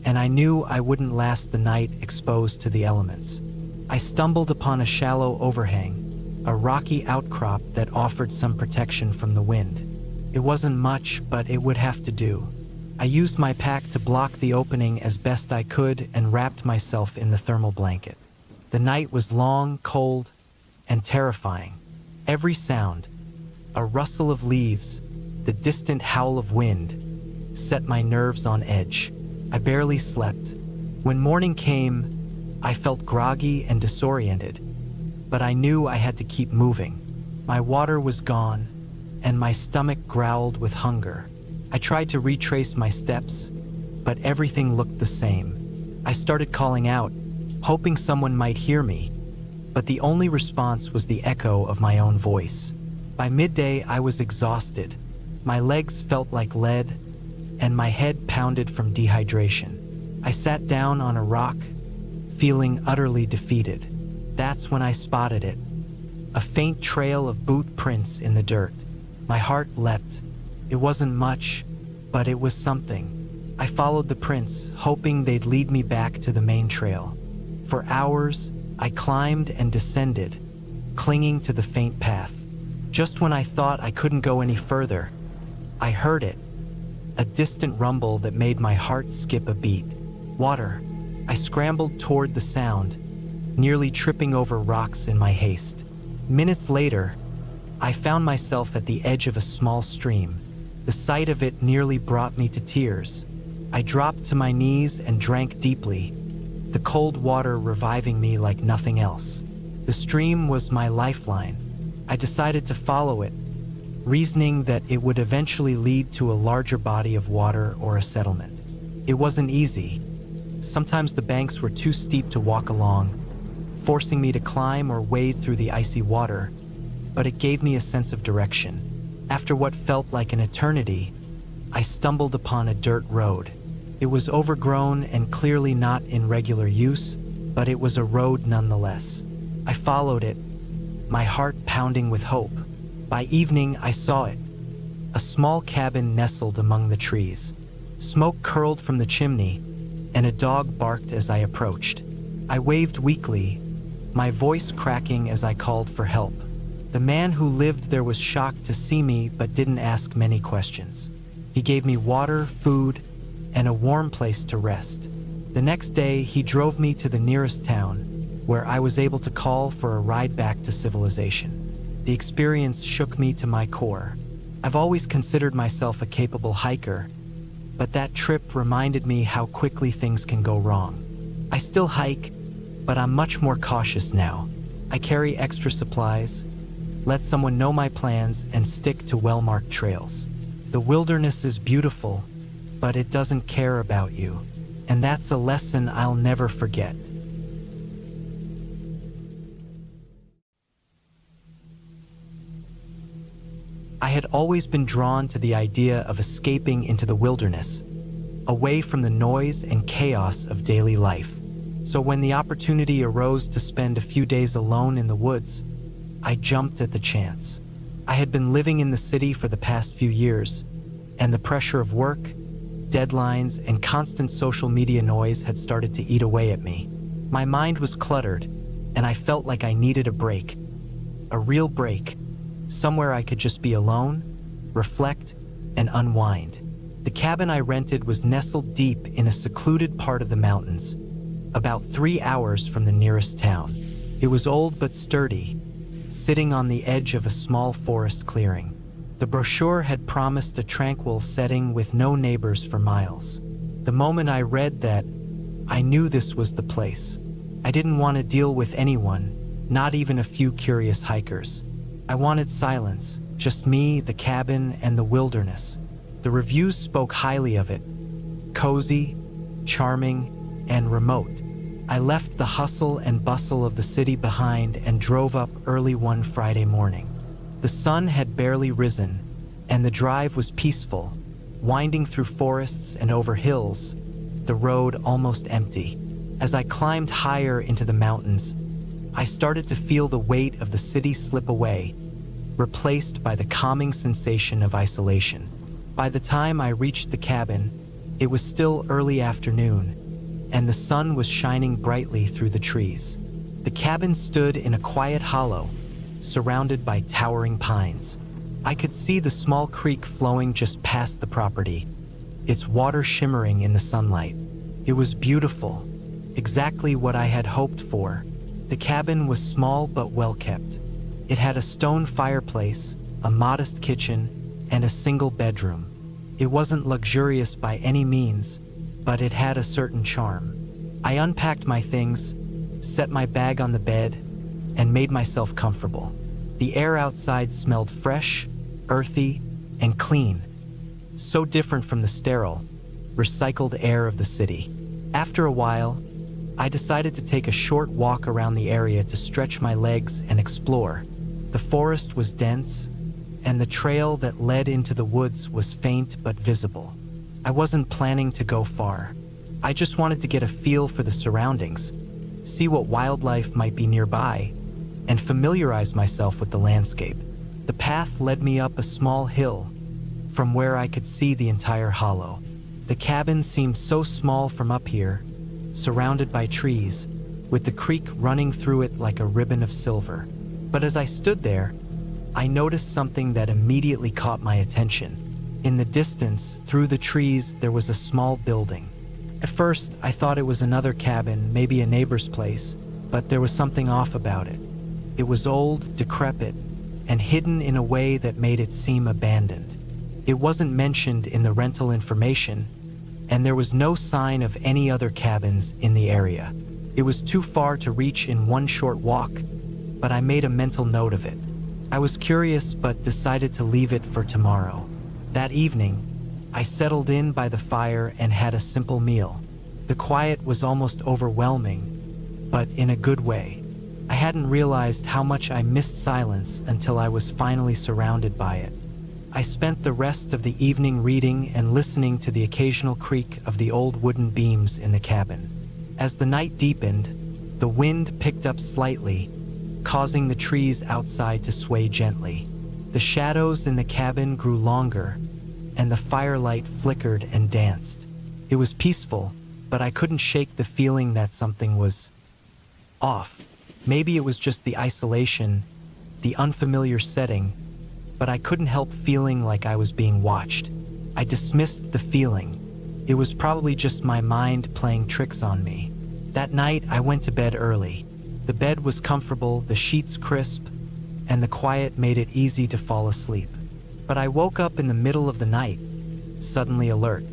[SPEAKER 1] and I knew I wouldn't last the night exposed to the elements. I stumbled upon a shallow overhang, a rocky outcrop that offered some protection from the wind. It wasn't much, but it would have to do. I used my pack to block the opening as best I could and wrapped myself in the thermal blanket. The night was long, cold, and terrifying. Every sound, a rustle of leaves, the distant howl of wind, set my nerves on edge. I barely slept. When morning came, I felt groggy and disoriented, but I knew I had to keep moving. My water was gone, and my stomach growled with hunger. I tried to retrace my steps, but everything looked the same. I started calling out, hoping someone might hear me, but the only response was the echo of my own voice. By midday, I was exhausted. My legs felt like lead, and my head pounded from dehydration. I sat down on a rock, feeling utterly defeated. That's when I spotted it, a faint trail of boot prints in the dirt. My heart leapt. It wasn't much, but it was something. I followed the prints, hoping they'd lead me back to the main trail. For hours, I climbed and descended, clinging to the faint path. Just when I thought I couldn't go any further, I heard it, a distant rumble that made my heart skip a beat. Water. I scrambled toward the sound, nearly tripping over rocks in my haste. Minutes later, I found myself at the edge of a small stream. The sight of it nearly brought me to tears. I dropped to my knees and drank deeply, the cold water reviving me like nothing else. The stream was my lifeline. I decided to follow it, reasoning that it would eventually lead to a larger body of water or a settlement. It wasn't easy. Sometimes the banks were too steep to walk along, forcing me to climb or wade through the icy water, but it gave me a sense of direction. After what felt like an eternity, I stumbled upon a dirt road. It was overgrown and clearly not in regular use, but it was a road nonetheless. I followed it, my heart pounding with hope. By evening, I saw it, a small cabin nestled among the trees. Smoke curled from the chimney, and a dog barked as I approached. I waved weakly, my voice cracking as I called for help. The man who lived there was shocked to see me but didn't ask many questions. He gave me water, food, and a warm place to rest. The next day, he drove me to the nearest town, where I was able to call for a ride back to civilization. The experience shook me to my core. I've always considered myself a capable hiker, but that trip reminded me how quickly things can go wrong. I still hike, but I'm much more cautious now. I carry extra supplies, let someone know my plans, and stick to well-marked trails. The wilderness is beautiful, but it doesn't care about you, and that's a lesson I'll never forget. I had always been drawn to the idea of escaping into the wilderness, away from the noise and chaos of daily life. So when the opportunity arose to spend a few days alone in the woods, I jumped at the chance. I had been living in the city for the past few years, and the pressure of work, deadlines, and constant social media noise had started to eat away at me. My mind was cluttered, and I felt like I needed a break. A real break. Somewhere I could just be alone, reflect, and unwind. The cabin I rented was nestled deep in a secluded part of the mountains, about 3 hours from the nearest town. It was old but sturdy, sitting on the edge of a small forest clearing. The brochure had promised a tranquil setting with no neighbors for miles. The moment I read that, I knew this was the place. I didn't want to deal with anyone, not even a few curious hikers. I wanted silence, just me, the cabin, and the wilderness. The reviews spoke highly of it. Cozy, charming, and remote. I left the hustle and bustle of the city behind and drove up early one Friday morning. The sun had barely risen, and the drive was peaceful, winding through forests and over hills, the road almost empty. As I climbed higher into the mountains, I started to feel the weight of the city slip away, replaced by the calming sensation of isolation. By the time I reached the cabin, it was still early afternoon, and the sun was shining brightly through the trees. The cabin stood in a quiet hollow, surrounded by towering pines. I could see the small creek flowing just past the property, its water shimmering in the sunlight. It was beautiful, exactly what I had hoped for. The cabin was small but well kept. It had a stone fireplace, a modest kitchen, and a single bedroom. It wasn't luxurious by any means, but it had a certain charm. I unpacked my things, set my bag on the bed, and made myself comfortable. The air outside smelled fresh, earthy, and clean, so different from the sterile, recycled air of the city. After a while, I decided to take a short walk around the area to stretch my legs and explore. The forest was dense, and the trail that led into the woods was faint but visible. I wasn't planning to go far. I just wanted to get a feel for the surroundings, see what wildlife might be nearby, and familiarize myself with the landscape. The path led me up a small hill, from where I could see the entire hollow. The cabin seemed so small from up here, surrounded by trees, with the creek running through it like a ribbon of silver. But as I stood there, I noticed something that immediately caught my attention. In the distance, through the trees, there was a small building. At first, I thought it was another cabin, maybe a neighbor's place, but there was something off about it. It was old, decrepit, and hidden in a way that made it seem abandoned. It wasn't mentioned in the rental information, and there was no sign of any other cabins in the area. It was too far to reach in one short walk, but I made a mental note of it. I was curious but decided to leave it for tomorrow. That evening, I settled in by the fire and had a simple meal. The quiet was almost overwhelming, but in a good way. I hadn't realized how much I missed silence until I was finally surrounded by it. I spent the rest of the evening reading and listening to the occasional creak of the old wooden beams in the cabin. As the night deepened, the wind picked up slightly, causing the trees outside to sway gently. The shadows in the cabin grew longer, and the firelight flickered and danced. It was peaceful, but I couldn't shake the feeling that something was off. Maybe it was just the isolation, the unfamiliar setting, but I couldn't help feeling like I was being watched. I dismissed the feeling. It was probably just my mind playing tricks on me. That night, I went to bed early. The bed was comfortable, the sheets crisp, and the quiet made it easy to fall asleep. But I woke up in the middle of the night, suddenly alert.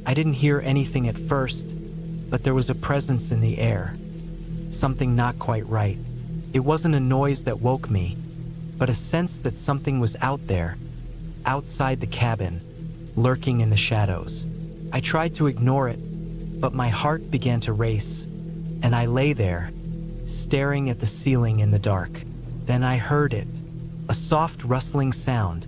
[SPEAKER 1] I didn't hear anything at first, but there was a presence in the air. Something not quite right. It wasn't a noise that woke me, but a sense that something was out there, outside the cabin, lurking in the shadows. I tried to ignore it, but my heart began to race, and I lay there, staring at the ceiling in the dark. Then I heard it, a soft rustling sound,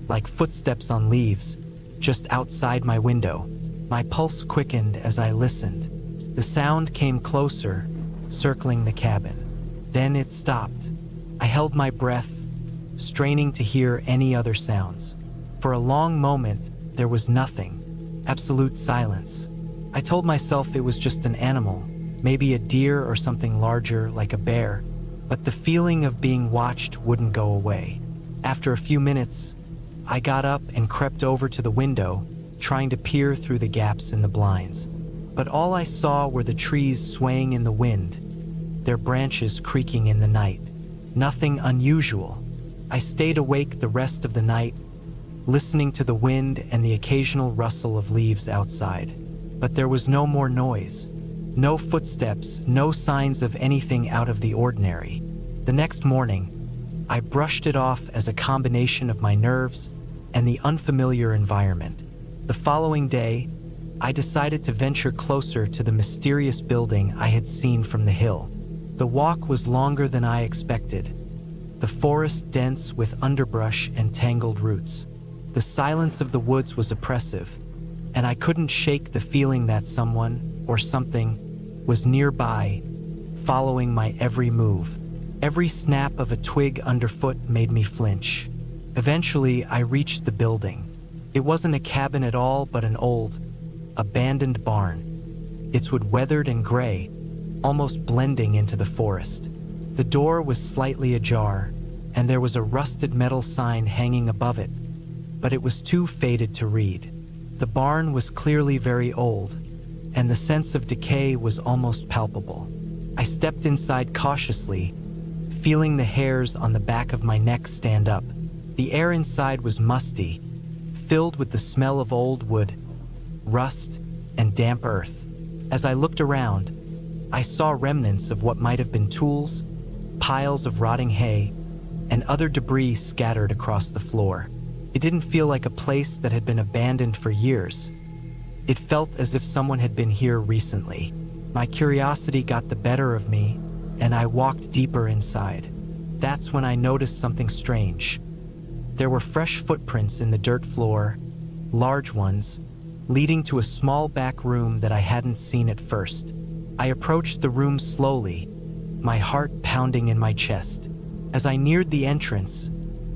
[SPEAKER 1] like footsteps on leaves, just outside my window. My pulse quickened as I listened. The sound came closer, circling the cabin. Then it stopped. I held my breath, straining to hear any other sounds. For a long moment, there was nothing, absolute silence. I told myself it was just an animal, maybe a deer or something larger like a bear, but the feeling of being watched wouldn't go away. After a few minutes, I got up and crept over to the window, trying to peer through the gaps in the blinds. But all I saw were the trees swaying in the wind, their branches creaking in the night. Nothing unusual. I stayed awake the rest of the night, listening to the wind and the occasional rustle of leaves outside. But there was no more noise. No footsteps, no signs of anything out of the ordinary. The next morning, I brushed it off as a combination of my nerves and the unfamiliar environment. The following day, I decided to venture closer to the mysterious building I had seen from the hill. The walk was longer than I expected, the forest dense with underbrush and tangled roots. The silence of the woods was oppressive, and I couldn't shake the feeling that someone or something was nearby, following my every move. Every snap of a twig underfoot made me flinch. Eventually, I reached the building. It wasn't a cabin at all, but an old, abandoned barn, its wood weathered and gray, almost blending into the forest. The door was slightly ajar, and there was a rusted metal sign hanging above it, but it was too faded to read. The barn was clearly very old, and the sense of decay was almost palpable. I stepped inside cautiously, feeling the hairs on the back of my neck stand up. The air inside was musty, filled with the smell of old wood, rust, and damp earth. As I looked around, I saw remnants of what might have been tools, piles of rotting hay, and other debris scattered across the floor. It didn't feel like a place that had been abandoned for years. It felt as if someone had been here recently. My curiosity got the better of me, and I walked deeper inside. That's when I noticed something strange. There were fresh footprints in the dirt floor, large ones, leading to a small back room that I hadn't seen at first. I approached the room slowly, my heart pounding in my chest. As I neared the entrance,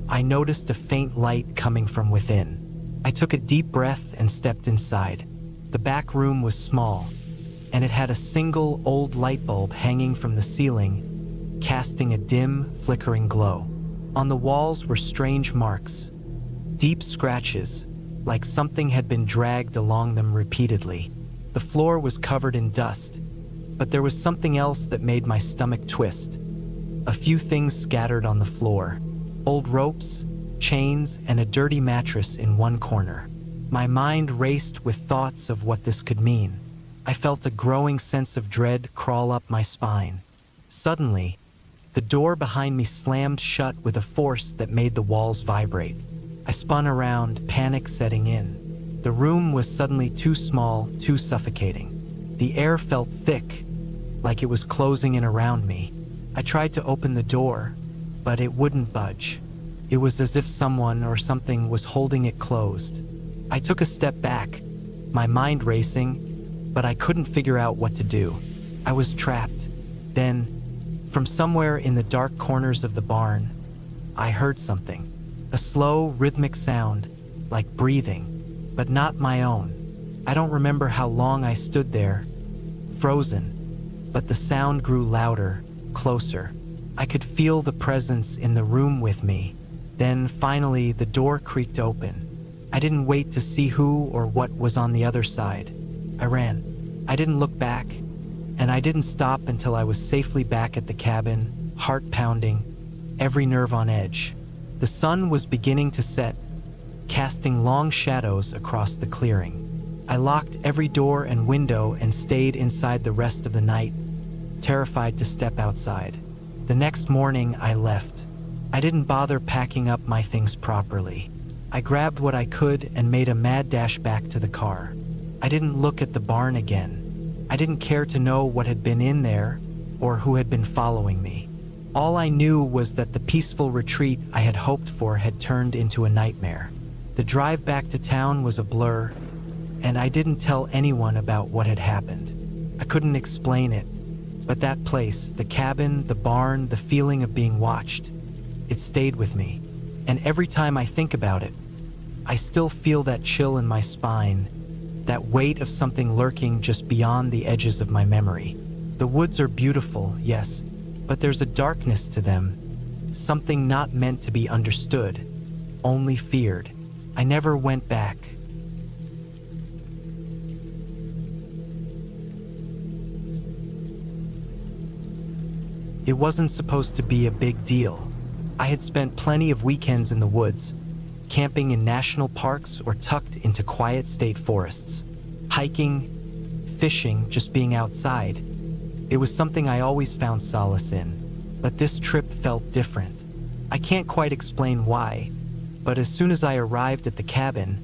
[SPEAKER 1] I noticed a faint light coming from within. I took a deep breath and stepped inside. The back room was small, and it had a single old light bulb hanging from the ceiling, casting a dim, flickering glow. On the walls were strange marks, deep scratches, like something had been dragged along them repeatedly. The floor was covered in dust, but there was something else that made my stomach twist. A few things scattered on the floor, old ropes, chains, and a dirty mattress in one corner. My mind raced with thoughts of what this could mean. I felt a growing sense of dread crawl up my spine. Suddenly, the door behind me slammed shut with a force that made the walls vibrate. I spun around, panic setting in. The room was suddenly too small, too suffocating. The air felt thick, like it was closing in around me. I tried to open the door, but it wouldn't budge. It was as if someone or something was holding it closed. I took a step back, my mind racing, but I couldn't figure out what to do. I was trapped. Then, from somewhere in the dark corners of the barn, I heard something. A slow, rhythmic sound, like breathing, but not my own. I don't remember how long I stood there, frozen, but the sound grew louder, closer. I could feel the presence in the room with me. Then, finally, the door creaked open. I didn't wait to see who or what was on the other side. I ran. I didn't look back, and I didn't stop until I was safely back at the cabin, heart pounding, every nerve on edge. The sun was beginning to set, casting long shadows across the clearing. I locked every door and window and stayed inside the rest of the night, terrified to step outside. The next morning, I left. I didn't bother packing up my things properly. I grabbed what I could and made a mad dash back to the car. I didn't look at the barn again. I didn't care to know what had been in there or who had been following me. All I knew was that the peaceful retreat I had hoped for had turned into a nightmare. The drive back to town was a blur, and I didn't tell anyone about what had happened. I couldn't explain it, but that place, the cabin, the barn, the feeling of being watched, it stayed with me. And every time I think about it, I still feel that chill in my spine, that weight of something lurking just beyond the edges of my memory. The woods are beautiful, yes, but there's a darkness to them, something not meant to be understood, only feared. I never went back. It wasn't supposed to be a big deal. I had spent plenty of weekends in the woods, camping in national parks or tucked into quiet state forests, hiking, fishing, just being outside. It was something I always found solace in, but this trip felt different. I can't quite explain why, but as soon as I arrived at the cabin,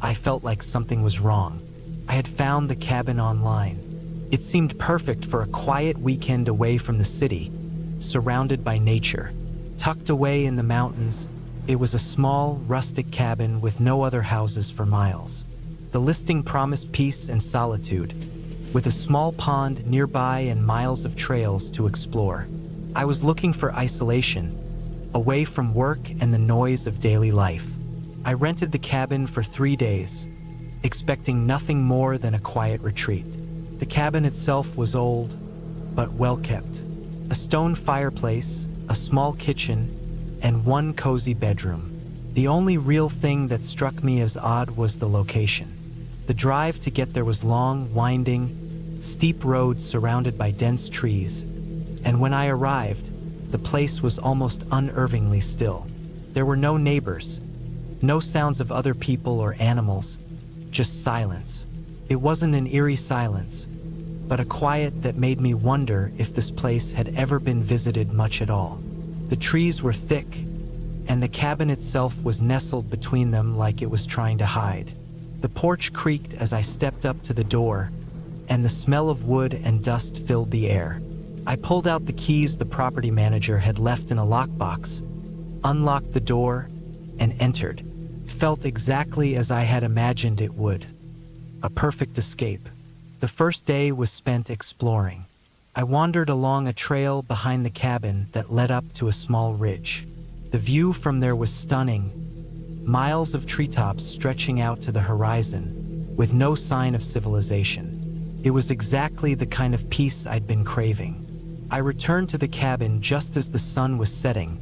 [SPEAKER 1] I felt like something was wrong. I had found the cabin online. It seemed perfect for a quiet weekend away from the city, surrounded by nature. Tucked away in the mountains, it was a small, rustic cabin with no other houses for miles. The listing promised peace and solitude, with a small pond nearby and miles of trails to explore. I was looking for isolation, away from work and the noise of daily life. I rented the cabin for 3 days, expecting nothing more than a quiet retreat. The cabin itself was old, but well kept. A stone fireplace, a small kitchen, and one cozy bedroom. The only real thing that struck me as odd was the location. The drive to get there was long, winding, steep roads surrounded by dense trees, and when I arrived, the place was almost unnervingly still. There were no neighbors, no sounds of other people or animals, just silence. It wasn't an eerie silence, but a quiet that made me wonder if this place had ever been visited much at all. The trees were thick, and the cabin itself was nestled between them like it was trying to hide. The porch creaked as I stepped up to the door, and the smell of wood and dust filled the air. I pulled out the keys the property manager had left in a lockbox, unlocked the door, and entered. It felt exactly as I had imagined it would. A perfect escape. The first day was spent exploring. I wandered along a trail behind the cabin that led up to a small ridge. The view from there was stunning, miles of treetops stretching out to the horizon, with no sign of civilization. It was exactly the kind of peace I'd been craving. I returned to the cabin just as the sun was setting,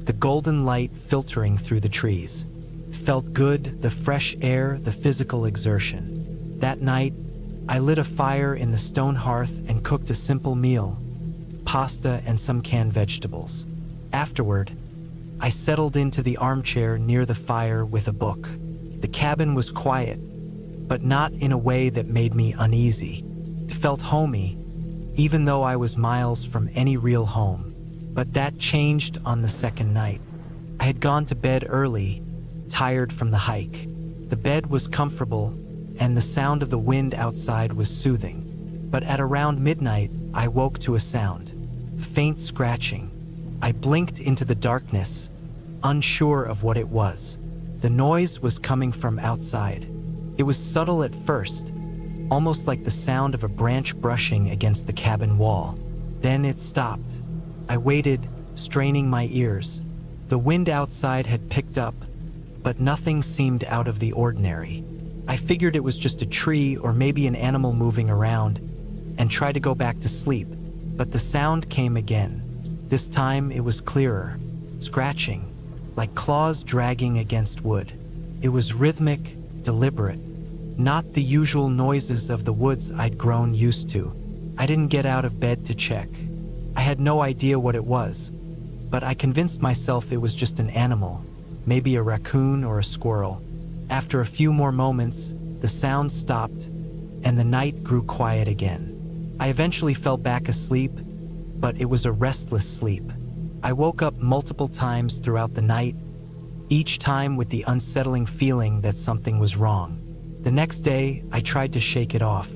[SPEAKER 1] the golden light filtering through the trees. It felt good, the fresh air, the physical exertion. That night, I lit a fire in the stone hearth and cooked a simple meal, pasta and some canned vegetables. Afterward, I settled into the armchair near the fire with a book. The cabin was quiet, but not in a way that made me uneasy. It felt homey, even though I was miles from any real home. But that changed on the second night. I had gone to bed early, tired from the hike. The bed was comfortable, and the sound of the wind outside was soothing. But at around midnight, I woke to a sound, faint scratching. I blinked into the darkness, unsure of what it was. The noise was coming from outside. It was subtle at first, almost like the sound of a branch brushing against the cabin wall. Then it stopped. I waited, straining my ears. The wind outside had picked up, but nothing seemed out of the ordinary. I figured it was just a tree or maybe an animal moving around, and tried to go back to sleep. But the sound came again. This time it was clearer, scratching, like claws dragging against wood. It was rhythmic, deliberate, not the usual noises of the woods I'd grown used to. I didn't get out of bed to check. I had no idea what it was, but I convinced myself it was just an animal, maybe a raccoon or a squirrel. After a few more moments, the sound stopped and the night grew quiet again. I eventually fell back asleep, but it was a restless sleep. I woke up multiple times throughout the night, each time with the unsettling feeling that something was wrong. The next day, I tried to shake it off.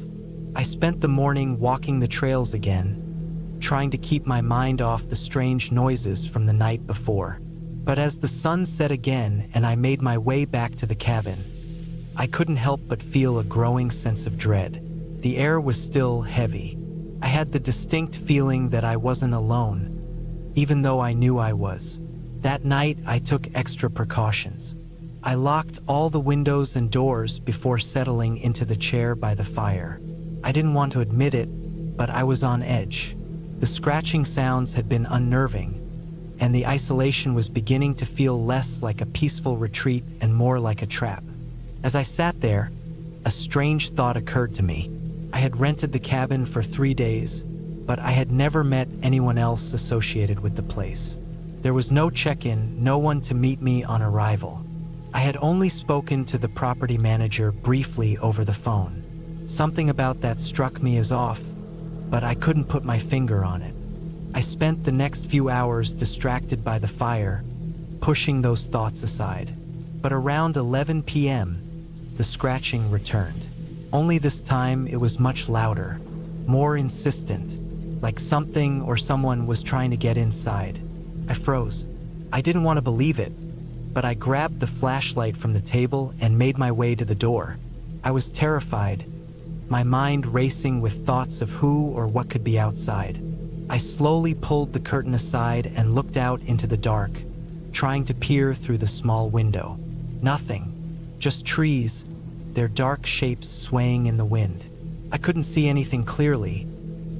[SPEAKER 1] I spent the morning walking the trails again, trying to keep my mind off the strange noises from the night before. But as the sun set again and I made my way back to the cabin, I couldn't help but feel a growing sense of dread. The air was still heavy. I had the distinct feeling that I wasn't alone, even though I knew I was. That night, I took extra precautions. I locked all the windows and doors before settling into the chair by the fire. I didn't want to admit it, but I was on edge. The scratching sounds had been unnerving, and the isolation was beginning to feel less like a peaceful retreat and more like a trap. As I sat there, a strange thought occurred to me. I had rented the cabin for 3 days, but I had never met anyone else associated with the place. There was no check-in, no one to meet me on arrival. I had only spoken to the property manager briefly over the phone. Something about that struck me as off, but I couldn't put my finger on it. I spent the next few hours distracted by the fire, pushing those thoughts aside. But around 11 p.m., the scratching returned. Only this time it was much louder, more insistent, like something or someone was trying to get inside. I froze. I didn't want to believe it, but I grabbed the flashlight from the table and made my way to the door. I was terrified, my mind racing with thoughts of who or what could be outside. I slowly pulled the curtain aside and looked out into the dark, trying to peer through the small window. Nothing, just trees, their dark shapes swaying in the wind. I couldn't see anything clearly,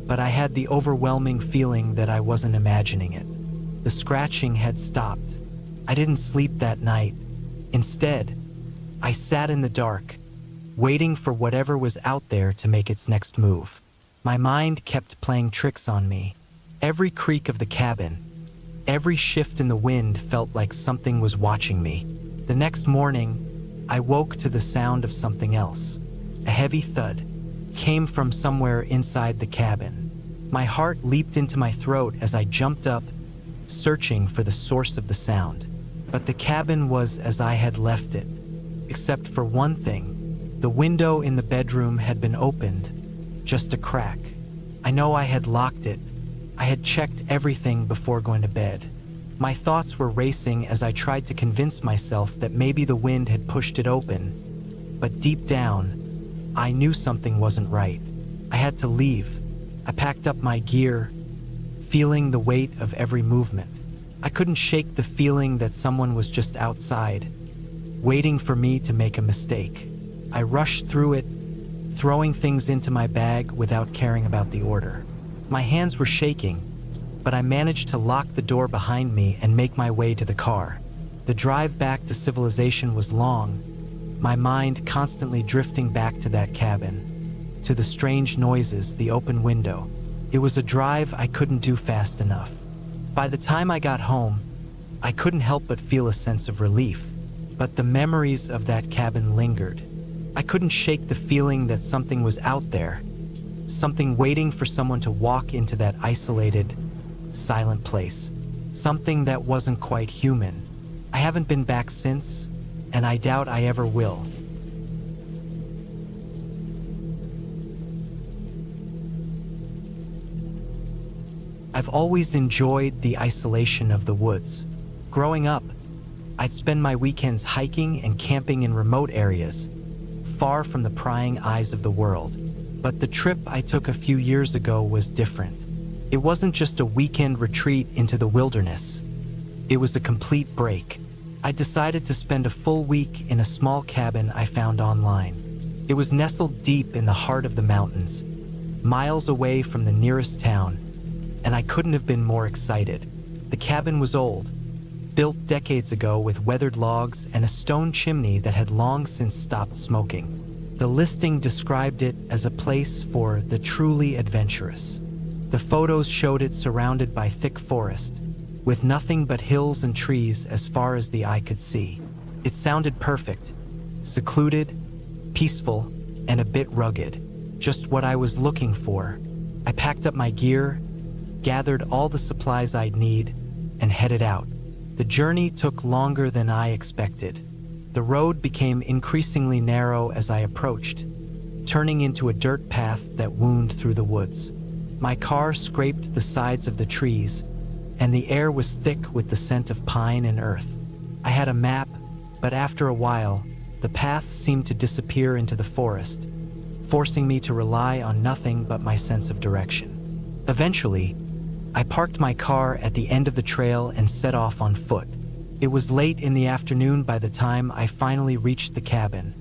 [SPEAKER 1] but I had the overwhelming feeling that I wasn't imagining it. The scratching had stopped. I didn't sleep that night. Instead, I sat in the dark, waiting for whatever was out there to make its next move. My mind kept playing tricks on me. Every creak of the cabin, every shift in the wind felt like something was watching me. The next morning, I woke to the sound of something else. A heavy thud came from somewhere inside the cabin. My heart leaped into my throat as I jumped up, searching for the source of the sound. But the cabin was as I had left it, except for one thing. The window in the bedroom had been opened, just a crack. I know I had locked it. I had checked everything before going to bed. My thoughts were racing as I tried to convince myself that maybe the wind had pushed it open. But deep down, I knew something wasn't right. I had to leave. I packed up my gear, feeling the weight of every movement. I couldn't shake the feeling that someone was just outside, waiting for me to make a mistake. I rushed through it, throwing things into my bag without caring about the order. My hands were shaking, but I managed to lock the door behind me and make my way to the car. The drive back to civilization was long, my mind constantly drifting back to that cabin, to the strange noises, the open window. It was a drive I couldn't do fast enough. By the time I got home, I couldn't help but feel a sense of relief, but the memories of that cabin lingered. I couldn't shake the feeling that something was out there, something waiting for someone to walk into that isolated, silent place, something that wasn't quite human. I haven't been back since, and I doubt I ever will. I've always enjoyed the isolation of the woods. Growing up, I'd spend my weekends hiking and camping in remote areas, far from the prying eyes of the world. But the trip I took a few years ago was different. It wasn't just a weekend retreat into the wilderness. It was a complete break. I decided to spend a full week in a small cabin I found online. It was nestled deep in the heart of the mountains, miles away from the nearest town, and I couldn't have been more excited. The cabin was old, built decades ago with weathered logs and a stone chimney that had long since stopped smoking. The listing described it as a place for the truly adventurous. The photos showed it surrounded by thick forest, with nothing but hills and trees as far as the eye could see. It sounded perfect, secluded, peaceful, and a bit rugged. Just what I was looking for. I packed up my gear, gathered all the supplies I'd need, and headed out. The journey took longer than I expected. The road became increasingly narrow as I approached, turning into a dirt path that wound through the woods. My car scraped the sides of the trees, and the air was thick with the scent of pine and earth. I had a map, but after a while, the path seemed to disappear into the forest, forcing me to rely on nothing but my sense of direction. Eventually, I parked my car at the end of the trail and set off on foot. It was late in the afternoon by the time I finally reached the cabin,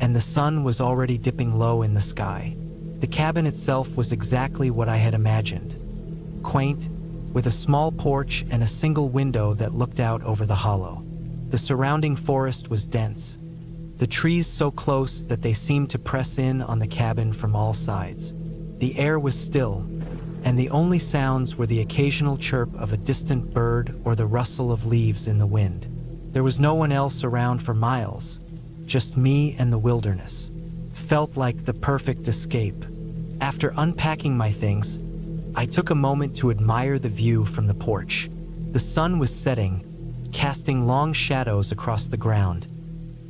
[SPEAKER 1] and the sun was already dipping low in the sky. The cabin itself was exactly what I had imagined. Quaint, with a small porch and a single window that looked out over the hollow. The surrounding forest was dense, the trees so close that they seemed to press in on the cabin from all sides. The air was still, and the only sounds were the occasional chirp of a distant bird or the rustle of leaves in the wind. There was no one else around for miles, just me and the wilderness. Felt like the perfect escape. After unpacking my things, I took a moment to admire the view from the porch. The sun was setting, casting long shadows across the ground,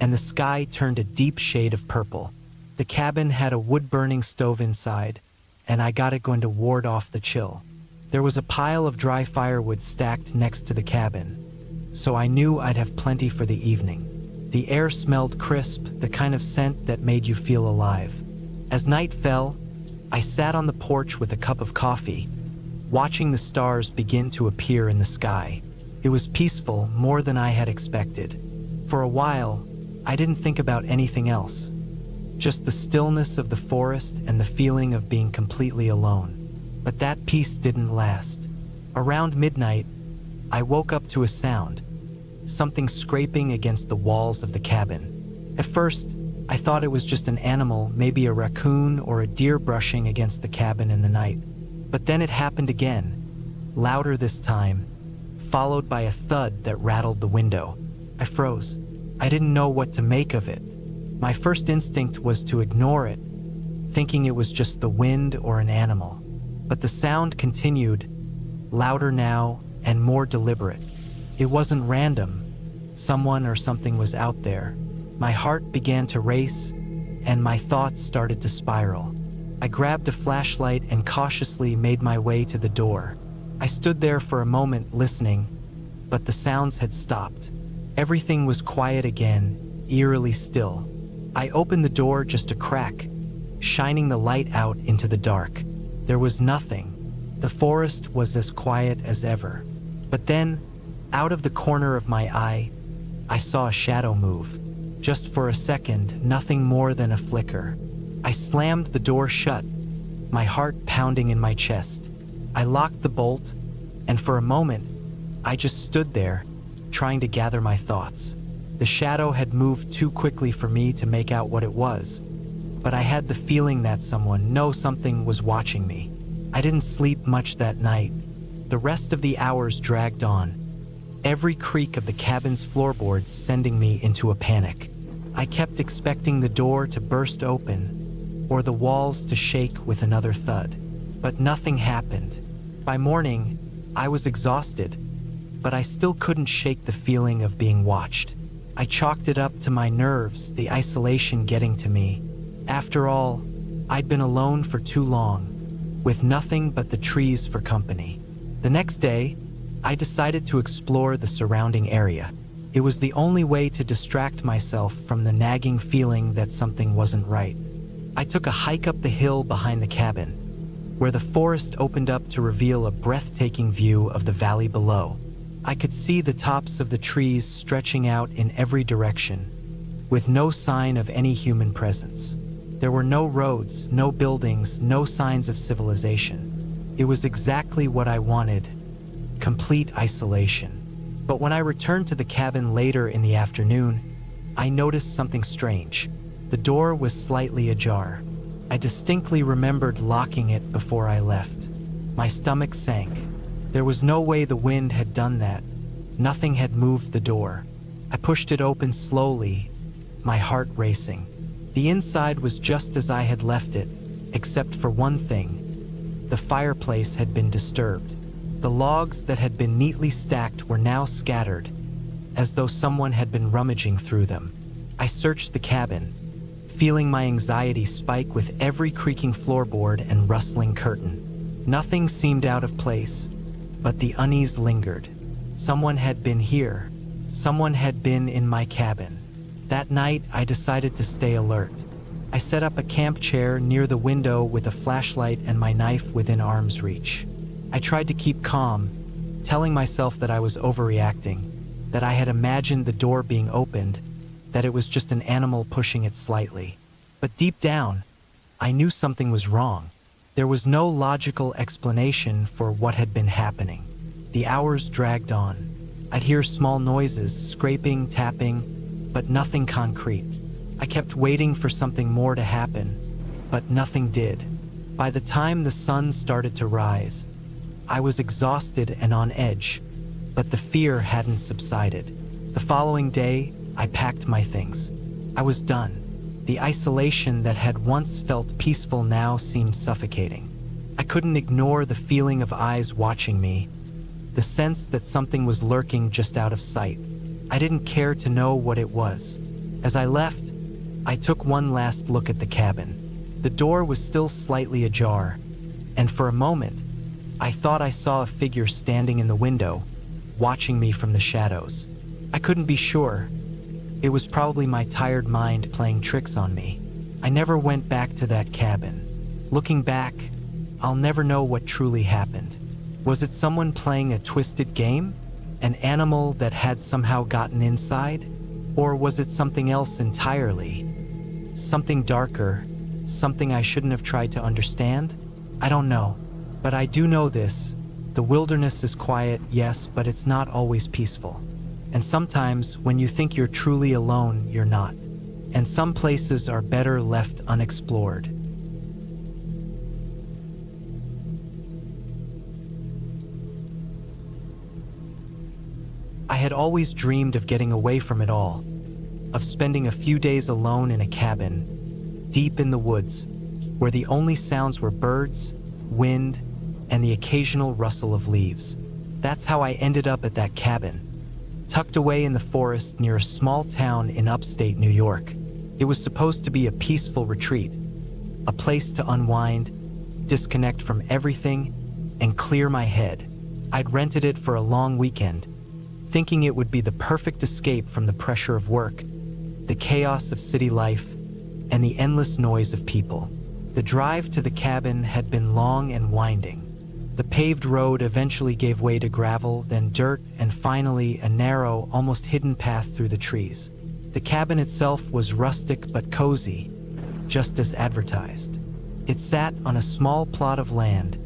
[SPEAKER 1] and the sky turned a deep shade of purple. The cabin had a wood-burning stove inside, and I got it going to ward off the chill. There was a pile of dry firewood stacked next to the cabin, so I knew I'd have plenty for the evening. The air smelled crisp, the kind of scent that made you feel alive. As night fell, I sat on the porch with a cup of coffee, watching the stars begin to appear in the sky. It was peaceful, more than I had expected. For a while, I didn't think about anything else. Just the stillness of the forest and the feeling of being completely alone. But that peace didn't last. Around midnight, I woke up to a sound, something scraping against the walls of the cabin. At first, I thought it was just an animal, maybe a raccoon or a deer brushing against the cabin in the night. But then it happened again, louder this time, followed by a thud that rattled the window. I froze. I didn't know what to make of it. My first instinct was to ignore it, thinking it was just the wind or an animal. But the sound continued, louder now and more deliberate. It wasn't random. Someone or something was out there. My heart began to race, and my thoughts started to spiral. I grabbed a flashlight and cautiously made my way to the door. I stood there for a moment listening, but the sounds had stopped. Everything was quiet again, eerily still. I opened the door just a crack, shining the light out into the dark. There was nothing. The forest was as quiet as ever. But then, out of the corner of my eye, I saw a shadow move. Just for a second, nothing more than a flicker. I slammed the door shut, my heart pounding in my chest. I locked the bolt, and for a moment, I just stood there, trying to gather my thoughts. The shadow had moved too quickly for me to make out what it was, but I had the feeling that something was watching me. I didn't sleep much that night. The rest of the hours dragged on, every creak of the cabin's floorboards sending me into a panic. I kept expecting the door to burst open or the walls to shake with another thud, but nothing happened. By morning, I was exhausted, but I still couldn't shake the feeling of being watched. I chalked it up to my nerves, the isolation getting to me. After all, I'd been alone for too long, with nothing but the trees for company. The next day, I decided to explore the surrounding area. It was the only way to distract myself from the nagging feeling that something wasn't right. I took a hike up the hill behind the cabin, where the forest opened up to reveal a breathtaking view of the valley below. I could see the tops of the trees stretching out in every direction, with no sign of any human presence. There were no roads, no buildings, no signs of civilization. It was exactly what I wanted, complete isolation. But when I returned to the cabin later in the afternoon, I noticed something strange. The door was slightly ajar. I distinctly remembered locking it before I left. My stomach sank. There was no way the wind had done that. Nothing had moved the door. I pushed it open slowly, my heart racing. The inside was just as I had left it, except for one thing. The fireplace had been disturbed. The logs that had been neatly stacked were now scattered, as though someone had been rummaging through them. I searched the cabin, feeling my anxiety spike with every creaking floorboard and rustling curtain. Nothing seemed out of place, but the unease lingered. Someone had been here. Someone had been in my cabin. That night, I decided to stay alert. I set up a camp chair near the window with a flashlight and my knife within arm's reach. I tried to keep calm, telling myself that I was overreacting, that I had imagined the door being opened, that it was just an animal pushing it slightly. But deep down, I knew something was wrong. There was no logical explanation for what had been happening. The hours dragged on. I'd hear small noises, scraping, tapping, but nothing concrete. I kept waiting for something more to happen, but nothing did. By the time the sun started to rise, I was exhausted and on edge, but the fear hadn't subsided. The following day, I packed my things. I was done. The isolation that had once felt peaceful now seemed suffocating. I couldn't ignore the feeling of eyes watching me, the sense that something was lurking just out of sight. I didn't care to know what it was. As I left, I took one last look at the cabin. The door was still slightly ajar, and for a moment, I thought I saw a figure standing in the window, watching me from the shadows. I couldn't be sure. It was probably my tired mind playing tricks on me. I never went back to that cabin. Looking back, I'll never know what truly happened. Was it someone playing a twisted game? An animal that had somehow gotten inside? Or was it something else entirely? Something darker, something I shouldn't have tried to understand? I don't know. But I do know this. The wilderness is quiet, yes, but it's not always peaceful. And sometimes, when you think you're truly alone, you're not. And some places are better left unexplored. I had always dreamed of getting away from it all, of spending a few days alone in a cabin, deep in the woods, where the only sounds were birds, wind, and the occasional rustle of leaves. That's how I ended up at that cabin, tucked away in the forest near a small town in upstate New York. It was supposed to be a peaceful retreat, a place to unwind, disconnect from everything, and clear my head. I'd rented it for a long weekend, thinking it would be the perfect escape from the pressure of work, the chaos of city life, and the endless noise of people. The drive to the cabin had been long and winding. The paved road eventually gave way to gravel, then dirt, and finally a narrow, almost hidden path through the trees. The cabin itself was rustic but cozy, just as advertised. It sat on a small plot of land,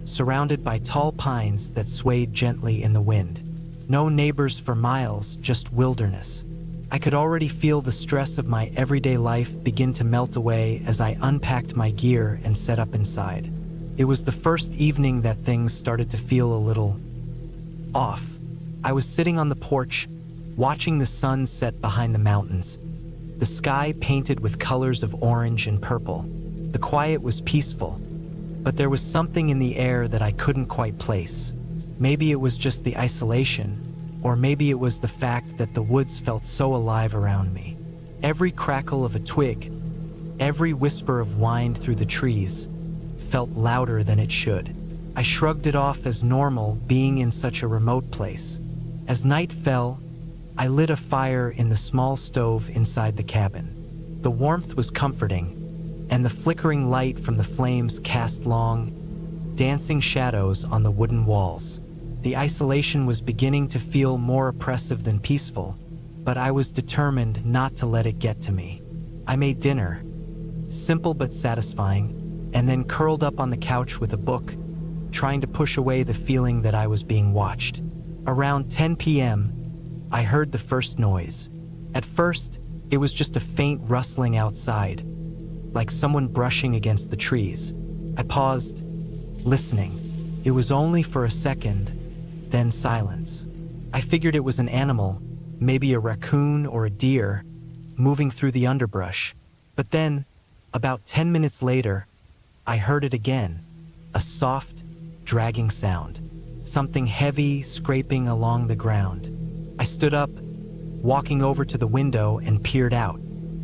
[SPEAKER 1] surrounded by tall pines that swayed gently in the wind. No neighbors for miles, just wilderness. I could already feel the stress of my everyday life begin to melt away as I unpacked my gear and set up inside. It was the first evening that things started to feel a little off. I was sitting on the porch, watching the sun set behind the mountains, the sky painted with colors of orange and purple. The quiet was peaceful, but there was something in the air that I couldn't quite place. Maybe it was just the isolation, or maybe it was the fact that the woods felt so alive around me. Every crackle of a twig, every whisper of wind through the trees, felt louder than it should. I shrugged it off as normal, being in such a remote place. As night fell, I lit a fire in the small stove inside the cabin. The warmth was comforting, and the flickering light from the flames cast long, dancing shadows on the wooden walls. The isolation was beginning to feel more oppressive than peaceful, but I was determined not to let it get to me. I made dinner, simple but satisfying, and then curled up on the couch with a book, trying to push away the feeling that I was being watched. Around 10 p.m., I heard the first noise. At first, it was just a faint rustling outside, like someone brushing against the trees. I paused, listening. It was only for a second, then silence. I figured it was an animal, maybe a raccoon or a deer, moving through the underbrush. But then, about 10 minutes later, I heard it again, a soft, dragging sound, something heavy scraping along the ground. I stood up, walking over to the window and peered out.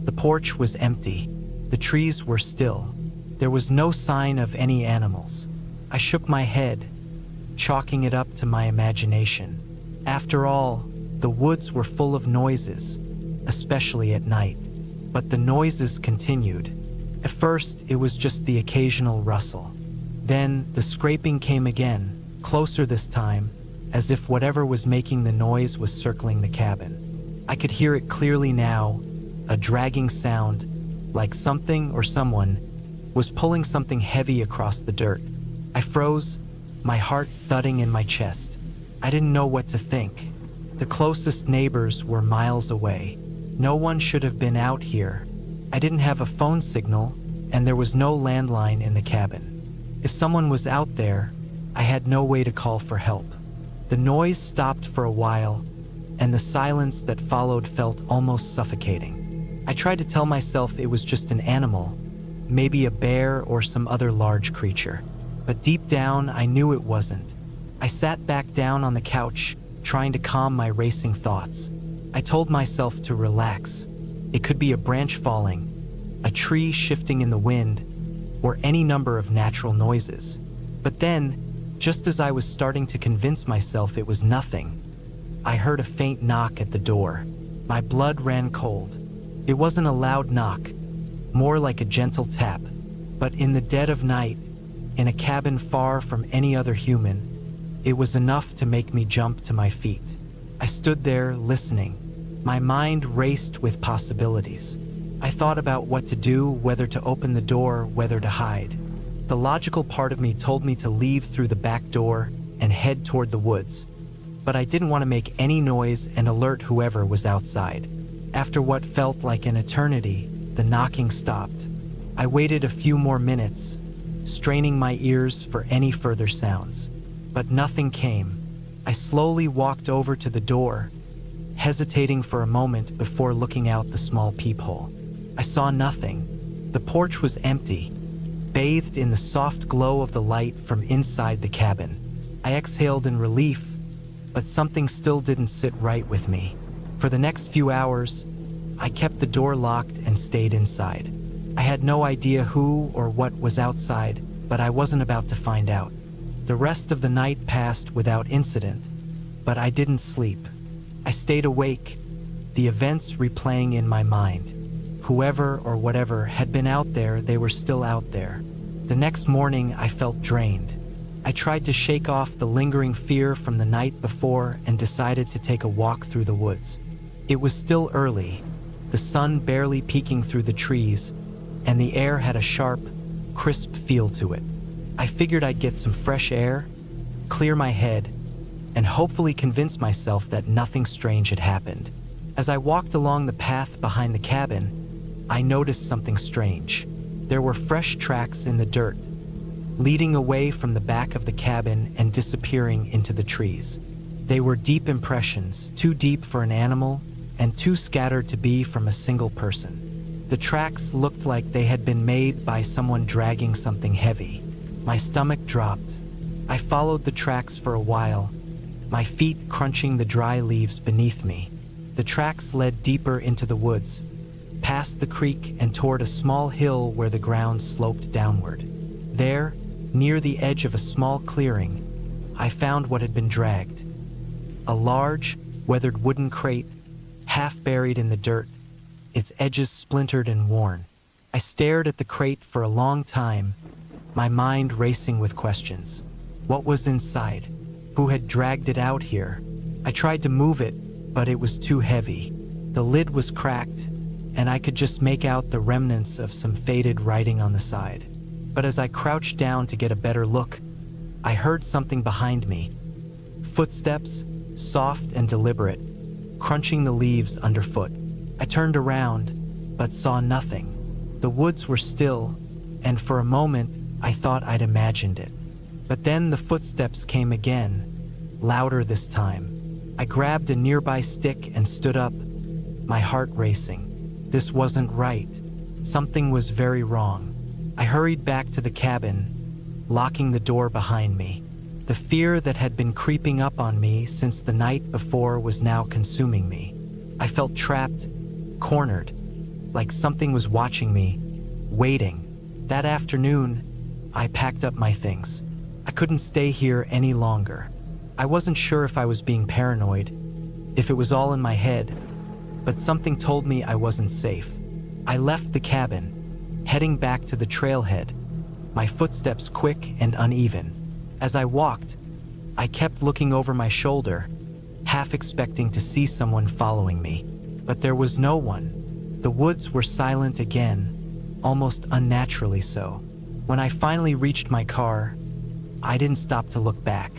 [SPEAKER 1] The porch was empty. The trees were still. There was no sign of any animals. I shook my head, chalking it up to my imagination. After all, the woods were full of noises, especially at night. But the noises continued. At first, it was just the occasional rustle. Then, the scraping came again, closer this time, as if whatever was making the noise was circling the cabin. I could hear it clearly now, a dragging sound, like something or someone was pulling something heavy across the dirt. I froze, my heart thudding in my chest. I didn't know what to think. The closest neighbors were miles away. No one should have been out here. I didn't have a phone signal, and there was no landline in the cabin. If someone was out there, I had no way to call for help. The noise stopped for a while, and the silence that followed felt almost suffocating. I tried to tell myself it was just an animal, maybe a bear or some other large creature. But deep down, I knew it wasn't. I sat back down on the couch, trying to calm my racing thoughts. I told myself to relax. It could be a branch falling, a tree shifting in the wind, or any number of natural noises. But then, just as I was starting to convince myself it was nothing, I heard a faint knock at the door. My blood ran cold. It wasn't a loud knock, more like a gentle tap. But in the dead of night, in a cabin far from any other human, it was enough to make me jump to my feet. I stood there listening. My mind raced with possibilities. I thought about what to do, whether to open the door, whether to hide. The logical part of me told me to leave through the back door and head toward the woods. But I didn't want to make any noise and alert whoever was outside. After what felt like an eternity, the knocking stopped. I waited a few more minutes, straining my ears for any further sounds. But nothing came. I slowly walked over to the door, hesitating for a moment before looking out the small peephole. I saw nothing. The porch was empty, bathed in the soft glow of the light from inside the cabin. I exhaled in relief, but something still didn't sit right with me. For the next few hours, I kept the door locked and stayed inside. I had no idea who or what was outside, but I wasn't about to find out. The rest of the night passed without incident, but I didn't sleep. I stayed awake, the events replaying in my mind. Whoever or whatever had been out there, they were still out there. The next morning, I felt drained. I tried to shake off the lingering fear from the night before and decided to take a walk through the woods. It was still early, the sun barely peeking through the trees, and the air had a sharp, crisp feel to it. I figured I'd get some fresh air, clear my head, and hopefully convince myself that nothing strange had happened. As I walked along the path behind the cabin, I noticed something strange. There were fresh tracks in the dirt, leading away from the back of the cabin and disappearing into the trees. They were deep impressions, too deep for an animal and too scattered to be from a single person. The tracks looked like they had been made by someone dragging something heavy. My stomach dropped. I followed the tracks for a while, my feet crunching the dry leaves beneath me. The tracks led deeper into the woods, past the creek and toward a small hill where the ground sloped downward. There, near the edge of a small clearing, I found what had been dragged. A large, weathered wooden crate, half buried in the dirt, its edges splintered and worn. I stared at the crate for a long time, my mind racing with questions. What was inside? Who had dragged it out here? I tried to move it, but it was too heavy. The lid was cracked, and I could just make out the remnants of some faded writing on the side. But as I crouched down to get a better look, I heard something behind me. Footsteps, soft and deliberate, crunching the leaves underfoot. I turned around, but saw nothing. The woods were still, and for a moment, I thought I'd imagined it. But then the footsteps came again, louder this time. I grabbed a nearby stick and stood up, my heart racing. This wasn't right. Something was very wrong. I hurried back to the cabin, locking the door behind me. The fear that had been creeping up on me since the night before was now consuming me. I felt trapped, cornered, like something was watching me, waiting. That afternoon, I packed up my things. I couldn't stay here any longer. I wasn't sure if I was being paranoid, if it was all in my head, but something told me I wasn't safe. I left the cabin, heading back to the trailhead, my footsteps quick and uneven. As I walked, I kept looking over my shoulder, half expecting to see someone following me. But there was no one. The woods were silent again, almost unnaturally so. When I finally reached my car, I didn't stop to look back.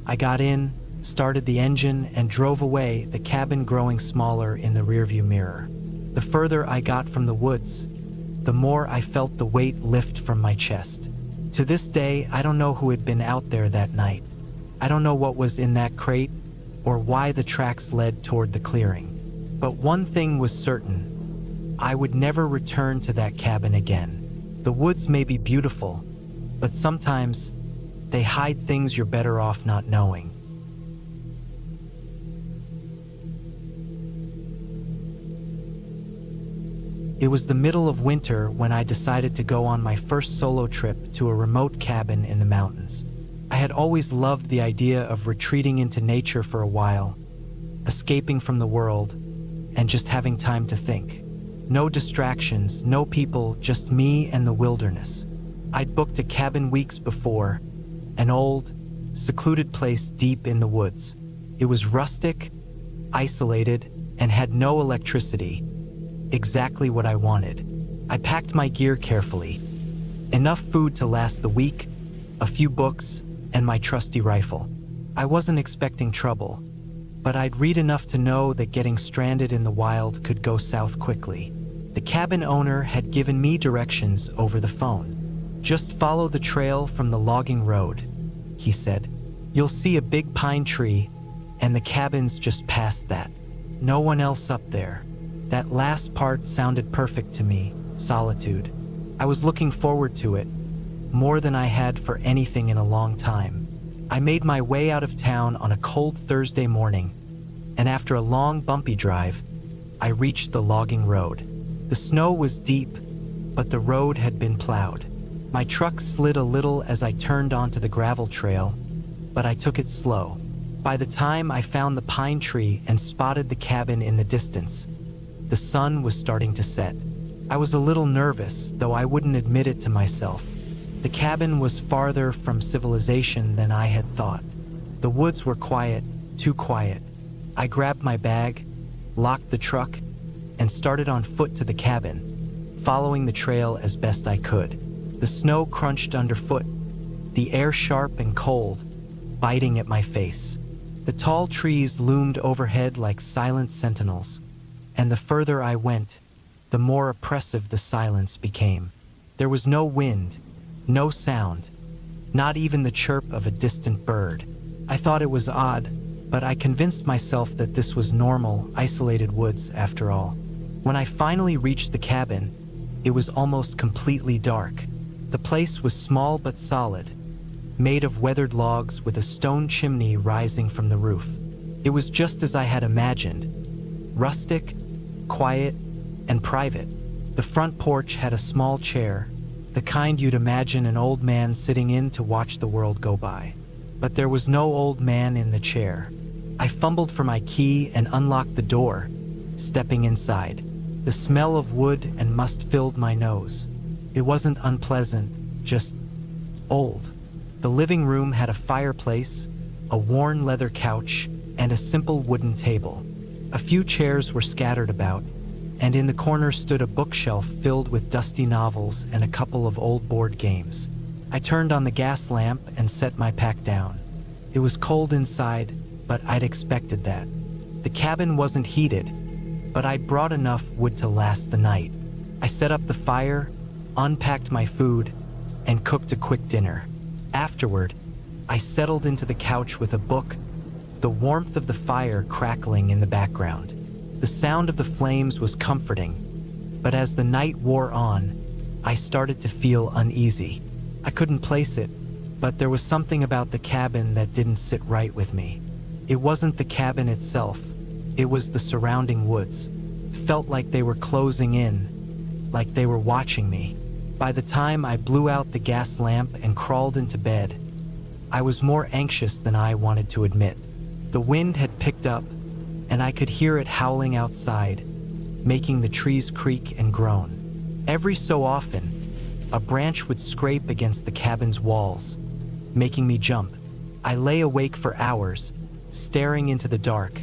[SPEAKER 1] I got in, started the engine, and drove away, the cabin growing smaller in the rearview mirror. The further I got from the woods, the more I felt the weight lift from my chest. To this day, I don't know who had been out there that night. I don't know what was in that crate or why the tracks led toward the clearing. But one thing was certain. I would never return to that cabin again. The woods may be beautiful, but sometimes they hide things you're better off not knowing. It was the middle of winter when I decided to go on my first solo trip to a remote cabin in the mountains. I had always loved the idea of retreating into nature for a while, escaping from the world, and just having time to think. No distractions, no people, just me and the wilderness. I'd booked a cabin weeks before, an old, secluded place deep in the woods. It was rustic, isolated, and had no electricity. Exactly what I wanted. I packed my gear carefully. Enough food to last the week, a few books, and my trusty rifle. I wasn't expecting trouble, but I'd read enough to know that getting stranded in the wild could go south quickly. The cabin owner had given me directions over the phone. Just follow the trail from the logging road, he said. You'll see a big pine tree, and the cabin's just past that. No one else up there. That last part sounded perfect to me, solitude. I was looking forward to it, more than I had for anything in a long time. I made my way out of town on a cold Thursday morning, and after a long, bumpy drive, I reached the logging road. The snow was deep, but the road had been plowed. My truck slid a little as I turned onto the gravel trail, but I took it slow. By the time I found the pine tree and spotted the cabin in the distance, the sun was starting to set. I was a little nervous, though I wouldn't admit it to myself. The cabin was farther from civilization than I had thought. The woods were quiet, too quiet. I grabbed my bag, locked the truck, and started on foot to the cabin, following the trail as best I could. The snow crunched underfoot, the air sharp and cold, biting at my face. The tall trees loomed overhead like silent sentinels, and the further I went, the more oppressive the silence became. There was no wind, no sound, not even the chirp of a distant bird. I thought it was odd, but I convinced myself that this was normal, isolated woods after all. When I finally reached the cabin, it was almost completely dark. The place was small but solid, made of weathered logs with a stone chimney rising from the roof. It was just as I had imagined, rustic, quiet, and private. The front porch had a small chair, the kind you'd imagine an old man sitting in to watch the world go by. But there was no old man in the chair. I fumbled for my key and unlocked the door, stepping inside. The smell of wood and must filled my nose. It wasn't unpleasant, just old. The living room had a fireplace, a worn leather couch, and a simple wooden table. A few chairs were scattered about, and in the corner stood a bookshelf filled with dusty novels and a couple of old board games. I turned on the gas lamp and set my pack down. It was cold inside, but I'd expected that. The cabin wasn't heated, but I'd brought enough wood to last the night. I set up the fire, unpacked my food, and cooked a quick dinner. Afterward, I settled into the couch with a book, the warmth of the fire crackling in the background. The sound of the flames was comforting, but as the night wore on, I started to feel uneasy. I couldn't place it, but there was something about the cabin that didn't sit right with me. It wasn't the cabin itself, it was the surrounding woods. It felt like they were closing in, like they were watching me. By the time I blew out the gas lamp and crawled into bed, I was more anxious than I wanted to admit. The wind had picked up, and I could hear it howling outside, making the trees creak and groan. Every so often, a branch would scrape against the cabin's walls, making me jump. I lay awake for hours, staring into the dark,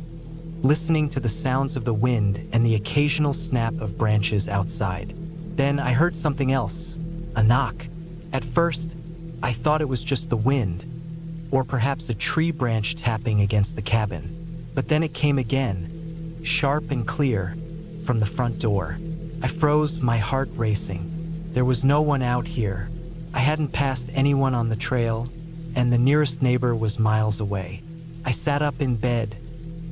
[SPEAKER 1] listening to the sounds of the wind and the occasional snap of branches outside. Then I heard something else, a knock. At first, I thought it was just the wind, or perhaps a tree branch tapping against the cabin. But then it came again, sharp and clear, from the front door. I froze, my heart racing. There was no one out here. I hadn't passed anyone on the trail, and the nearest neighbor was miles away. I sat up in bed,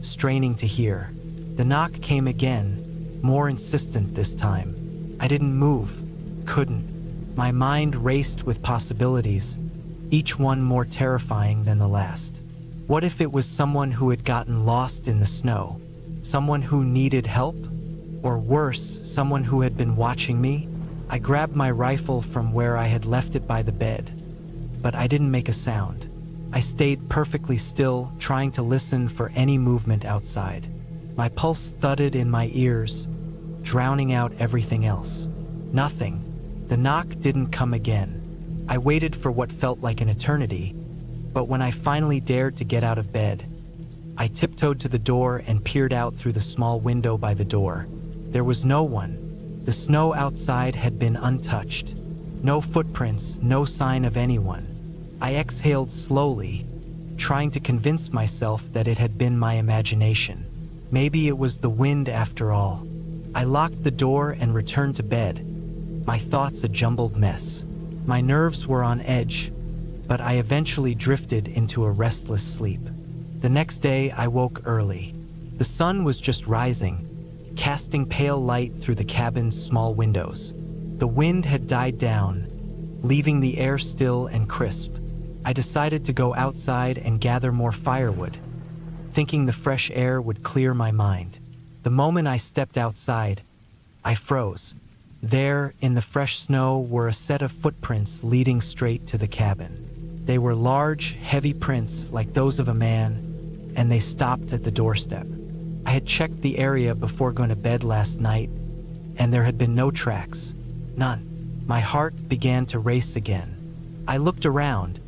[SPEAKER 1] straining to hear. The knock came again, more insistent this time. I didn't move, couldn't. My mind raced with possibilities, each one more terrifying than the last. What if it was someone who had gotten lost in the snow? Someone who needed help? Or worse, someone who had been watching me? I grabbed my rifle from where I had left it by the bed, but I didn't make a sound. I stayed perfectly still, trying to listen for any movement outside. My pulse thudded in my ears, drowning out everything else. Nothing. The knock didn't come again. I waited for what felt like an eternity, but when I finally dared to get out of bed, I tiptoed to the door and peered out through the small window by the door. There was no one. The snow outside had been untouched. No footprints, no sign of anyone. I exhaled slowly, trying to convince myself that it had been my imagination. Maybe it was the wind after all. I locked the door and returned to bed, my thoughts a jumbled mess. My nerves were on edge, but I eventually drifted into a restless sleep. The next day, I woke early. The sun was just rising, casting pale light through the cabin's small windows. The wind had died down, leaving the air still and crisp. I decided to go outside and gather more firewood, thinking the fresh air would clear my mind. The moment I stepped outside, I froze. There, in the fresh snow, were a set of footprints leading straight to the cabin. They were large, heavy prints like those of a man, and they stopped at the doorstep. I had checked the area before going to bed last night, and there had been no tracks. None. My heart began to race again. I looked around,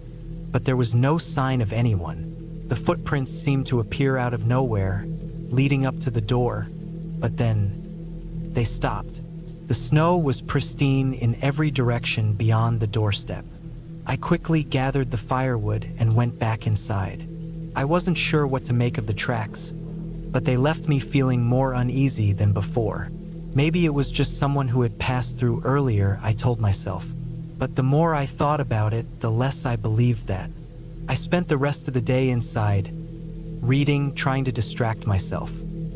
[SPEAKER 1] but there was no sign of anyone. The footprints seemed to appear out of nowhere, leading up to the door, but then they stopped. The snow was pristine in every direction beyond the doorstep. I quickly gathered the firewood and went back inside. I wasn't sure what to make of the tracks, but they left me feeling more uneasy than before. Maybe it was just someone who had passed through earlier, I told myself. But the more I thought about it, the less I believed that. I spent the rest of the day inside, reading, trying to distract myself.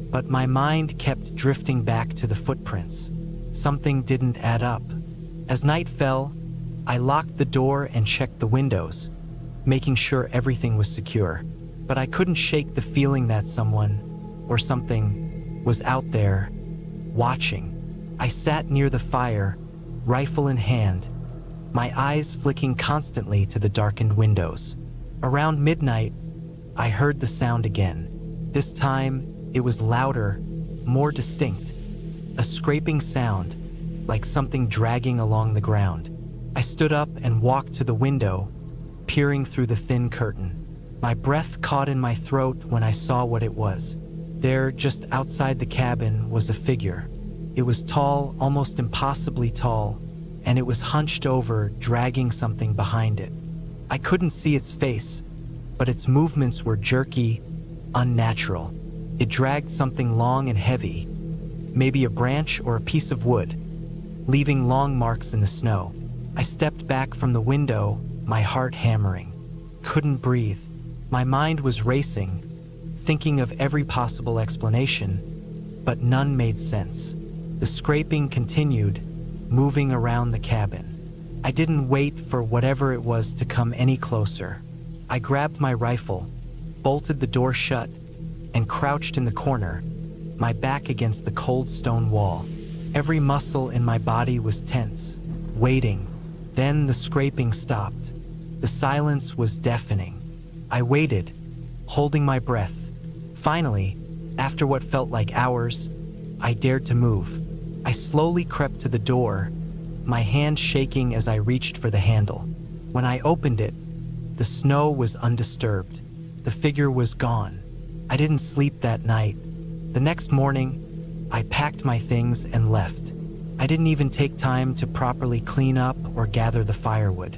[SPEAKER 1] But my mind kept drifting back to the footprints. Something didn't add up. As night fell, I locked the door and checked the windows, making sure everything was secure. But I couldn't shake the feeling that someone, or something, was out there, watching. I sat near the fire, rifle in hand, my eyes flicking constantly to the darkened windows. Around midnight, I heard the sound again. This time, it was louder, more distinct. A scraping sound, like something dragging along the ground. I stood up and walked to the window, peering through the thin curtain. My breath caught in my throat when I saw what it was. There, just outside the cabin, was a figure. It was tall, almost impossibly tall, and it was hunched over, dragging something behind it. I couldn't see its face, but its movements were jerky, unnatural. It dragged something long and heavy, maybe a branch or a piece of wood, leaving long marks in the snow. I stepped back from the window, my heart hammering. couldn't breathe. My mind was racing, thinking of every possible explanation, but none made sense. The scraping continued, moving around the cabin. I didn't wait for whatever it was to come any closer. I grabbed my rifle, bolted the door shut, and crouched in the corner, my back against the cold stone wall. Every muscle in my body was tense, waiting. Then the scraping stopped. The silence was deafening. I waited, holding my breath. Finally, after what felt like hours, I dared to move. I slowly crept to the door, my hand shaking as I reached for the handle. When I opened it, the snow was undisturbed. The figure was gone. I didn't sleep that night. The next morning, I packed my things and left. I didn't even take time to properly clean up or gather the firewood.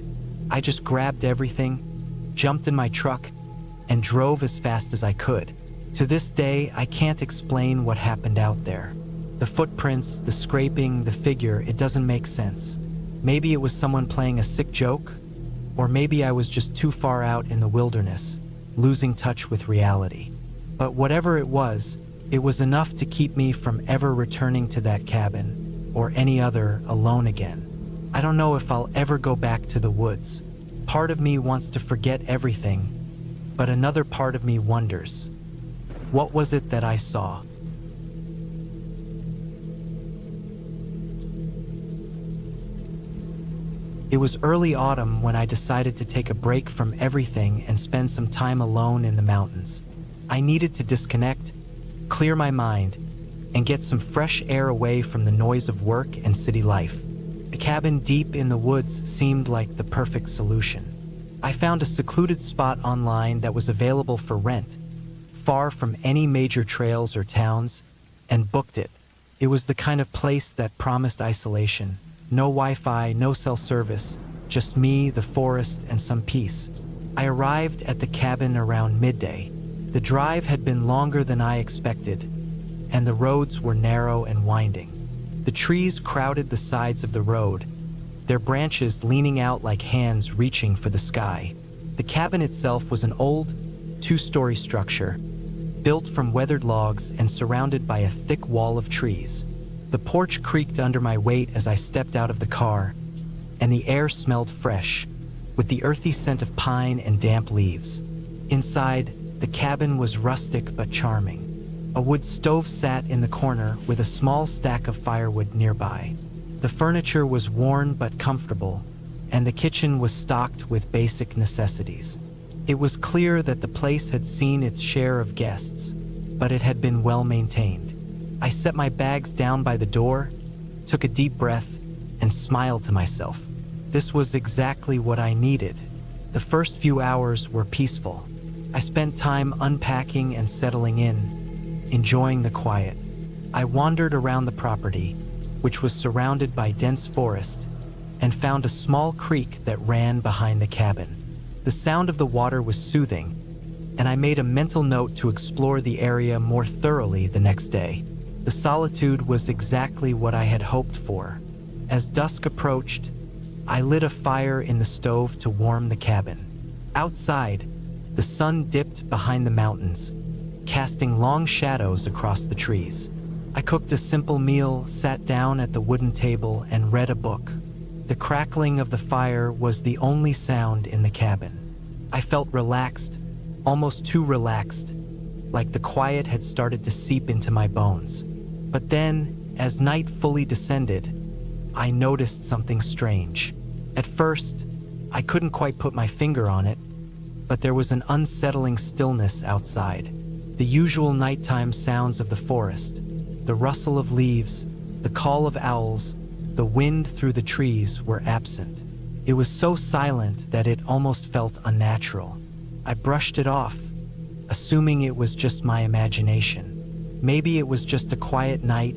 [SPEAKER 1] I just grabbed everything, jumped in my truck, and drove as fast as I could. To this day, I can't explain what happened out there. The footprints, the scraping, the figure, it doesn't make sense. Maybe it was someone playing a sick joke, or maybe I was just too far out in the wilderness, losing touch with reality. But whatever it was enough to keep me from ever returning to that cabin or any other alone again. I don't know if I'll ever go back to the woods. Part of me wants to forget everything, but another part of me wonders, what was it that I saw? It was early autumn when I decided to take a break from everything and spend some time alone in the mountains. I needed to disconnect, clear my mind, and get some fresh air away from the noise of work and city life. A cabin deep in the woods seemed like the perfect solution. I found a secluded spot online that was available for rent, far from any major trails or towns, and booked it. It was the kind of place that promised isolation. No Wi-Fi, no cell service, just me, the forest, and some peace. I arrived at the cabin around midday. The drive had been longer than I expected, and the roads were narrow and winding. The trees crowded the sides of the road, their branches leaning out like hands reaching for the sky. The cabin itself was an old, two-story structure, built from weathered logs and surrounded by a thick wall of trees. The porch creaked under my weight as I stepped out of the car, and the air smelled fresh, with the earthy scent of pine and damp leaves. Inside, the cabin was rustic but charming. A wood stove sat in the corner with a small stack of firewood nearby. The furniture was worn but comfortable, and the kitchen was stocked with basic necessities. It was clear that the place had seen its share of guests, but it had been well maintained. I set my bags down by the door, took a deep breath, and smiled to myself. This was exactly what I needed. The first few hours were peaceful. I spent time unpacking and settling in, enjoying the quiet. I wandered around the property, which was surrounded by dense forest, and found a small creek that ran behind the cabin. The sound of the water was soothing, and I made a mental note to explore the area more thoroughly the next day. The solitude was exactly what I had hoped for. As dusk approached, I lit a fire in the stove to warm the cabin. Outside, the sun dipped behind the mountains, casting long shadows across the trees. I cooked a simple meal, sat down at the wooden table, and read a book. The crackling of the fire was the only sound in the cabin. I felt relaxed, almost too relaxed, like the quiet had started to seep into my bones. But then, as night fully descended, I noticed something strange. At first, I couldn't quite put my finger on it, but there was an unsettling stillness outside. The usual nighttime sounds of the forest, the rustle of leaves, the call of owls, the wind through the trees were absent. It was so silent that it almost felt unnatural. I brushed it off, assuming it was just my imagination. Maybe it was just a quiet night,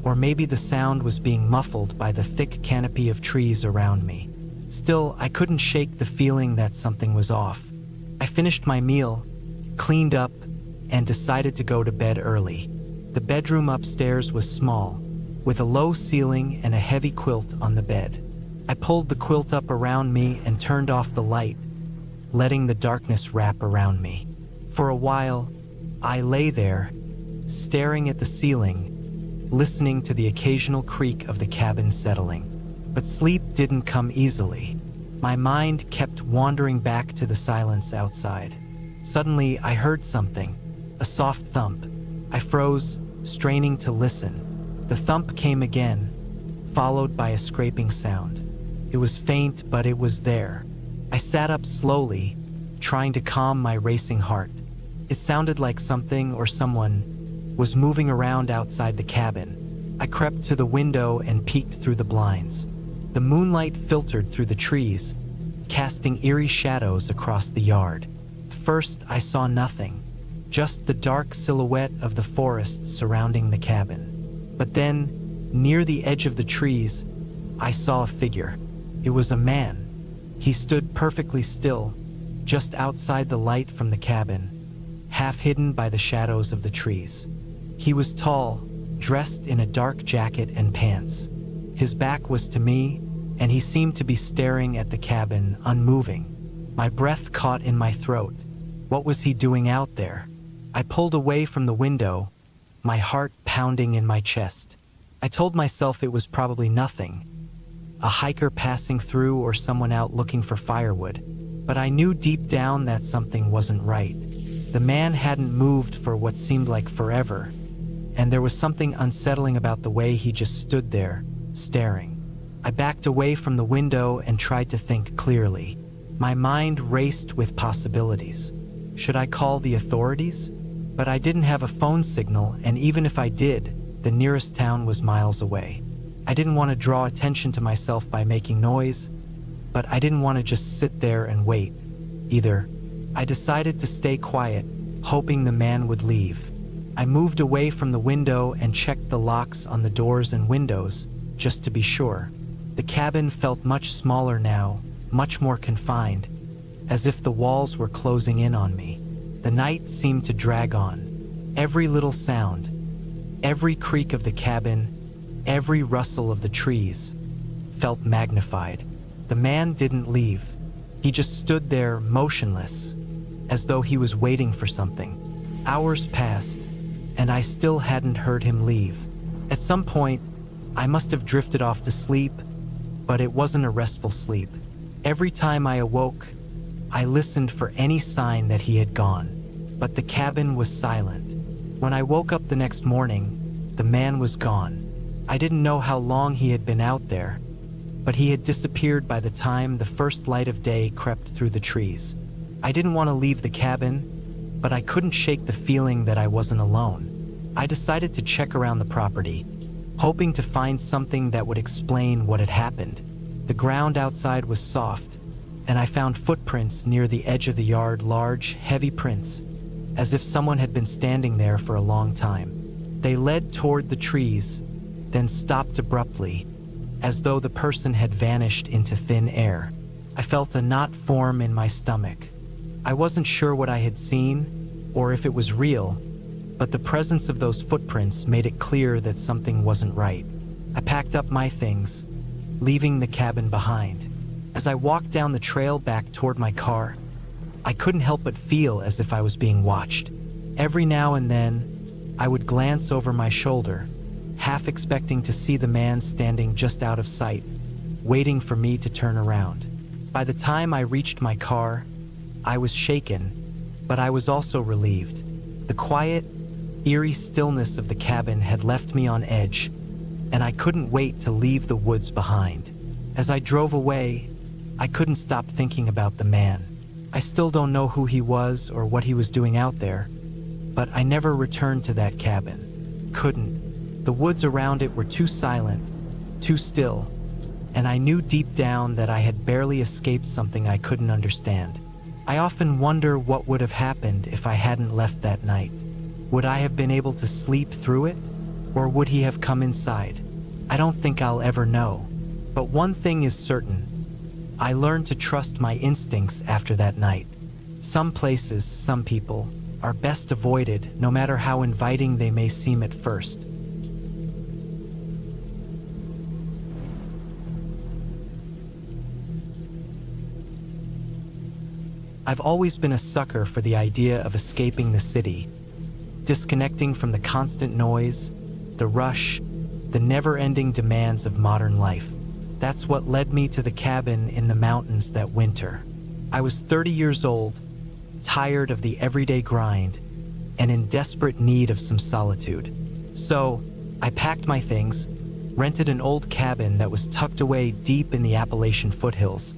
[SPEAKER 1] or maybe the sound was being muffled by the thick canopy of trees around me. Still, I couldn't shake the feeling that something was off. I finished my meal, cleaned up, and decided to go to bed early. The bedroom upstairs was small, with a low ceiling and a heavy quilt on the bed. I pulled the quilt up around me and turned off the light, letting the darkness wrap around me. For a while, I lay there, staring at the ceiling, listening to the occasional creak of the cabin settling. But sleep didn't come easily. My mind kept wandering back to the silence outside. Suddenly, I heard something, a soft thump. I froze, straining to listen. The thump came again, followed by a scraping sound. It was faint, but it was there. I sat up slowly, trying to calm my racing heart. It sounded like something or someone was moving around outside the cabin. I crept to the window and peeked through the blinds. The moonlight filtered through the trees, casting eerie shadows across the yard. First, I saw nothing, just the dark silhouette of the forest surrounding the cabin. But then, near the edge of the trees, I saw a figure. It was a man. He stood perfectly still, just outside the light from the cabin, half hidden by the shadows of the trees. He was tall, dressed in a dark jacket and pants. His back was to me, and he seemed to be staring at the cabin, unmoving. My breath caught in my throat. What was he doing out there? I pulled away from the window, my heart pounding in my chest. I told myself it was probably nothing, a hiker passing through or someone out looking for firewood. But I knew deep down that something wasn't right. The man hadn't moved for what seemed like forever, and there was something unsettling about the way he just stood there, staring. I backed away from the window and tried to think clearly. My mind raced with possibilities. Should I call the authorities? But I didn't have a phone signal, and even if I did, the nearest town was miles away. I didn't want to draw attention to myself by making noise, but I didn't want to just sit there and wait, either. I decided to stay quiet, hoping the man would leave. I moved away from the window and checked the locks on the doors and windows, just to be sure. The cabin felt much smaller now, much more confined, as if the walls were closing in on me. The night seemed to drag on. Every little sound, every creak of the cabin, every rustle of the trees, felt magnified. The man didn't leave. He just stood there, motionless, as though he was waiting for something. Hours passed, and I still hadn't heard him leave. At some point, I must have drifted off to sleep, but it wasn't a restful sleep. Every time I awoke, I listened for any sign that he had gone, but the cabin was silent. When I woke up the next morning, the man was gone. I didn't know how long he had been out there, but he had disappeared by the time the first light of day crept through the trees. I didn't want to leave the cabin, but I couldn't shake the feeling that I wasn't alone. I decided to check around the property, hoping to find something that would explain what had happened. The ground outside was soft, and I found footprints near the edge of the yard, large, heavy prints, as if someone had been standing there for a long time. They led toward the trees, then stopped abruptly, as though the person had vanished into thin air. I felt a knot form in my stomach. I wasn't sure what I had seen, or if it was real, but the presence of those footprints made it clear that something wasn't right. I packed up my things, leaving the cabin behind. As I walked down the trail back toward my car, I couldn't help but feel as if I was being watched. Every now and then, I would glance over my shoulder, half expecting to see the man standing just out of sight, waiting for me to turn around. By the time I reached my car, I was shaken, but I was also relieved. The quiet, eerie stillness of the cabin had left me on edge, and I couldn't wait to leave the woods behind. As I drove away, I couldn't stop thinking about the man. I still don't know who he was or what he was doing out there, but I never returned to that cabin. Couldn't. The woods around it were too silent, too still, and I knew deep down that I had barely escaped something I couldn't understand. I often wonder what would have happened if I hadn't left that night. Would I have been able to sleep through it, or would he have come inside? I don't think I'll ever know. But one thing is certain. I learned to trust my instincts after that night. Some places, some people, are best avoided, no matter how inviting they may seem at first. I've always been a sucker for the idea of escaping the city, disconnecting from the constant noise, the rush, the never-ending demands of modern life. That's what led me to the cabin in the mountains that winter. I was 30 years old, tired of the everyday grind, and in desperate need of some solitude. So, I packed my things, rented an old cabin that was tucked away deep in the Appalachian foothills,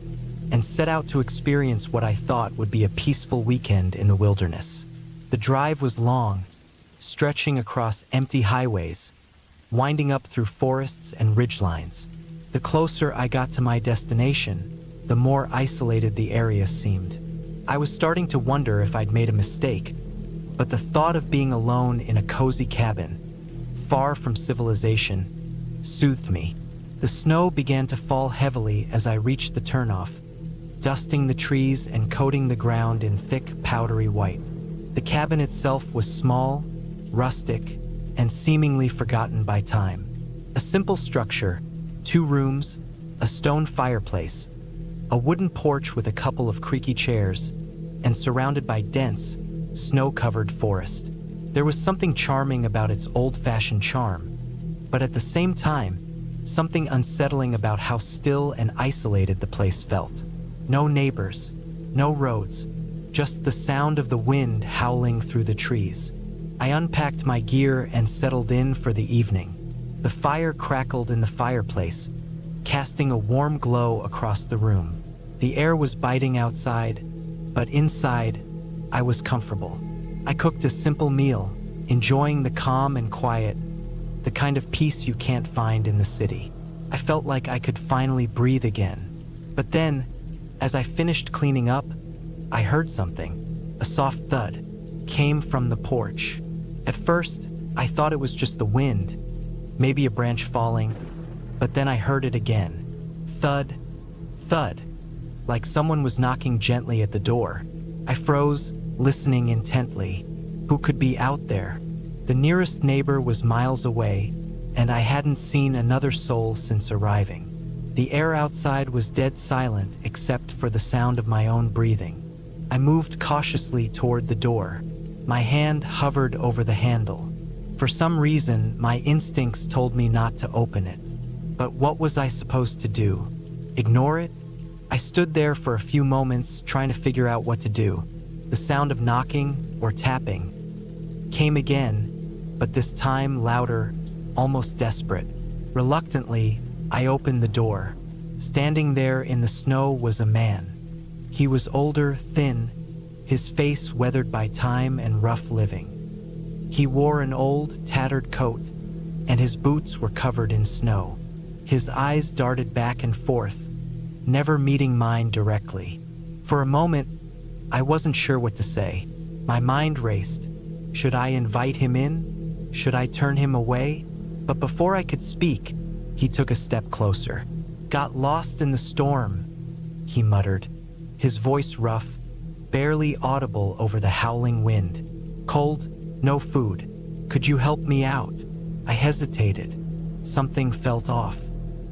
[SPEAKER 1] and set out to experience what I thought would be a peaceful weekend in the wilderness. The drive was long, stretching across empty highways, winding up through forests and ridgelines. The closer I got to my destination, the more isolated the area seemed. I was starting to wonder if I'd made a mistake, but the thought of being alone in a cozy cabin, far from civilization, soothed me. The snow began to fall heavily as I reached the turnoff, dusting the trees and coating the ground in thick, powdery white. The cabin itself was small, rustic, and seemingly forgotten by time. A simple structure, 2 rooms, a stone fireplace, a wooden porch with a couple of creaky chairs, and surrounded by dense, snow-covered forest. There was something charming about its old-fashioned charm, but at the same time, something unsettling about how still and isolated the place felt. No neighbors, no roads, just the sound of the wind howling through the trees. I unpacked my gear and settled in for the evening. The fire crackled in the fireplace, casting a warm glow across the room. The air was biting outside, but inside, I was comfortable. I cooked a simple meal, enjoying the calm and quiet, the kind of peace you can't find in the city. I felt like I could finally breathe again. But then, as I finished cleaning up, I heard something. A soft thud came from the porch. At first, I thought it was just the wind, maybe a branch falling, but then I heard it again. Thud, thud, like someone was knocking gently at the door. I froze, listening intently. Who could be out there? The nearest neighbor was miles away, and I hadn't seen another soul since arriving. The air outside was dead silent except for the sound of my own breathing. I moved cautiously toward the door. My hand hovered over the handle. For some reason, my instincts told me not to open it. But what was I supposed to do? Ignore it? I stood there for a few moments, trying to figure out what to do. The sound of knocking or tapping came again, but this time louder, almost desperate. Reluctantly, I opened the door. Standing there in the snow was a man. He was older, thin, his face weathered by time and rough living. He wore an old, tattered coat, and his boots were covered in snow. His eyes darted back and forth, never meeting mine directly. For a moment, I wasn't sure what to say. My mind raced. Should I invite him in? Should I turn him away? But before I could speak, he took a step closer. "Got lost in the storm," he muttered, his voice rough, barely audible over the howling wind. "Cold, no food. Could you help me out?" I hesitated. Something felt off.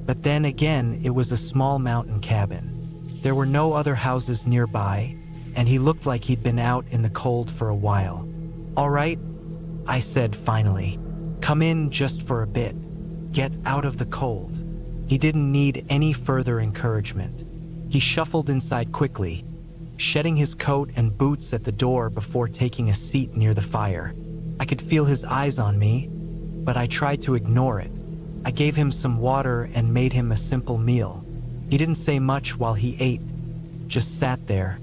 [SPEAKER 1] But then again, it was a small mountain cabin. There were no other houses nearby, and he looked like he'd been out in the cold for a while. "All right," I said finally. "Come in just for a bit. Get out of the cold." He didn't need any further encouragement. He shuffled inside quickly, shedding his coat and boots at the door before taking a seat near the fire. I could feel his eyes on me, but I tried to ignore it. I gave him some water and made him a simple meal. He didn't say much while he ate, just sat there,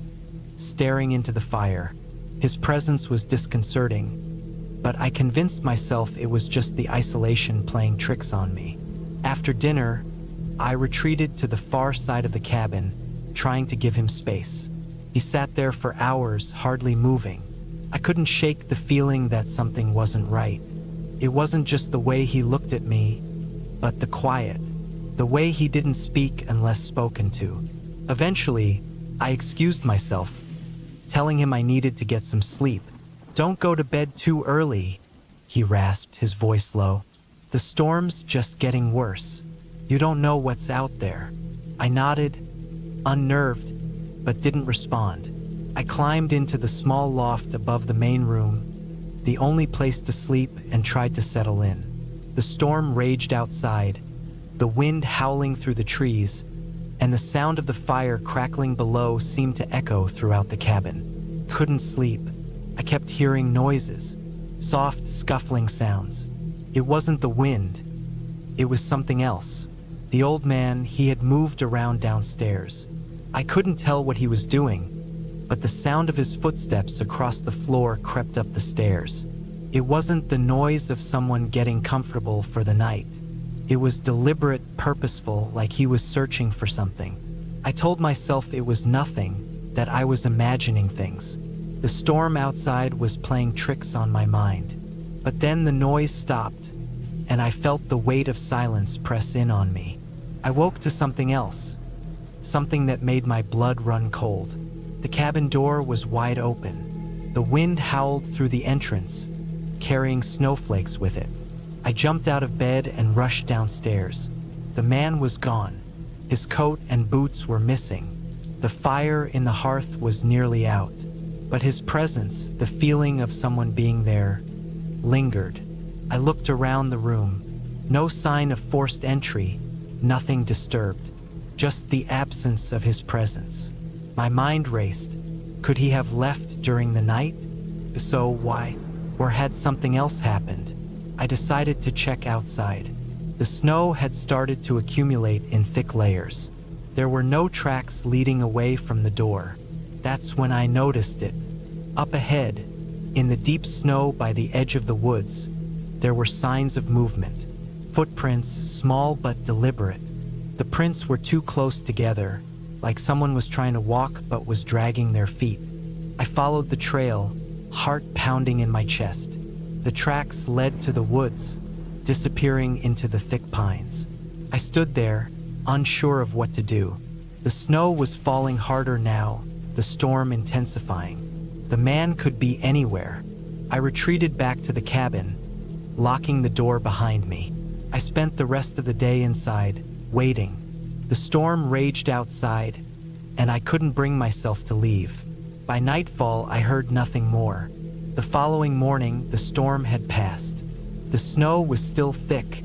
[SPEAKER 1] staring into the fire. His presence was disconcerting, but I convinced myself it was just the isolation playing tricks on me. After dinner, I retreated to the far side of the cabin, trying to give him space. He sat there for hours, hardly moving. I couldn't shake the feeling that something wasn't right. It wasn't just the way he looked at me, but the quiet, the way he didn't speak unless spoken to. Eventually, I excused myself, telling him I needed to get some sleep. "Don't go to bed too early," he rasped, his voice low. "The storm's just getting worse. You don't know what's out there." I nodded, unnerved, but didn't respond. I climbed into the small loft above the main room, the only place to sleep, and tried to settle in. The storm raged outside, the wind howling through the trees, and the sound of the fire crackling below seemed to echo throughout the cabin. Couldn't sleep. I kept hearing noises, soft, scuffling sounds. It wasn't the wind. It was something else. The old man, he had moved around downstairs. I couldn't tell what he was doing, but the sound of his footsteps across the floor crept up the stairs. It wasn't the noise of someone getting comfortable for the night. It was deliberate, purposeful, like he was searching for something. I told myself it was nothing, that I was imagining things. The storm outside was playing tricks on my mind. But then the noise stopped, and I felt the weight of silence press in on me. I woke to something else, something that made my blood run cold. The cabin door was wide open. The wind howled through the entrance, carrying snowflakes with it. I jumped out of bed and rushed downstairs. The man was gone. His coat and boots were missing. The fire in the hearth was nearly out. But his presence, the feeling of someone being there, lingered. I looked around the room. No sign of forced entry, nothing disturbed. Just the absence of his presence. My mind raced. Could he have left during the night? If so, why? Or had something else happened? I decided to check outside. The snow had started to accumulate in thick layers. There were no tracks leading away from the door. That's when I noticed it. Up ahead, in the deep snow by the edge of the woods, there were signs of movement. Footprints, small but deliberate. The prints were too close together, like someone was trying to walk but was dragging their feet. I followed the trail, heart pounding in my chest. The tracks led to the woods, disappearing into the thick pines. I stood there, unsure of what to do. The snow was falling harder now, the storm intensifying. The man could be anywhere. I retreated back to the cabin, locking the door behind me. I spent the rest of the day inside, waiting. The storm raged outside, and I couldn't bring myself to leave. By nightfall, I heard nothing more. The following morning, the storm had passed. The snow was still thick,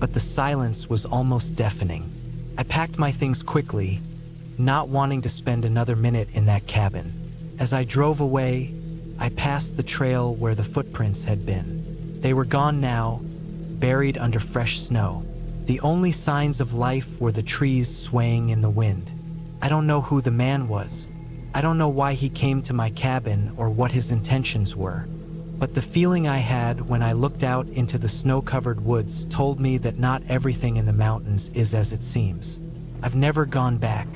[SPEAKER 1] but the silence was almost deafening. I packed my things quickly, not wanting to spend another minute in that cabin. As I drove away, I passed the trail where the footprints had been. They were gone now, buried under fresh snow. The only signs of life were the trees swaying in the wind. I don't know who the man was. I don't know why he came to my cabin or what his intentions were. But the feeling I had when I looked out into the snow-covered woods told me that not everything in the mountains is as it seems. I've never gone back.